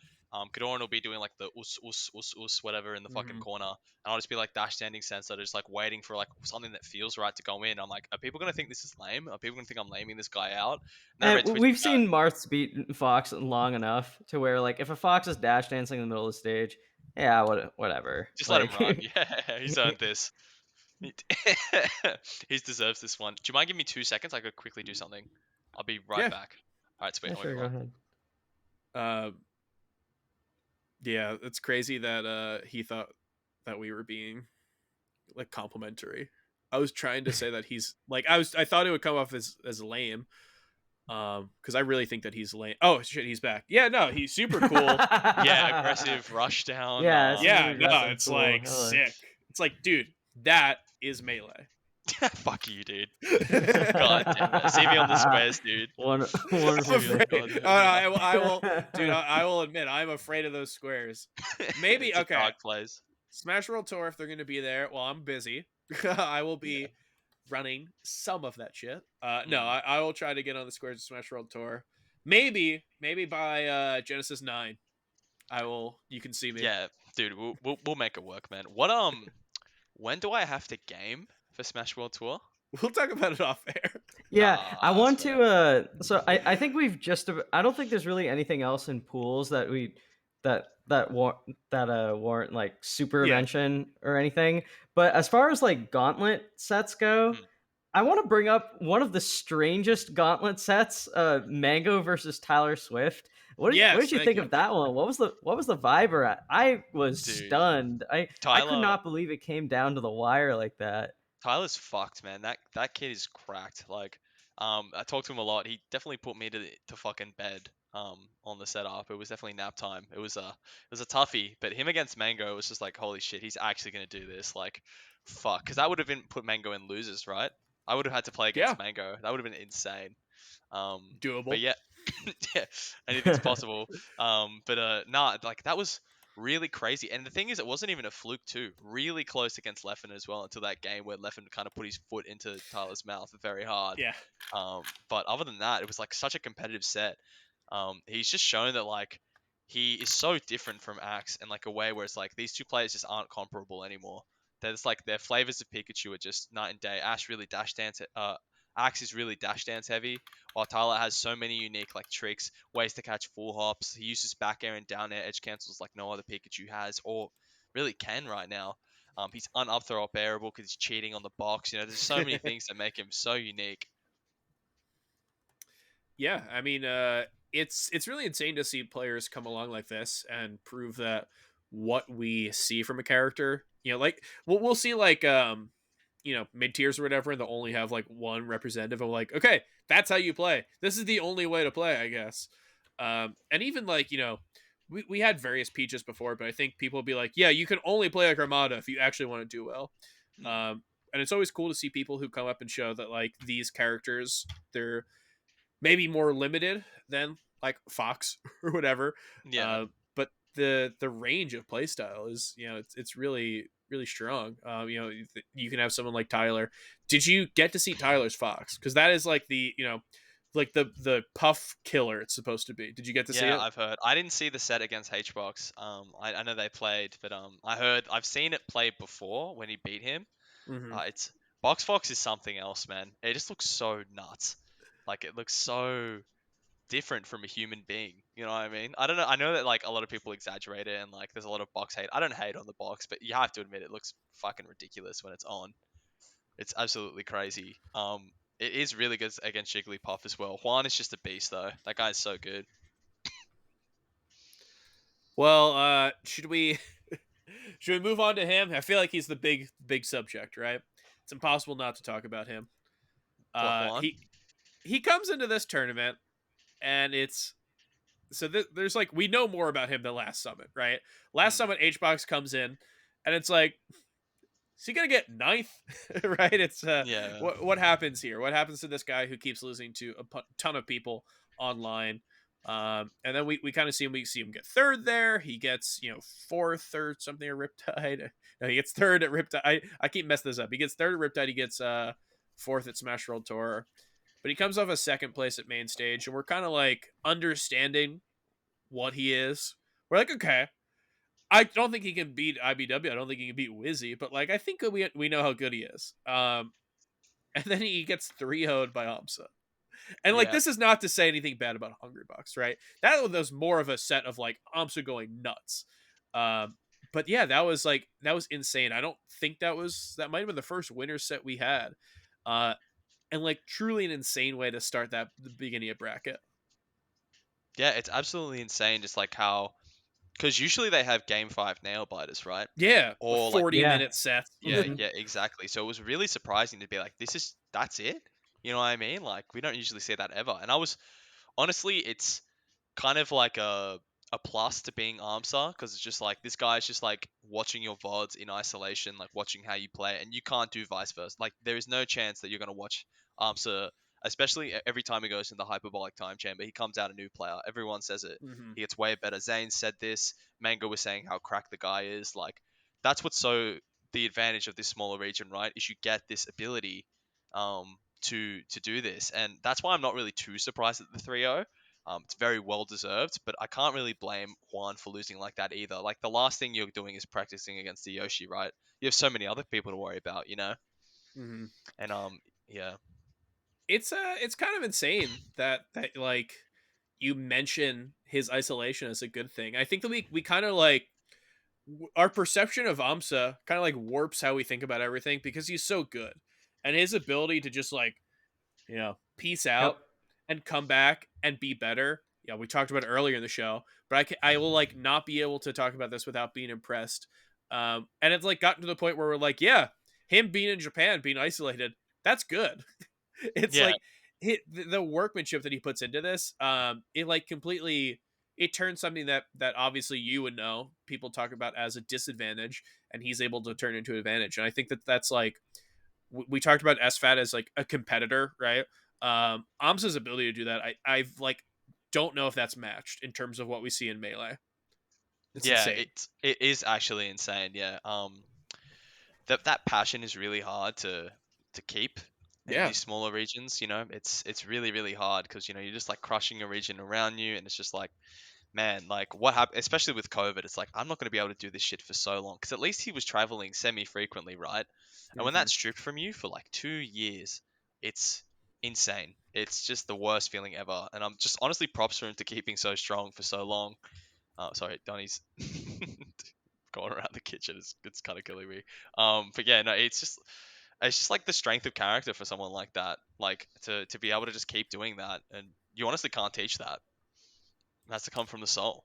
Kadoran will be doing like the us whatever in the fucking hmm corner, and I'll just be like dash standing center, just like waiting for like something that feels right to go in. I'm like, are people gonna think this is lame? Are people gonna think I'm laming this guy out? And then I And read Twitter. we've seen Marths beat Fox long enough to where, like, if a Fox is dash dancing in the middle of the stage, yeah, whatever. Just let him Like, run. Yeah, he's earned this. He he deserves this one. Do you mind giving me 2 seconds? I could quickly do something. I'll be right yeah, back. All right, sweet. yeah, I'll be sure, go right. ahead. uh, yeah. It's crazy that he thought that we were being like complimentary. I was trying to say that he's like I thought it would come off as lame. Because I really think that he's lame. Oh shit, he's back. Yeah, no, he's super cool. Yeah, aggressive rush down. Yeah, smooth, Yeah, no, aggressive, it's cool. like Hell sick. It's like, dude, that is melee. Fuck you, dude. God damn it. See me on the squares, dude. Wonderful I'm See me on the afraid. pick. goddamn. I will, dude. I will admit, I'm afraid of those squares. Maybe It's a okay. dark place. Smash World Tour, if they're going to be there, well, I'm busy. I will Yeah. be running some of that shit. No, Mm. I will try to get on the squares of Smash World Tour. Maybe by Genesis 9, I will. You can see me. Yeah, dude, we'll make it work, man. When do I have to game for Smash World Tour? We'll talk about it off air. Yeah, I That's want fair. to. So I think we've I don't think there's really anything else in pools that warrant like super Yeah. mention or anything. But as far as like gauntlet sets go, Mm. I want to bring up one of the strangest gauntlet sets, Mango versus Tyler Swift. What Yes, did you thank think you. of that one? What was the vibe at? I was Dude, stunned. I could Tyler not believe it came down to the wire like that. Tyler's fucked, man. That kid is cracked. Like, I talked to him a lot. He definitely put me to fucking bed. On the setup, it was definitely nap time. It was a toughie, but him against Mango, it was just like, holy shit, he's actually gonna do this. Like, fuck, because that would have been put Mango in losers, right? I would have had to play Yeah, against Mango. That would have been insane. But doable. yeah, yeah, anything's possible. But nah, like that was really crazy. And the thing is, it wasn't even a fluke too. Really close against Leffen as well until that game where Leffen kind of put his foot into Tyler's mouth very hard. Yeah. But other than that, it was like such a competitive set. He's just shown that like he is so different from Axe in like a way where it's like these two players just aren't comparable anymore. There's like their flavors of Pikachu are just night and day. Axe is really dash dance heavy, while Tyler has so many unique like tricks, ways to catch full hops. He uses back air and down air edge cancels like no other Pikachu has, or really can right now. He's up throw up airable because he's cheating on the box. There's so many things that make him so unique. Yeah, I mean, it's really insane to see players come along like this and prove that what we see from a character, like we'll see like mid tiers or whatever, and they'll only have like one representative. I'm like, okay, that's how you play. This is the only way to play, I guess. And even like we had various Peaches before, but I think people will be like, yeah, you can only play like Armada if you actually want to do well. Hmm. And it's always cool to see people who come up and show that like these characters, they're maybe more limited than like Fox or whatever. Yeah. But the range of playstyle is it's really strong. You can have someone like Tyler. Did you get to see Tyler's Fox? Because that is like like the puff killer it's supposed to be. Did you get to see Yeah, it? I've heard. I didn't see the set against Hbox. I know they played, but I've seen it play before when he beat him. Mm-hmm. It's Box Fox is something else, man. It just looks so nuts. Like it looks so different from a human being. You know what I mean? I don't know. I know that like a lot of people exaggerate it and like there's a lot of box hate. I don't hate on the box, but you have to admit it looks fucking ridiculous when it's on. It's absolutely crazy. It is really good against Jigglypuff as well. Juan is just a beast though. That guy's so good. Well, should we should we move on to him? I feel like he's the big subject, right? It's impossible not to talk about him. Go on. He comes into this tournament, and it's so there's like we know more about him than last summit, right? Last summit, Hbox comes in, and it's like, is he gonna get ninth? Right? It's Yeah. what happens here? What happens to this guy who keeps losing to a ton of people online? And then we kind of see him get third there. He gets fourth or something at Riptide. No, he gets third at Riptide. I keep messing this up. He gets third at Riptide. He gets fourth at Smash World Tour. But he comes off a second place at main stage, and we're kind of like understanding what he is. We're like, okay, I don't think he can beat IBW. I don't think he can beat Wizzy, but like I think we know how good he is. And then he gets 3-0'd by Amsa. And like Yeah. this is not to say anything bad about Hungrybox, right? That was more of a set of like Amsa going nuts. But yeah, that was insane. I don't think that might have been the first winner set we had. And like truly an insane way to start the beginning of bracket. Yeah, it's absolutely insane. Just like how, because usually they have game 5 nail biters, right? Yeah, Or like 40-minute sets. Yeah, Mhm. yeah, exactly. So it was really surprising to be like, that's it? You know what I mean? Like, we don't usually see that ever. And I was, honestly, it's kind of like a plus to being Armstar, because it's just like, this guy's just like watching your VODs in isolation, like watching how you play, and you can't do vice versa. Like, there is no chance that you're going to watch Armstar, especially every time he goes in the hyperbolic time chamber, he comes out a new player. Everyone says it. Mm-hmm. He gets way better. Zane said this. Mango was saying how cracked the guy is. Like, that's what's so the advantage of this smaller region, right? Is you get this ability to do this, and that's why I'm not really too surprised at the 3-0. It's very well deserved, but I can't really blame Juan for losing like that either. Like, the last thing you're doing is practicing against the Yoshi, right? You have so many other people to worry about, you know. Mm-hmm. And yeah, It's kind of insane that like you mention his isolation as a good thing. I think that we kind of like our perception of Amsa kind of like warps how we think about everything because he's so good, and his ability to just like peace out Yep. and come back and be better. Yeah, we talked about it earlier in the show, but I will like not be able to talk about this without being impressed. And it's like gotten to the point where we're like, yeah, him being in Japan, being isolated, that's good. It's yeah, like the workmanship that he puts into this. It like completely it turns something that obviously you would know people talk about as a disadvantage, and he's able to turn into an advantage. And I think that that's like we talked about SFAT as like a competitor, right? Amsa's ability to do that, I've like don't know if that's matched in terms of what we see in Melee. It's yeah. insane. It is actually insane. Yeah. That passion is really hard to keep in Yeah. these smaller regions. You know, it's really really hard, because you're just like crushing a region around you, and it's just like, man, like what happened, especially with COVID. It's like, I'm not going to be able to do this shit for so long, because at least he was traveling semi frequently, right? And when Mm-hmm. that's stripped from you for like 2 years, it's insane. It's just the worst feeling ever. And I'm just honestly props for him to keeping so strong for so long. Sorry, Donnie's going around the kitchen. It's kind of killing me. But yeah, no, it's just like the strength of character for someone like that, like to be able to just keep doing that, and you honestly can't teach that. It has to come from the soul.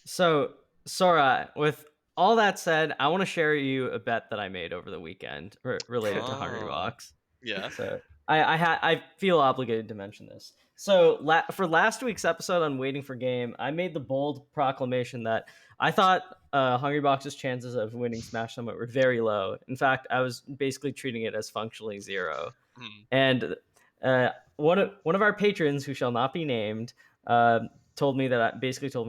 So, Sora, with all that said, I want to share you a bet that I made over the weekend related to Oh, Hungrybox. yeah. So I feel obligated to mention this. So for last week's episode on Waiting for Game, I made the bold proclamation that I thought Hungrybox's chances of winning Smash Summit were very low. In fact, I was basically treating it as functionally zero. Mm, And one of our patrons, who shall not be named, basically told me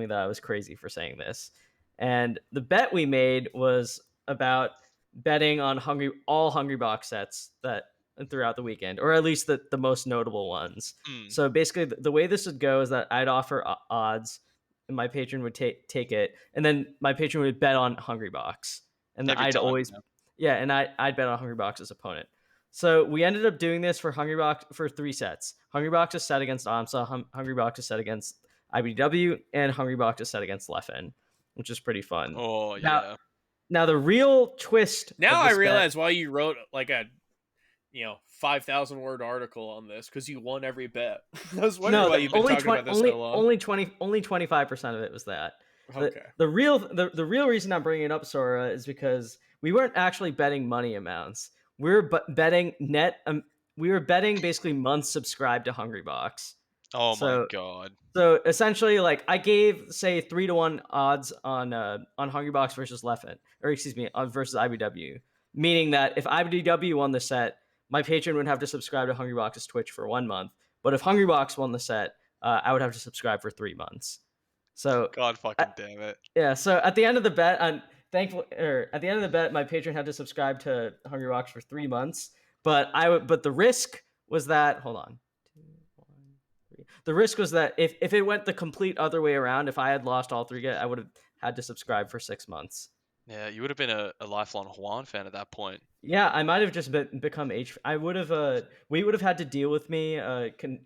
that I was crazy for saying this. And the bet we made was about betting on all Hungrybox sets that throughout the weekend, or at least the most notable ones. mm. So basically, the way this would go is that I'd offer odds, and my patron would take it, and then my patron would bet on Hungrybox, and Every I'd time. always Yeah. yeah, and I'd bet on Hungrybox's opponent. So we ended up doing this for Hungrybox for 3 sets. Hungrybox is set against Amsa, Hungrybox is set against IBDW, and Hungrybox is set against Leffen, which is pretty fun. Oh Now, yeah. now the real twist Now of I this bet. realize why you wrote like a 5,000-word article on this, because you won every bet. I was wondering No, why you've been only talking 20, about this so long. only 25% of it was that. The Okay. the real the real reason I'm bringing it up, Sora, is because we weren't actually betting money amounts. we're betting net. We were betting basically months subscribed to Hungrybox. Oh my So god. so essentially, like I gave say 3-1 odds on Hungrybox versus Leffen, or excuse me, on versus IBW, meaning that if IBDW won the set, my patron would have to subscribe to Hungrybox's Twitch for 1 month. But if Hungrybox won the set, I would have to subscribe for 3 months. So God fucking damn it. yeah, so at the end of the bet, I'm thankful. Or at the end of the bet, my patron had to subscribe to Hungrybox for 3 months. But the risk was that hold on. The risk was that if it went the complete other way around, if I had lost all three, I would have had to subscribe for 6 months. Yeah, you would have been a lifelong Juan fan at that point. Yeah, I might have just become H. I would have. We would have had to deal with me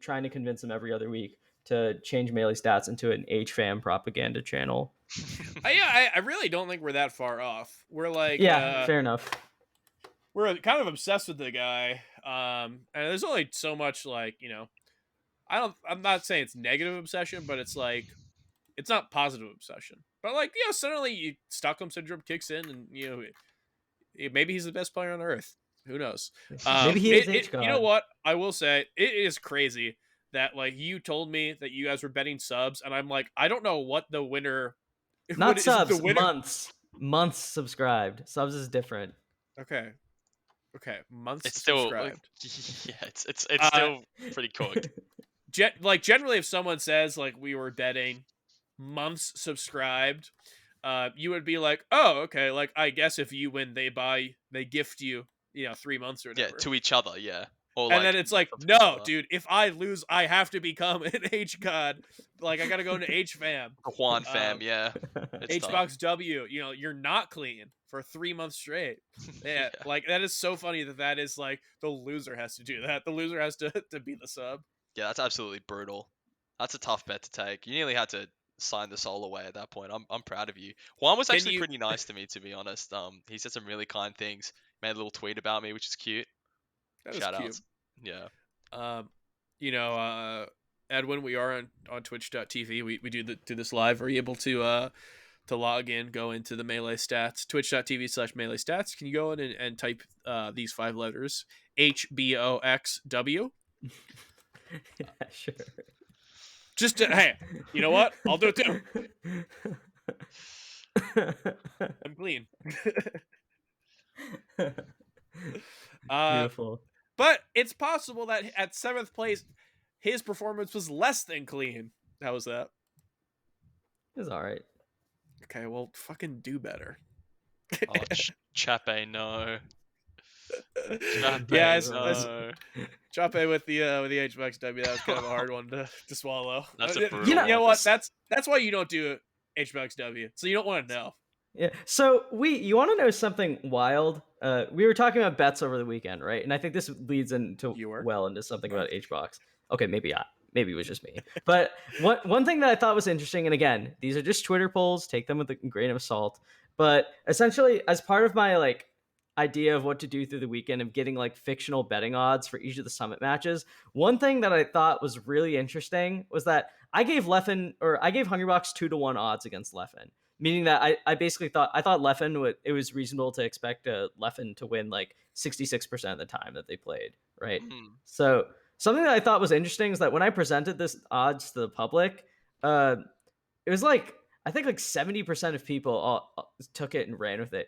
trying to convince him every other week to change Melee Stats into an H fam propaganda channel. I really don't think we're that far off. We're like, Yeah, fair enough. we're kind of obsessed with the guy. And there's only so much, like, I'm not saying it's negative obsession, but it's like, it's not positive obsession. But like, suddenly Stockholm syndrome kicks in, and maybe he's the best player on earth. Who knows? Maybe he is H You know God. what? I will say it is crazy that like you told me that you guys were betting subs, and I'm like, I don't know what the winner. Not what is subs, the winner? months subscribed. Subs is different. Okay, months It's still subscribed. yeah, it's still pretty cooked. Generally, if someone says like we were betting months subscribed, you would be like, oh, okay, like I guess if you win, they gift you, 3 months or Yeah, whatever. to each other, yeah. Or And like then it's like, to each no, other. dude, if I lose, I have to become an H god. Like I gotta go into H fam. The Juan fam, yeah. It's tough. Hbox W, you're not clean for 3 months straight. Yeah, Yeah. like that is so funny that is like the loser has to do that. The loser has to be the sub. Yeah, that's absolutely brutal. That's a tough bet to take. You nearly had to sign the soul away at that point. I'm proud of you. Juan was Can actually you? pretty nice to me, to be honest. He said some really kind things. Made a little tweet about me, which is cute. That is Shout cute. outs. Yeah. Um, Edwin, we are on Twitch.tv. We do this live. Are you able to log in, go into the Melee Stats, twitch.tv/Melee Stats? Can you go in and type these 5 letters, HBOXW? Yeah, sure. Just hey, you know what? I'll do it too. I'm clean. Beautiful. But it's possible that at 7th place, his performance was less than clean. How was that? It was all right. Okay, well, fucking do better. Oh, Chape, no. Chape, Yeah, no. Chape with the Hbox W. That was kind of a hard one to swallow. That's a brutal You know one. what? That's why you don't do Hbox W. So you don't want to know. Yeah. So you want to know something wild? We were talking about bets over the weekend, right? And I think this leads into into something about Hbox. Okay, maybe it was just me. But one thing that I thought was interesting, and again, these are just Twitter polls. Take them with a grain of salt. But essentially, as part of my like idea of what to do through the weekend of getting like fictional betting odds for each of the summit matches, one thing that I thought was really interesting was that I gave Hungrybox 2-1 odds against Leffen, meaning that I basically thought Leffen it was reasonable to expect Leffen to win like 66% of the time that they played, right? So something that I thought was interesting is that when I presented this odds to the public, it was like I think like 70% of people all took it and ran with it.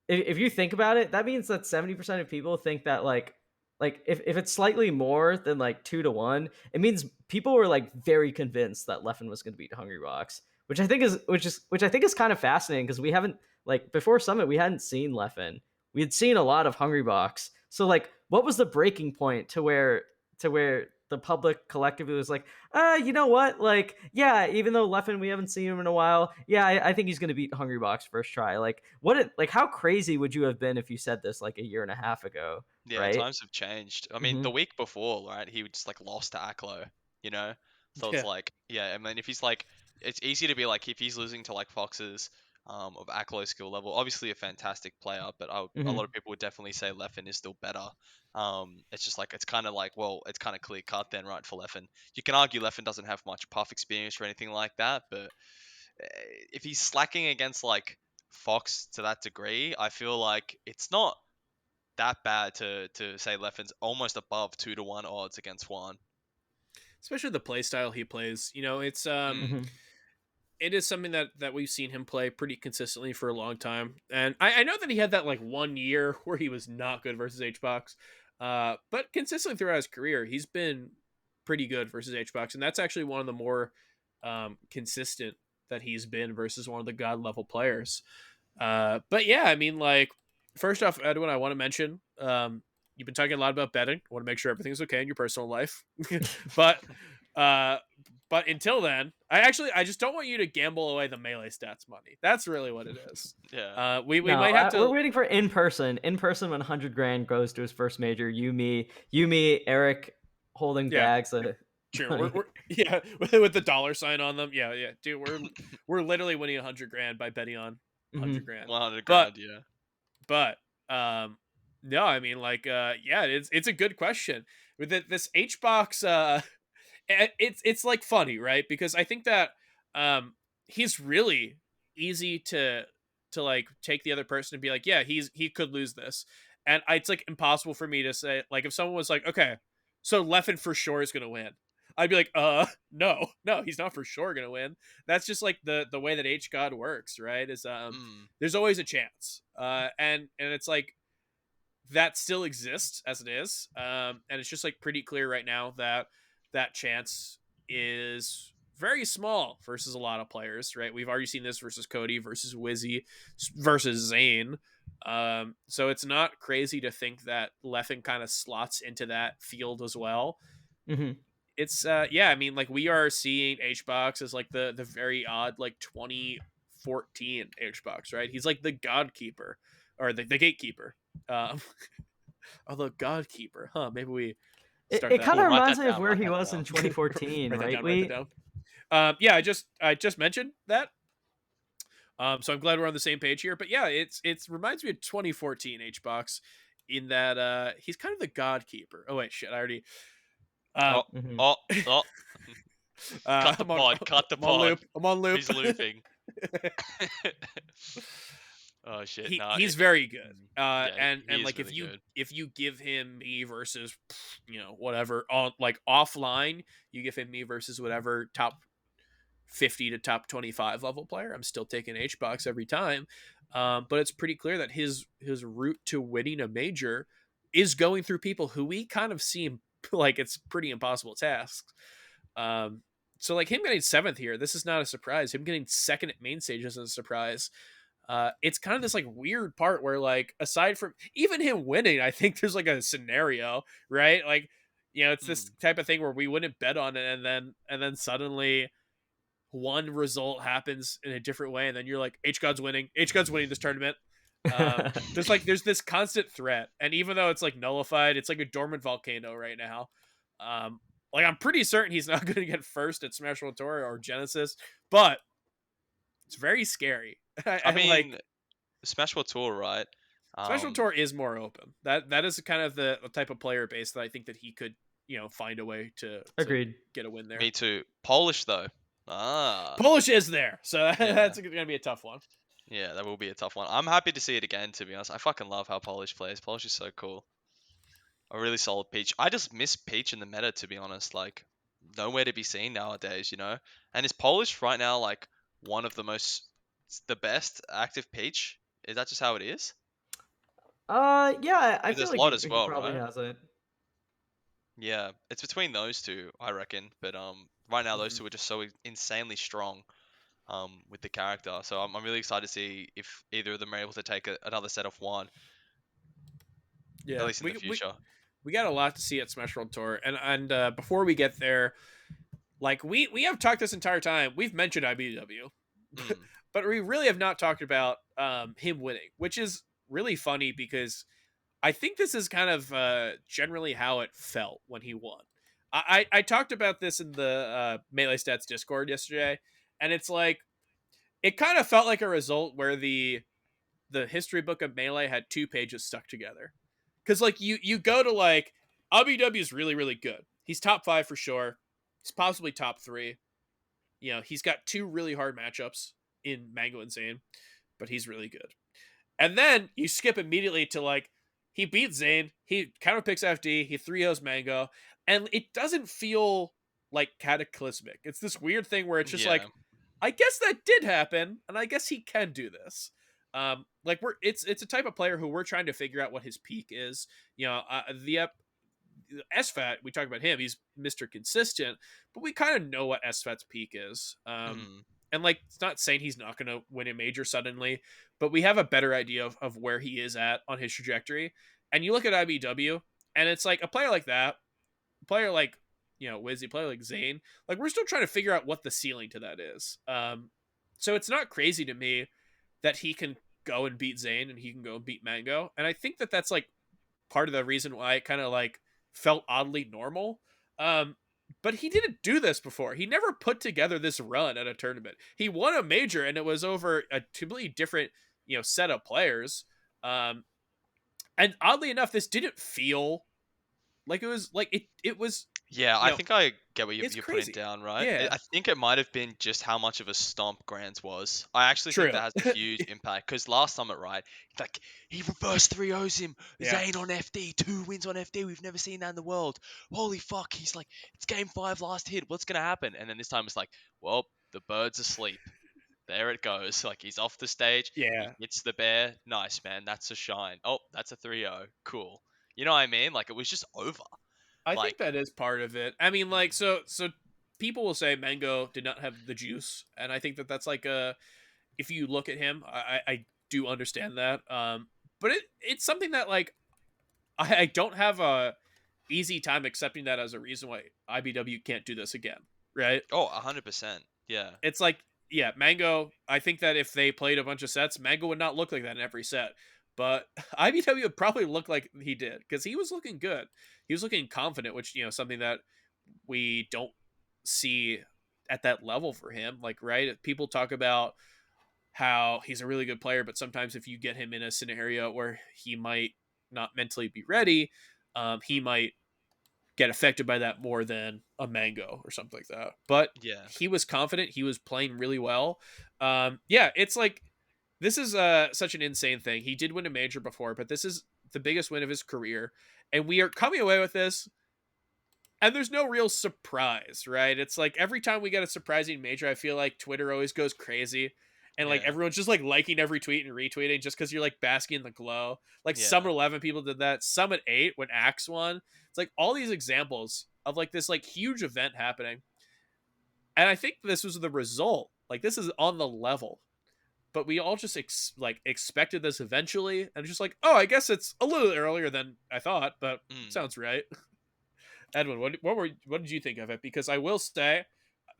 If you think about it, that means that 70% of people think that like if it's slightly more than like 2-1, it means people were like very convinced that Leffen was going to beat Hungrybox, which I think is kind of fascinating because we haven't like before Summit we hadn't seen Leffen. We had seen a lot of Hungrybox. So like what was the breaking point to where the public collectively was like, you know what? Like, yeah, even though Leffen, we haven't seen him in a while. Yeah, I think he's going to beat Hungrybox first try. Like, how crazy would you have been if you said this like a year and a half ago? Yeah, right? times have changed. I mean, the week before, right, he just like lost to Aklo, you know? So it's like, yeah, I mean, if he's like, it's easy to be like, if he's losing to like Foxes of Aklo skill level, obviously a fantastic player, but a lot of people would definitely say Leffen is still better. It's just like, it's kind of like, well, it's kind of clear cut then, right, for Leffen. You can argue Leffen doesn't have much puff experience or anything like that, but if he's slacking against like Fox to that degree, I feel like it's not that bad to say Leffen's almost above 2-1 odds against Juan. Especially the play style he plays. You know, it's Mhm. it is something that we've seen him play pretty consistently for a long time. And I know that he had that like 1 year where he was not good versus Hbox. But consistently throughout his career, he's been pretty good versus Hbox. And that's actually one of the more consistent that he's been versus one of the god level players. But yeah, I mean, like, first off, Edwin, I want to mention, you've been talking a lot about betting. I want to make sure everything's okay in your personal life. but uh but until then, I just don't want you to gamble away the melee stats money. That's really what it is. Yeah. We No, might have we're to. waiting for in person. In person, when 100 grand goes to his first major. You, me, Eric, holding Yeah, bags of sure. We're money. yeah, with the dollar sign on them. Yeah, yeah, dude. We're literally winning 100 grand by betting on 100 Mhm. grand. 100 But grand, yeah. but no, I mean, like, yeah, it's a good question with this Hbox. It's like funny, right? Because I think that he's really easy to like take the other person and be like, yeah, he could lose this, and it's like impossible for me to say, like, if someone was like, okay, so Leffen for sure is gonna win, I'd be like, no, he's not for sure gonna win. That's just like the way that H God works, right? Is Mm. there's always a chance, and it's like that still exists as it is, and it's just like pretty clear right now that that chance is very small versus a lot of players, right? We've already seen this versus Cody, versus Wizzy, versus Zane. So it's not crazy to think that Leffen kind of slots into that field as well. Mhm. It's yeah, I mean, like, we are seeing Hbox as like the very odd like 2014 Hbox, right? He's like the god keeper, or the gatekeeper. Um, although Godkeeper, huh? Maybe we start It that. kind Ooh, of write reminds that me of down. where Write he that was in down. 2014, Write that right? down. Write that down. Yeah, I just mentioned that. So I'm glad we're on the same page here. But yeah, it's reminds me of 2014 Hbox in that he's kind of the Godkeeper. Oh wait, shit, I already uh Oh, Mhm. oh, oh. Cut the I'm on pod. Cut the I'm on pod. loop. I'm on loop. He's looping. Oh shit! Nah, He's very good. Yeah, he And is like, really good. if you give him me versus, whatever, on like offline, you give him me versus whatever top 50 to top 25 level player, I'm still taking Hbox every time. But it's pretty clear that his route to winning a major is going through people who we kind of seem like it's pretty impossible tasks. Um, so like, him getting seventh here, this is not a surprise. Him getting second at main stage isn't a surprise. It's kind of this like weird part where, like, aside from even him winning, I think there's like a scenario, right? Like, it's this Mm. type of thing where we wouldn't bet on it, and then suddenly one result happens in a different way, and then you're like, H God's winning this tournament. There's this constant threat, and even though it's like nullified, it's like a dormant volcano right now. Like, I'm pretty certain he's not going to get first at Smash World Tour or Genesis, but it's very scary. I I like, mean, Smash World Tour, right? Special Tour is more open. That is kind of the type of player base that I think that he could, find a way to Agreed. get a win there. Me too. Polish though. Ah, Polish is there, so yeah, that's going to be a tough one. yeah, that will be a tough one. I'm happy to see it again. To be honest, I fucking love how Polish plays. Polish is so cool. A really solid Peach. I just miss Peach in the meta, to be honest. Like, nowhere to be seen nowadays, you know. And is Polish right now like one of the best active Peach? Is that just how it is? Yeah, I 'Cause feel there's like Lot he, as he well, probably right? has it. Yeah, it's between those two, I reckon. But right now those Mhm. two are just so insanely strong with the character. So I'm really excited to see if either of them are able to take another set of one, at Yeah, least in the future. we got a lot to see at Smash World Tour, and before we get there, like, we have talked this entire time. We've mentioned IBDW, Mm, but we really have not talked about him winning, which is really funny because I think this is kind of generally how it felt when he won. I talked about this in the Melee Stats Discord yesterday, and it's like, it kind of felt like a result where the history book of Melee had two pages stuck together. Because, like, you go to, like, IBW is really, really good. He's top 5 for sure. He's possibly top 3. He's got two really hard matchups in Mango and Zane, but he's really good. And then you skip immediately to, like, he beats Zane, he counter picks FD, he 3-0s Mango, and it doesn't feel like cataclysmic. It's this weird thing where it's just Yeah. like, I guess that did happen, and I guess he can do this. Like it's a type of player who we're trying to figure out what his peak is. The SFAT, we talk about him, he's Mr. Consistent, but we kind of know what SFAT's peak is. Mm. And like, it's not saying he's not going to win a major suddenly, but we have a better idea of where he is at on his trajectory. And you look at IBW, and it's like a player like that, a player like, Wizzy, player like Zane, like we're still trying to figure out what the ceiling to that is. So it's not crazy to me that he can go and beat Zane and he can go and beat Mango. And I think that that's like part of the reason why it kind of like felt oddly normal. But he didn't do this before. He never put together this run at a tournament. He won a major, and it was over a completely different, set of players. And oddly enough, this didn't feel like it was like it was. Yeah, I think I get what it's you're putting crazy. down, right? Yeah. I think it might have been just how much of a stomp Grands was. I actually True. think that has a huge impact because last summit, right? Like he reverse 3-0s him. Yeah. Zane on FD, 2 wins on FD. We've never seen that in the world. Holy fuck! He's like, it's game 5, last hit. What's gonna happen? And then this time it's like, well, the bird's asleep. There it goes. Like he's off the stage. Yeah. He hits the bear. Nice, man. That's a shine. Oh, that's a 3-0. Cool. You know what I mean? Like it was just over. I Like, think that is part of it. I mean, like, so people will say Mango did not have the juice, and I think that that's like if you look at him, I do understand that. But it's something that like I don't have a easy time accepting that as a reason why IBW can't do this again, right? oh, 100%. Yeah. It's like, yeah, Mango. I think that if they played a bunch of sets, Mango would not look like that in every set. But IBW would probably look like he did because he was looking good. He was looking confident, which something that we don't see at that level for him. Like, right? People talk about how he's a really good player, but sometimes if you get him in a scenario where he might not mentally be ready, he might get affected by that more than a Mango or something like that. But Yeah. he was confident. He was playing really well. Yeah, it's like this is such an insane thing. He did win a major before, but this is the biggest win of his career, and we are coming away with this. And there's no real surprise, right? It's like every time we get a surprising major, I feel like Twitter always goes crazy. And like Yeah. everyone's just like liking every tweet and retweeting just because you're like basking in the glow. Like Yeah. Summit 11 people did that. Summit 8 when Axe won. It's like all these examples of like this like huge event happening. And I think this was the result. Like this is on the level. But we all just expected this eventually. And just like, oh, I guess it's a little earlier than I thought, but sounds right. Edwin, what did you think of it? Because I will say,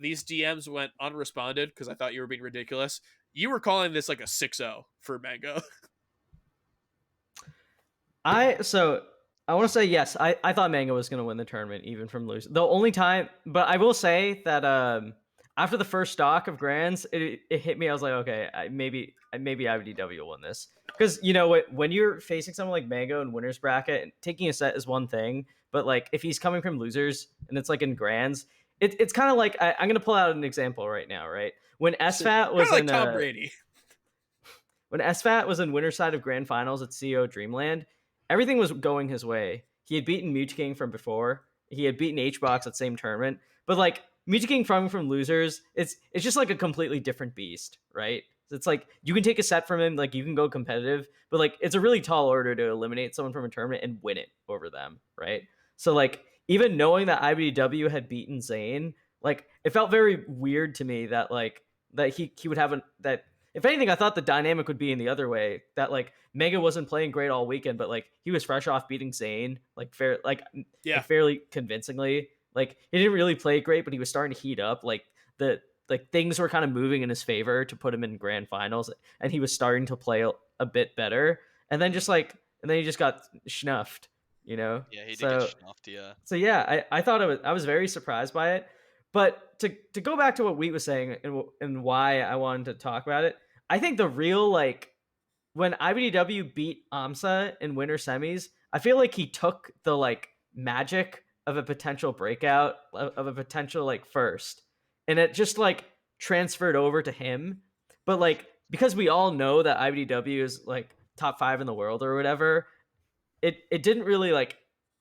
these DMs went unresponded because I thought you were being ridiculous. You were calling this like a 6-0 for Mango. I want to say yes. I thought Mango was going to win the tournament even from losing. The only time, but I will say that after the first stock of Grands, it hit me. I was like, okay, maybe IBDW will win this because when you're facing someone like Mango in winners bracket, taking a set is one thing, but like if he's coming from losers and it's like in Grands, it's kind of like I'm going to pull out an example right now, right? When SFAT was like in Tom Brady. When SFAT was in winner side of Grand Finals at CEO Dreamland, everything was going his way. He had beaten King from before. He had beaten Hbox at same tournament. But like King from losers, it's just like a completely different beast, right? It's like you can take a set from him, like you can go competitive, but like it's a really tall order to eliminate someone from a tournament and win it over them, right? So like even knowing that IBDW had beaten Zane, like it felt very weird to me that like that he would have that. If anything, I thought the dynamic would be in the other way. That like Mega wasn't playing great all weekend, but like he was fresh off beating Zane, like fairly convincingly. Like he didn't really play great, but he was starting to heat up. Like things were kind of moving in his favor to put him in grand finals, and he was starting to play a bit better. And then he just got schnuffed, Yeah, he did get schnuffed. Yeah. So yeah, I thought I was very surprised by it. But to go back to what Wheat was saying and why I wanted to talk about it, I think the real like when IBDW beat Amsa in winter semis, I feel like he took the like magic of a potential breakout of a potential like first, and it just like transferred over to him. But like because we all know that IBDW is like top 5 in the world or whatever, it didn't really like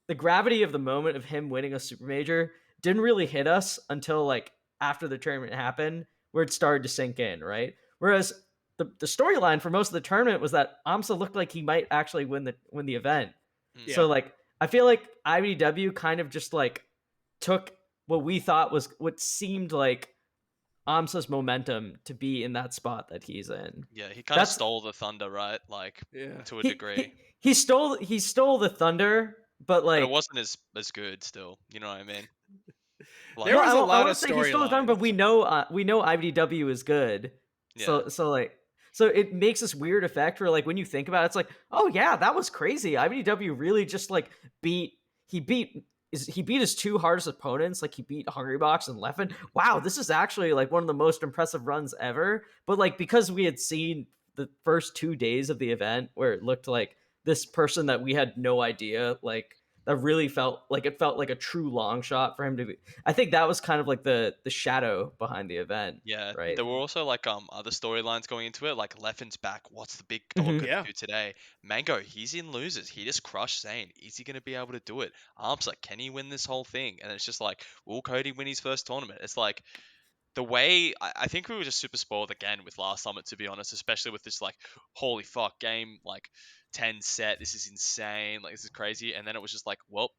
the gravity of the moment of him winning a super major didn't really hit us until like after the tournament happened, where it started to sink in, right? Whereas the storyline for most of the tournament was that Amsa looked like he might actually win the event. Mm. Yeah. So like I feel like IBDW kind of just like took what we thought was what seemed like Amsa's momentum to be in that spot that he's in. Yeah, he kind of That's stole the thunder, right? Like Yeah. to a he degree, he, he stole the thunder, but but it like wasn't as good still. You know what I mean? There Like, no, was a I lot want of to say he stole the thunder, but storylines. we know IBDW is good. yeah, So like so it makes this weird effect where like when you think about it, it's like, oh yeah, that was crazy. IBDW really just like beat he beat he beat his two hardest opponents. Like he beat Hungrybox and Leffen. Wow, this is actually like one of the most impressive runs ever. But like because we had seen the first 2 days of the event where it looked like this person that we had no idea like that really felt like it felt like a true long shot for him to be. I think that was kind of like the shadow behind the event, yeah. right? There were also like other storylines going into it. Like Leffen's back. What's the big dog Hmm. gonna Yeah. do today? Mango, he's in losers. He just crushed Zane. Is he gonna be able to do it? Arms like, can he win this whole thing? And it's just like, will Cody win his first tournament? It's like the way I think we were just super spoiled again with last summit, to be honest, especially with this like holy fuck game like 10 set. This is insane. Like this is crazy. And then it was just like, well,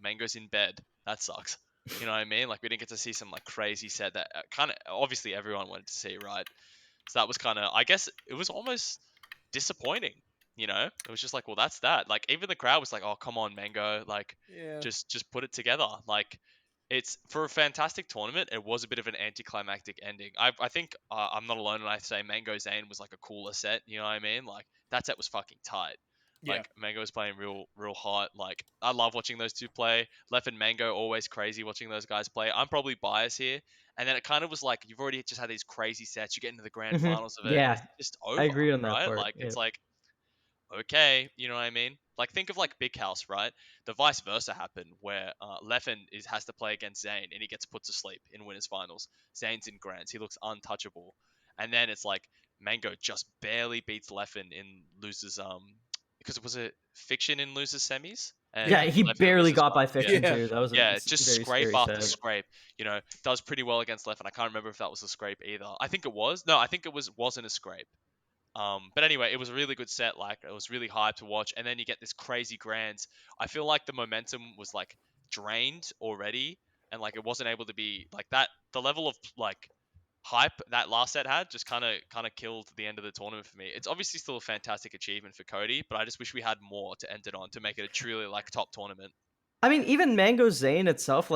Mango's in bed. That sucks. You know what I mean? Like we didn't get to see some like crazy set that kind of obviously everyone wanted to see, right? So that was kind of I guess it was almost disappointing. You know, it was just like, well, that's that. Like even the crowd was like, oh come on, Mango, like Yeah. just put it together. Like it's for a fantastic tournament. It was a bit of an anticlimactic ending. I think I'm not alone when I say Mango Zane was like a cooler set. You know what I mean? Like that set was fucking tight. Yeah. Like Mango was playing real hot. Like I love watching those two play. Left and Mango always crazy watching those guys play. I'm probably biased here. And then it kind of was like you've already just had these crazy sets. You get into the grand Hmm. finals of it, and Yeah, it's just I over, agree on that right? part. Like Yeah. it's like okay, you know what I mean? Like think of like Big House, right? The vice versa happened where Leffen has to play against Zane and he gets put to sleep in winners finals. Zane's in grands, he looks untouchable, and then it's like Mango just barely beats Leffen in losers because it was a fiction in losers semis Yeah, and he Leffen in barely losers got by finals. Yeah, fiction Yeah. too. That was a yeah, just very scrape scary after set. scrape. You know, does pretty well against Leffen. I can't remember if that was a scrape either. I think it was. No, I think it wasn't a scrape. But anyway, it was a really good set. Like it was really hype to watch, and then you get this crazy grands. I feel like the momentum was like drained already, and like it wasn't able to be like that. The level of like hype that last set had just kind of killed the end of the tournament for me. It's obviously still a fantastic achievement for Cody, but I just wish we had more to end it on to make it a truly like top tournament. I mean, even Mango Zane itself,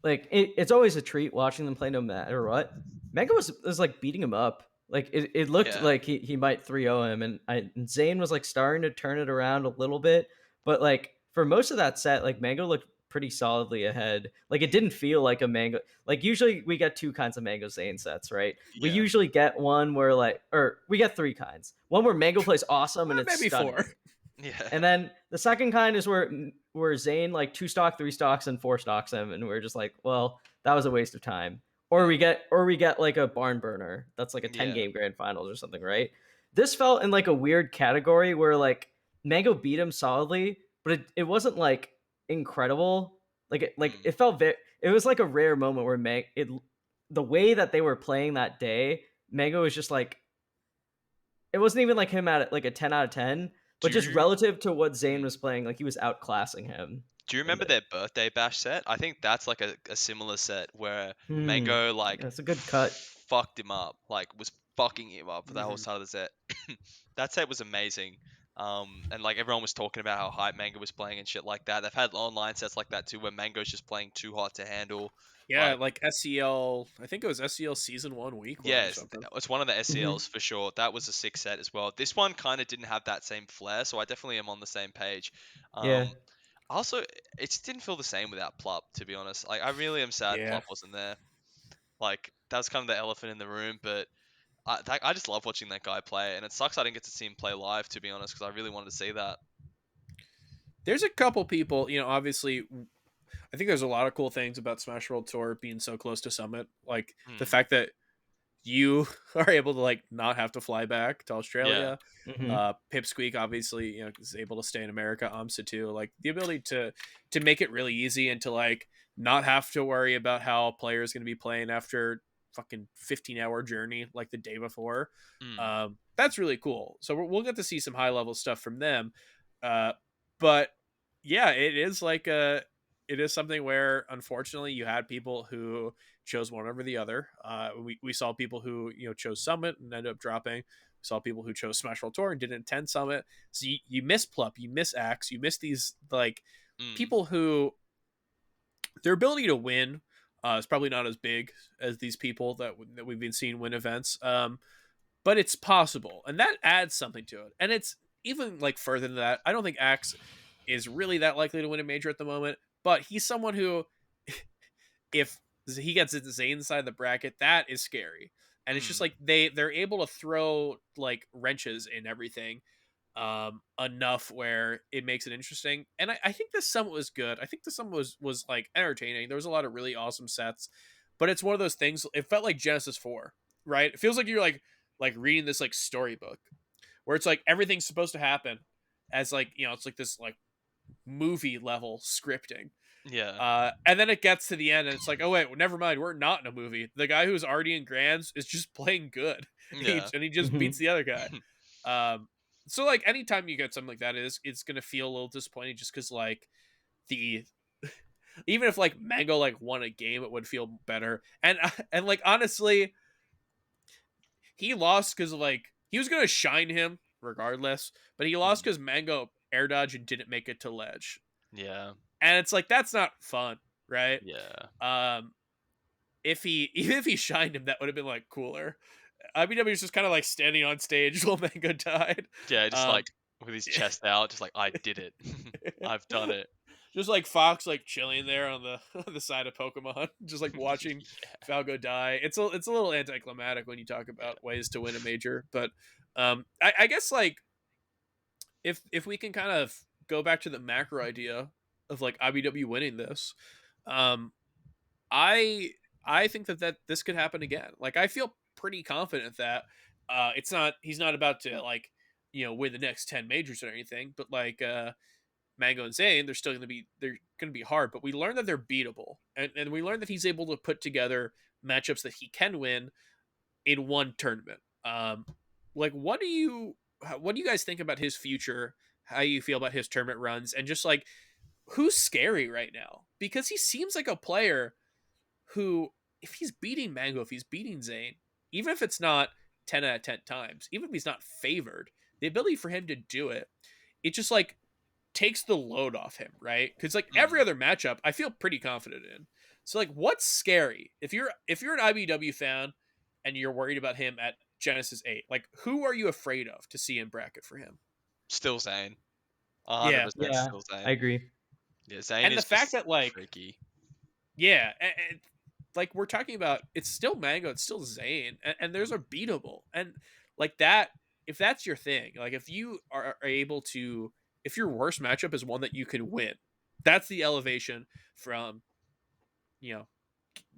it's always a treat watching them play no matter what. Mango was like beating him up. Like it looked Yeah, like he might 3-0 him, and Zane was like starting to turn it around a little bit. But like for most of that set, like Mango looked pretty solidly ahead. Like it didn't feel like a Mango. Like usually we get two kinds of Mango Zane sets, right? We yeah, usually get one where or we get three kinds. One where Mango plays awesome and it's Maybe four. stunning. yeah, And then the second kind is where Zane like two stock, three stocks, and four stocks him, and we're just like, well, that was a waste of time. Or we get like a barn burner that's like a 10 yeah, game grand finals or something, right? This felt in like a weird category where like Mango beat him solidly, but it wasn't like incredible. mm, It felt very it was like a rare moment where the way that they were playing that day, Mango was just like it wasn't even like him at like a 10 out of 10, but Do just you? relative to what Zayn mm. was playing, like he was outclassing him Do you in remember the their birthday bash set? I think that's like a similar set where hmm. Mango like That's a good cut. fucked him up, like was fucking him up for that whole Mhm. side of the set. That set was amazing. And like everyone was talking about how hype Mango was playing and shit like that. They've had online sets like that too, where Mango's just playing too hot to handle. Yeah, Like, like SEL. I think it was SEL season 1 week 1 yeah, or something. it's one of the Hmm. SCLs for sure. That was a sick set as well. This one kind of didn't have that same flair, so I definitely am on the same page. Yeah. Um, Also, it just didn't feel the same without Plup, to be honest. Like, I really am sad Yeah. Plup wasn't there. Like, that was kind of the elephant in the room, but I just love watching that guy play, and it sucks I didn't get to see him play live, to be honest, because I really wanted to see that. There's a couple people, obviously I think there's a lot of cool things about Smash World Tour being so close to Summit. Like the Hmm. fact that you are able to like not have to fly back to Yeah. Australia. Mhm. Pipsqueak obviously, is able to stay in America. Amsa too. Like the ability to make it really easy and to like not have to worry about how a player is going to be playing after fucking 15-hour journey like the day before. Mm. That's really cool. So we'll get to see some high level stuff from them. But yeah, it is something where unfortunately you had people who chose one over the other. We saw people who chose Summit and ended up dropping. We saw people who chose Smash World Tour and didn't attend Summit. So you miss Plup, you miss Axe, you miss these like Mm. people who their ability to win is probably not as big as these people that we've been seeing win events. But it's possible, and that adds something to it. And it's even like further than that. I don't think Axe is really that likely to win a major at the moment, but he's someone who, if he gets Zayn side of the bracket, that is scary. And it's just Mm. like they're able to throw like wrenches in everything enough where it makes it interesting. And I think this summit was good. I think the summit was like entertaining. There was a lot of really awesome sets, but it's one of those things. It felt like Genesis 4, right? It feels like you're like reading this like storybook where it's like everything's supposed to happen as like it's like this like movie level scripting. Yeah. And then it gets to the end and it's like, oh wait, well, never mind, we're not in a movie. The guy who's already in Grands is just playing good. Yeah. And he just Mhm. beats the other guy. So like anytime you get something like that, it's gonna feel a little disappointing just because like the even if like Mango like won a game, it would feel better. And like honestly, he lost because like he was gonna shine him regardless, but he lost Mm. because Mango air dodge and didn't make it to ledge. Yeah. And it's like that's not fun, right? Yeah. Um, if he even if he shined him, that would have been like cooler. IBW was just kind of like standing on stage while Mango died. Yeah. Just Um, like with his chest out, just like I did it. I've done it. just like Fox like chilling there on the on the side of Pokemon, just like watching Yeah. Falco die. It's a little anticlimactic when you talk Yeah. about ways to win a major, but I guess like if we can kind of go back to the macro idea of like IBW winning this, um, I I think that this could happen again. Like I feel pretty confident that it's not he's not about to like win the next 10 majors or anything, but like Mango and Zayn, they're gonna be hard, but we learned that they're beatable. And we learned that he's able to put together matchups that he can win in one tournament. Like what do you guys think about his future? How you feel about his tournament runs and just like who's scary right now? Because he seems like a player who, if he's beating Mango, if he's beating Zayn, even if it's not 10 out of 10 times, even if he's not favored, the ability for him to do it, it just like takes the load off him, right? Because like every Mm. other matchup, I feel pretty confident in. So like, what's scary if you're an IBW fan and you're worried about him at Genesis 8? Like, who are you afraid of to see in bracket for him? Still Zane. Yeah, 100% Yeah, still I Zane. agree. Yeah. Zane and the is fact just that like freaky. yeah, like we're talking about, it's still Mango, it's still Zayn, and there's a Mm. beatable, and like that. If that's your thing, like if you are able to, if your worst matchup is one that you can win, that's the elevation from you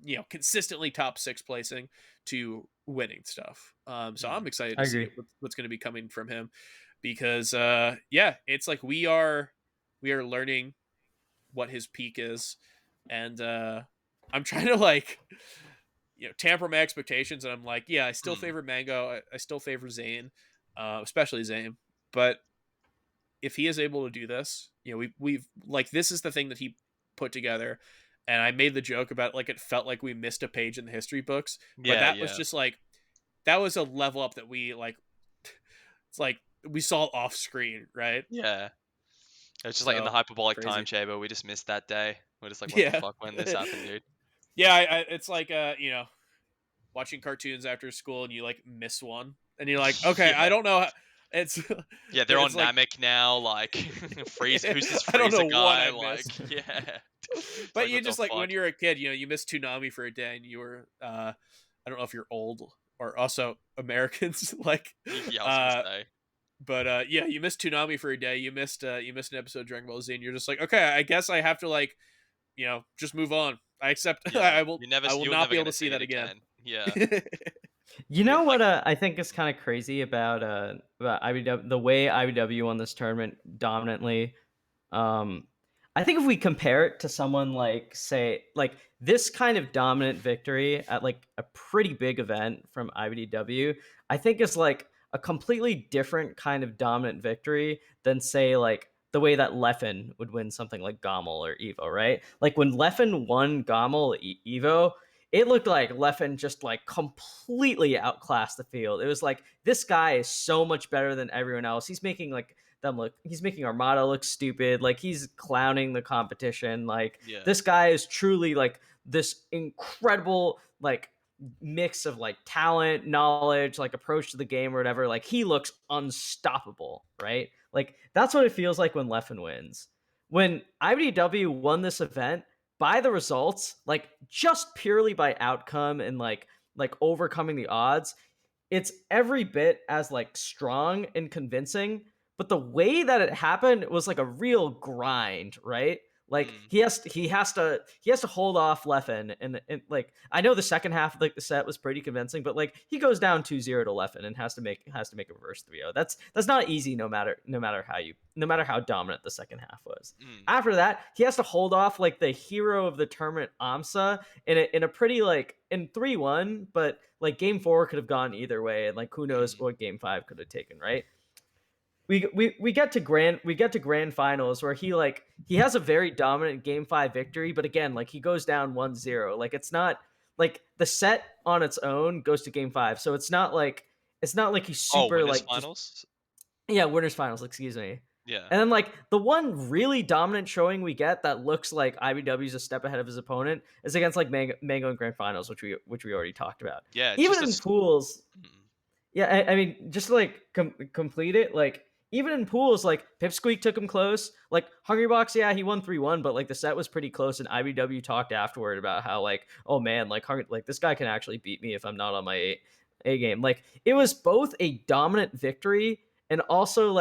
know consistently top six placing to winning stuff. So Mm. I'm excited I to see agree. it, what's going to be coming from him, because yeah, it's like we are learning what his peak is, and I'm trying to like tamper my expectations, and I'm like, yeah, I still Mm. favor Mango, I still favor Zayn, especially Zayn, but if he is able to do this, we've like this is the thing that he put together. And I made the joke about like it felt like we missed a page in the history books, but Yeah. that was Yeah. just like that was a level up that we like it's like we saw off screen, right? Yeah. It's just like in the So hyperbolic time crazy. chamber, we just missed that day. We're just like, what the Yeah. fuck when this happened, dude? Yeah, it's like watching cartoons after school and you like miss one and you're like, okay, I Yeah. don't know it's Yeah, they're it's on like Namek now. Like, freeze. Who's this I don't freezer know what guy? I Like, missed. yeah. It's But like, you what the just like when fuck? you're a kid, you miss Toonami for a day and you were I don't know if you're old or also Americans like Yeah, I was gonna uh say. but yeah, you missed Toonami for a day. You missed an episode of Dragon Ball Z and you're just like, okay, I guess I have to like, just move on. I accept Yeah, I will you never, I will you're not never be able gonna to see see that it again. again. Yeah, You know Like, what I think is kind of crazy about IBW, the way IBW won this tournament dominantly. Um, I think if we compare it to someone like, say, like this kind of dominant victory at like a pretty big event from IBDW, I think is like a completely different kind of dominant victory than, say, like the way that Leffen would win something like Gommel or Evo, right? Like when Leffen won Gommel Evo, it looked like Leffen just like completely outclassed the field. It was like, this guy is so much better than everyone else. He's making like he's making Armada look stupid. Like he's clowning the competition. Like yeah. this guy is truly like this incredible like mix of like talent, knowledge, like approach to the game or whatever. Like he looks unstoppable, right? Like that's what it feels like when Leffen wins. When IBDW won this event by the results, like just purely by outcome and like overcoming the odds, it's every bit as like strong and convincing, but the way that it happened was like a real grind, right? Like Mm. he has to hold off Leffen, and like I know the second half of like the set was pretty convincing, but like he goes down 2-0 to Leffen and has to make a reverse 3-0. That's not easy no matter how dominant the second half was. Mm. After that, he has to hold off like the hero of the tournament, Amsa, in a pretty like in 3-1, but like game 4 could have gone either way, and like who knows Mm. what game 5 could have taken, right? We get to grand finals where he has a very dominant game 5 victory, but again, like he goes down 1-0. Like it's not like the set on its own goes to game 5, so it's not like he's Oh, super winners like just, finals. yeah, winners finals, excuse me. Yeah. And then like the one really dominant showing we get that looks like IBW's a step ahead of his opponent is against like Mango in grand finals, which we already talked about. Yeah. Even Just a. in pools, Mm. yeah, I mean, just to like complete it, like even in pools, like Pipsqueak took him close. Like Hungrybox, yeah, he won 3-1, but like the set was pretty close. And IBW talked afterward about how like, oh man, like this guy can actually beat me if I'm not on my A game. Like it was both a dominant victory and also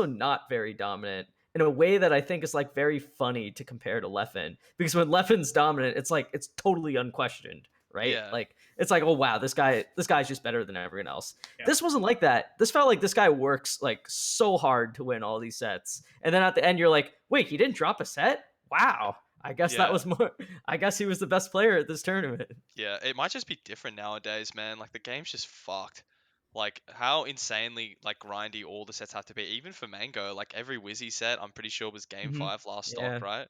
not very dominant in a way that I think is like very funny to compare to Leffen, because when Leffen's dominant, it's like it's totally unquestioned, right? Yeah. Like it's like, oh wow, this guy's just better than everyone else. Yeah. This wasn't like that. This felt like this guy works like so hard to win all these sets, and then at the end you're like, wait, he didn't drop a set? Wow. I guess that Yeah. was more. I guess he was the best player at this tournament. Yeah. It might just be different nowadays, man. Like the game's just fucked. Like how insanely like grindy all the sets have to be. Even for Mango, like every Wizzy set, I'm pretty sure was game Mhm. 5 last stock, Yeah. right?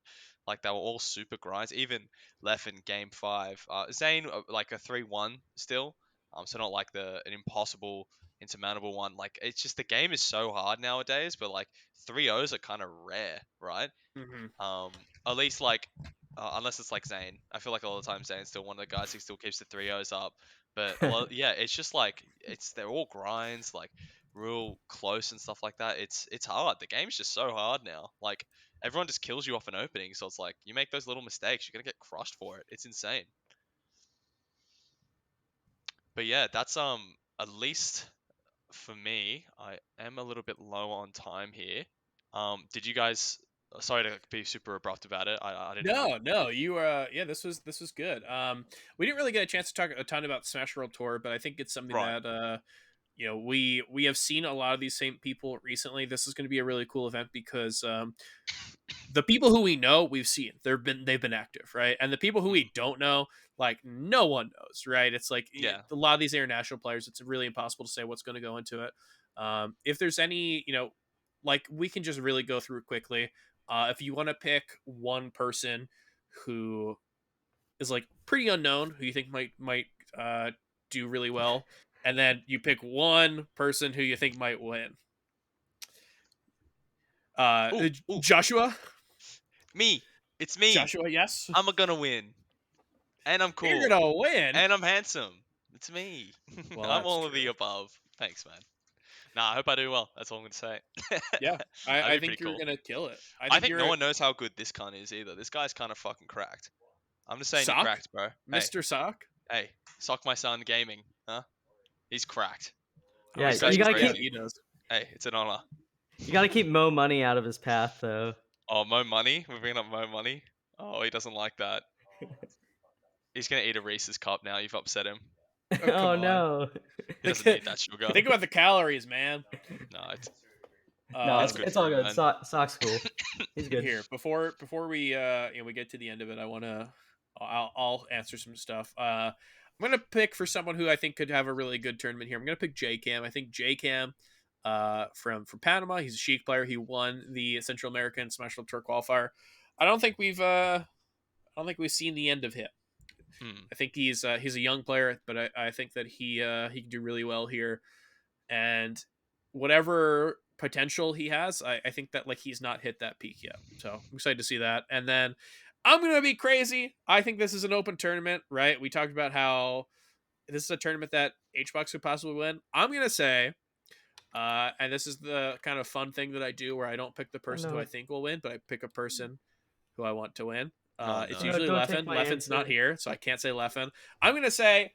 Like they were all super grinds. Even Leffen game 5. Zane like a 3-1 still. So not like an impossible insurmountable one. Like it's just the game is so hard nowadays, but like 3-0s are kind of rare, right? Mm-hmm. At least like unless it's like Zane. I feel like a lot of times Zane's still one of the guys who still keeps the 3-0s up. But a lot, yeah, it's just like they're all grinds, like real close and stuff like that. It's hard. The game's just so hard now. Like everyone just kills you off an opening, so it's like you make those little mistakes, you're gonna get crushed for it. It's insane. But yeah, that's at least for me, I am a little bit low on time here. Did you guys? Sorry to be super abrupt about it. I didn't know. No, you yeah, this was good. We didn't really get a chance to talk a ton about Smash World Tour, but I think it's something Right. that we have seen a lot of these same people recently. This is going to be a really cool event because the people who we know, we've seen they've been active, right? And the people who we don't know, like no one knows, right? It's like Yeah. a lot of these international players, it's really impossible to say what's going to go into it. If there's any, like we can just really go through quickly. If you want to pick one person who is like pretty unknown, who you think might do really well, and then you pick one person who you think might win. Ooh, ooh, Joshua. me. It's me. Joshua, yes. I'm gonna win, and I'm You're cool, gonna win. and I'm handsome. It's me. Well, I'm that's all of true. the above. Thanks, man. Nah, I hope I do well. That's all I'm gonna say. Yeah, That'd I be pretty think you're cool. gonna kill it. I I think think you're no a one knows how good this cunt is either. This guy's kind of fucking cracked. I'm just saying you're sock, cracked, bro. Hey, Mr. Sock. hey, sock my son gaming, huh? He's cracked. I'm Yeah, This excited guy's you to gotta see how keep crazy. he does. Hey, it's an honor. you gotta keep Mo Money out of his path though. Oh, Mo Money? We're bringing up Mo Money? Oh, he doesn't like that. He's gonna eat a Reese's cup now. You've upset him. Oh, come Oh on. no. He doesn't need that sugar. Think about the calories, man. No, it's No, It's it's, good it's for all him, good. man. Sock's cool. He's good. Here, before we we get to the end of it, I'll answer some stuff. I'm gonna pick for someone who I think could have a really good tournament here. I'm gonna pick JCam. I think JCam, from Panama, he's a Sheik player. He won the Central American Smash World Tour qualifier. I don't think we've seen the end of him. Hmm. I think he's a young player, but I think that he can do really well here, and whatever potential he has, I think that like he's not hit that peak yet. So I'm excited to see that. And then I'm gonna be crazy. I think this is an open tournament, right? We talked about how this is a tournament that Hbox could possibly win. I'm gonna say, and this is the kind of fun thing that I do where I don't pick the person who I no. think will win, but I pick a person who I want to win. Oh, It's no. usually Don't take Leffen. my Leffen's not answer. here, so I can't say Leffen. I'm gonna say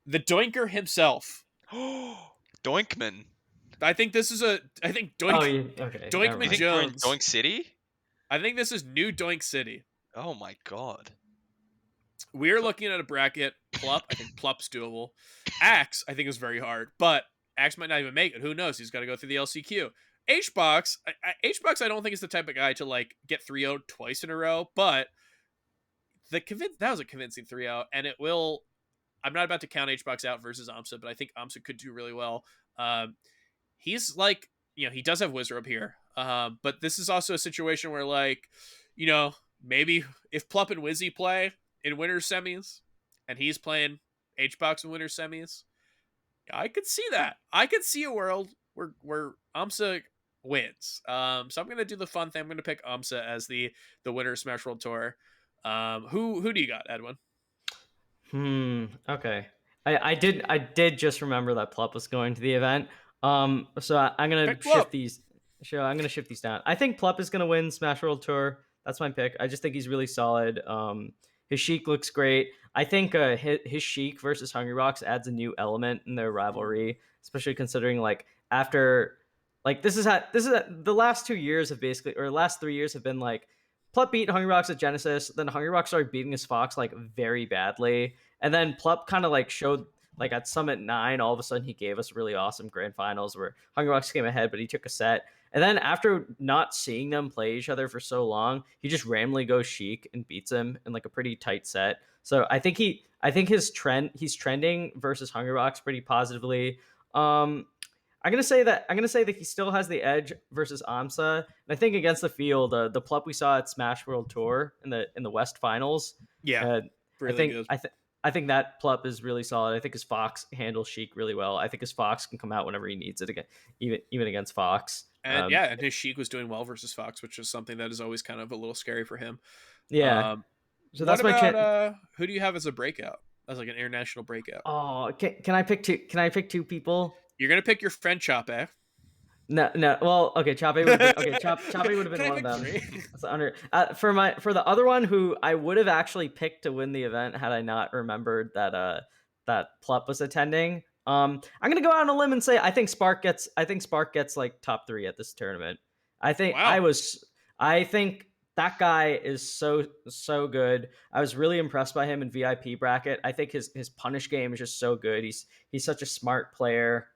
the Doinker himself. Doinkman. I think this is I think Oh, yeah. Okay. Never You Doinkman mind. think we're in Jones. Doink City? I think this is new Doink City. Oh my god. We're looking at a bracket. Plup, I think Plup's doable. Axe, I think is very hard, but Axe might not even make it. Who knows? He's got to go through the LCQ. Hbox, Hbox, I don't think is the type of guy to like get 3-0 twice in a row, but that was a convincing 3-0, and it will. I'm not about to count Hbox out versus Amsa, but I think Amsa could do really well. He's like, he does have Wizard here, but this is also a situation where like, maybe if Plup and Wizzy play in winter semis, and he's playing Hbox in winter semis, I could see that. I could see a world where Amsa wins. So I'm gonna do the fun thing. I'm gonna pick Amsa as the winner of Smash World Tour. Who do you got, Edwin? Okay. I did just remember that Plup was going to the event. So I'm gonna Pick Plup. shift these. Sure, I'm gonna shift these down. I think Plup is gonna win Smash World Tour. That's my pick. I just think he's really solid. His Sheik looks great. I think his Sheik versus Hungrybox adds a new element in their rivalry, especially considering like after like the last 2 years have basically, or last 3 years have been like Plup beat Hungrybox at Genesis, then Hungrybox started beating his Fox like very badly, and then Plup kind of like showed like at Summit 9, all of a sudden he gave us really awesome grand finals where Hungrybox came ahead, but he took a set. And then after not seeing them play each other for so long, he just randomly goes Sheik and beats him in like a pretty tight set. So I think he's trending versus Hungrybox pretty positively. I'm gonna say that he still has the edge versus Amsa, and I think against the field, the Plup we saw at Smash World Tour in the West Finals, Yeah, really I think good. I think that Plup is really solid. I think his Fox handles Sheik really well. I think his Fox can come out whenever he needs it again, even against Fox. And and his Sheik was doing well versus Fox, which is something that is always kind of a little scary for him. Yeah. So What that's my about who do you have as a breakout? As like an international breakout? Oh, can I pick two? Can I pick two people? You're gonna pick your friend Chape. No. Well, okay. Chape would have been, okay. Chape would have Can been I one of pick them. three? That's under for the other one who I would have actually picked to win the event had I not remembered that Plup was attending. I'm gonna go out on a limb and say I think Spark gets like top 3 at this tournament. I think Wow. I think that guy is so good. I was really impressed by him in VIP bracket. I think his punish game is just so good. He's such a smart player.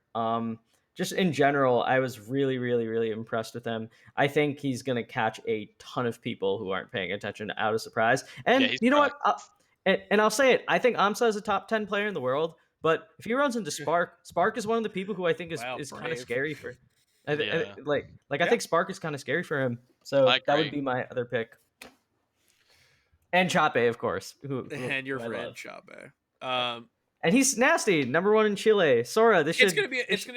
Just in general, I was really, really, really impressed with him. I think he's going to catch a ton of people who aren't paying attention out of surprise. And Yeah, he's you know cracked. what? And I'll say it. I think Amsa is a top 10 player in the world. But if he runs into Spark is one of the people who I think is Wow, kind of brave. scary for. Yeah. I think Spark is kind of scary for him. So I that would agree. be my other pick. And Chape, of course. And your who I friend love. Chape. And he's nasty. #1 in Chile. Sora, this should It's gonna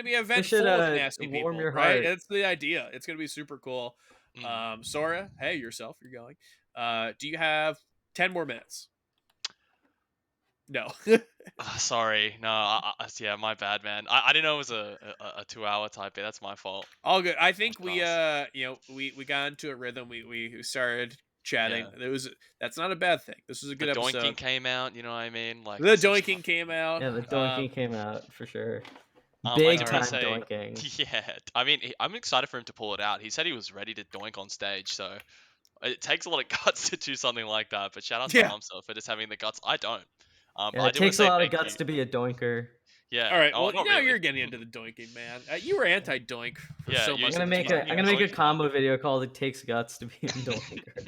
be an event should, full of nasty warm people, your right? heart. That's the idea. It's gonna be super cool. Mm. Sora, hey, yourself, you're going. Do you have 10 more minutes? No. Sorry, no, yeah, my bad, man. I didn't know it was a 2-hour type bit. That's my fault. All good. I think we Podcast. we got into a rhythm. We started chatting. Yeah. That's not a bad thing. This was a The good doinking episode. came out. You know what I mean? Like The this is- doinking came out. Yeah, the doinking came out for sure. I Big do time wanna say, doinking. yeah. I mean, I'm excited for him to pull it out. He said he was ready to doink on stage, so it takes a lot of guts to do something like that. But shout out to Yeah. Amsa for just having the guts. I don't. But Yeah, I it do want to takes a say lot of thank guts you. to be a doinker. Yeah. All right. Oh, Well, not now really. you're getting into the doinking, man. You were anti-doink for Yeah, so you- much. I'm of gonna this make a you I'm gonna make a doink. combo video called "It Takes Guts to Be a Doinker."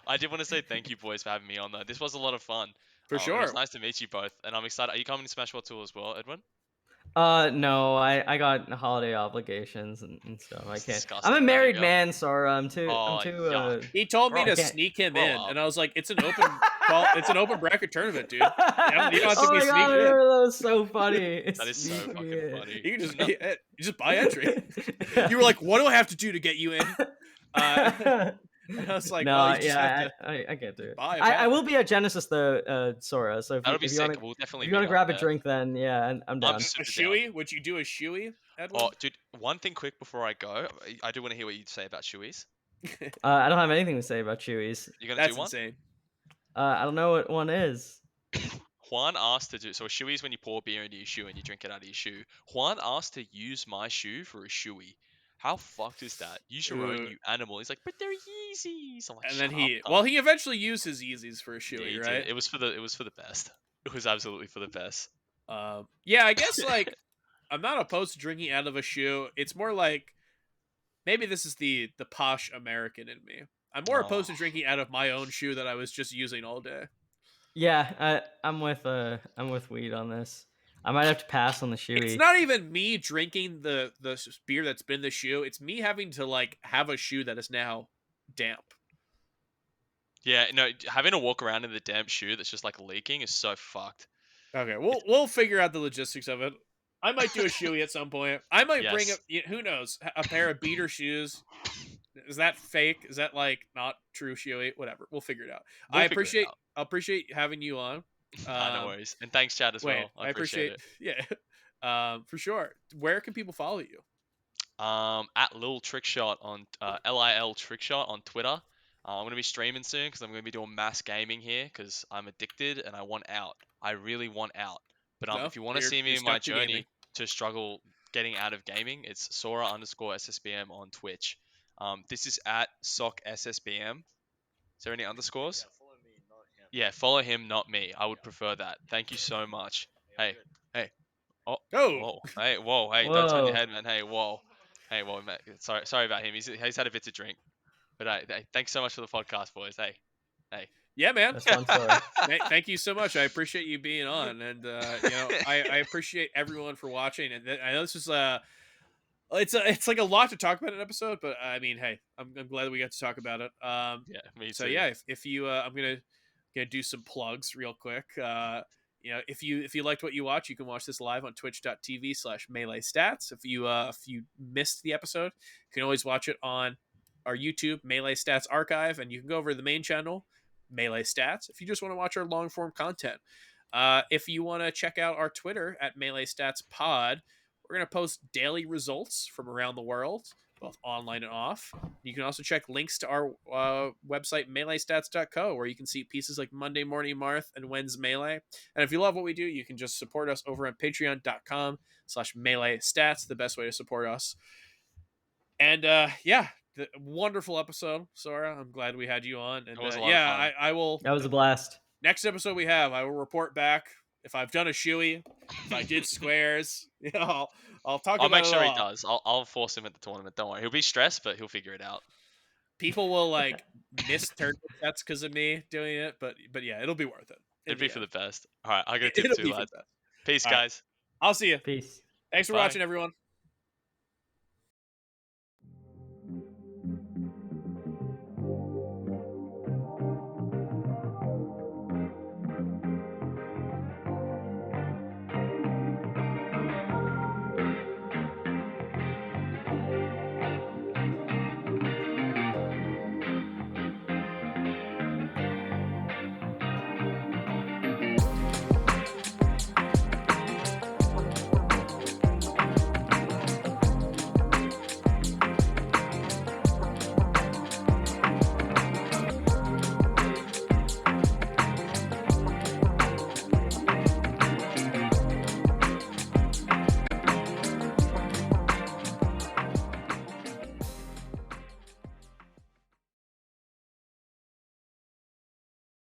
I did want to say thank you, boys, for having me on though. This was a lot of fun. For It was sure. nice to meet you both, and I'm excited. Are you coming to Smash World 2 as well, Edwin? No, I got holiday obligations and stuff. I It's can't. I'm a disgusting. There you married go. man, Sora. I'm too. Oh, yuck. He told me Bro, to I can't. sneak him Grow in, up. and I was like, "It's an open call. It's an open bracket tournament, dude. You don't have to Oh be my god, sneaked I in. remember that was so funny. That is so Sneak fucking me in. funny. You can just No- you just buy entry." You were like, "What do I have to do to get you in?" And I was like, "Well, No, you just have yeah, to I can't do it. buy a I pass." will be at Genesis though, Sora. So That'll be if you sick. want to We'll definitely if you want meet to up grab a there. drink, then yeah, I'm down. A super down. shoey? Would you do a shoey, Edwin? Oh, dude, one thing quick before I go. I do want to hear what you say about Shoeys. I don't have anything to say about Chewies. You gonna That's do one? insane. I don't know what one is. Juan asked to do so. A shoey is when you pour beer into your shoe and you drink it out of your shoe. Juan asked to use my shoe for a shoey. How fucked is that? Use your own, Uh, you animal. He's like, but they're Yeezys. I'm like, And shut then up. he eventually used his Yeezys for a Yeah, shoey, he right? did. It was for the best. It was absolutely for the best. Yeah, I guess like I'm not opposed to drinking out of a shoe. It's more like maybe this is the posh American in me. I'm more opposed to Oh. drinking out of my own shoe that I was just using all day. Yeah, I'm with weed on this. I might have to pass on the shoey. It's not even me drinking the beer that's been the shoe. It's me having to like have a shoe that is now damp. Yeah, no, having to walk around in the damp shoe that's just like leaking is so fucked. Okay, we'll figure out the logistics of it. I might do a shoey at some point. I might bring Yes. up who knows, a pair of beater shoes. Is that fake? Is that like not true shoey? Whatever. We'll figure it out. We'll I figure it appreciate having you on. No worries. And thanks, Chad, as Wait, well. I appreciate it. Yeah. For sure. Where can people follow you? At Lil Trickshot on LIL Trickshot on Twitter. I'm gonna be streaming soon because I'm gonna be doing mass gaming here because I'm addicted and I want out. I really want out. But No, if you want to you're- see me you're in my stuck to gaming. journey to struggle getting out of gaming, it's Sora_SSBM on Twitch. This is at SockSSBM. Is there any underscores? Yeah, follow him, not me. I would prefer that. Thank you so much. Hey. Oh, Oh, whoa, hey, don't turn your Whoa. head, man. Hey, whoa, man. Sorry about him. He's had a bit to drink. But hey, thanks so much for the podcast, boys. Hey. yeah, man. That's fun, Sora. Thank you so much. I appreciate you being on, and I appreciate everyone for watching. And I know this is it's like a lot to talk about in an episode, but I mean, hey, I'm glad that we got to talk about it. Yeah, me too. So yeah, if you I'm gonna do some plugs real quick. If you liked what you watch, you can watch this live on twitch.tv/melee stats. If you missed the episode, you can always watch it on our YouTube Melee Stats archive, and you can go over to the main channel Melee Stats if you just want to watch our long form content. If you want to check out our Twitter at Melee Stats Pod, we're going to post daily results from around the world, both online and off. You can also check links to our website, meleestats.co, where you can see pieces like Monday Morning Marth and When's Melee. And if you love what we do, you can just support us over on patreon.com/melee stats, the best way to support us. And the wonderful episode, Sora. I'm glad we had you on. And It was a lot of fun. I will. That was a blast. Next episode we have, I will report back if I've done a shoey, if I did squares. I'll talk I'll about make it sure he all. does. I'll force him at the tournament. Don't worry. He'll be stressed, but he'll figure it out. People will like miss tournament sets because of me doing it, but yeah, it'll be worth it. It'd be for the best. All right, I got a tip It'll too, be for lads. the best. Peace, All right. guys. I'll see you. Peace. Thanks for Bye. watching, everyone.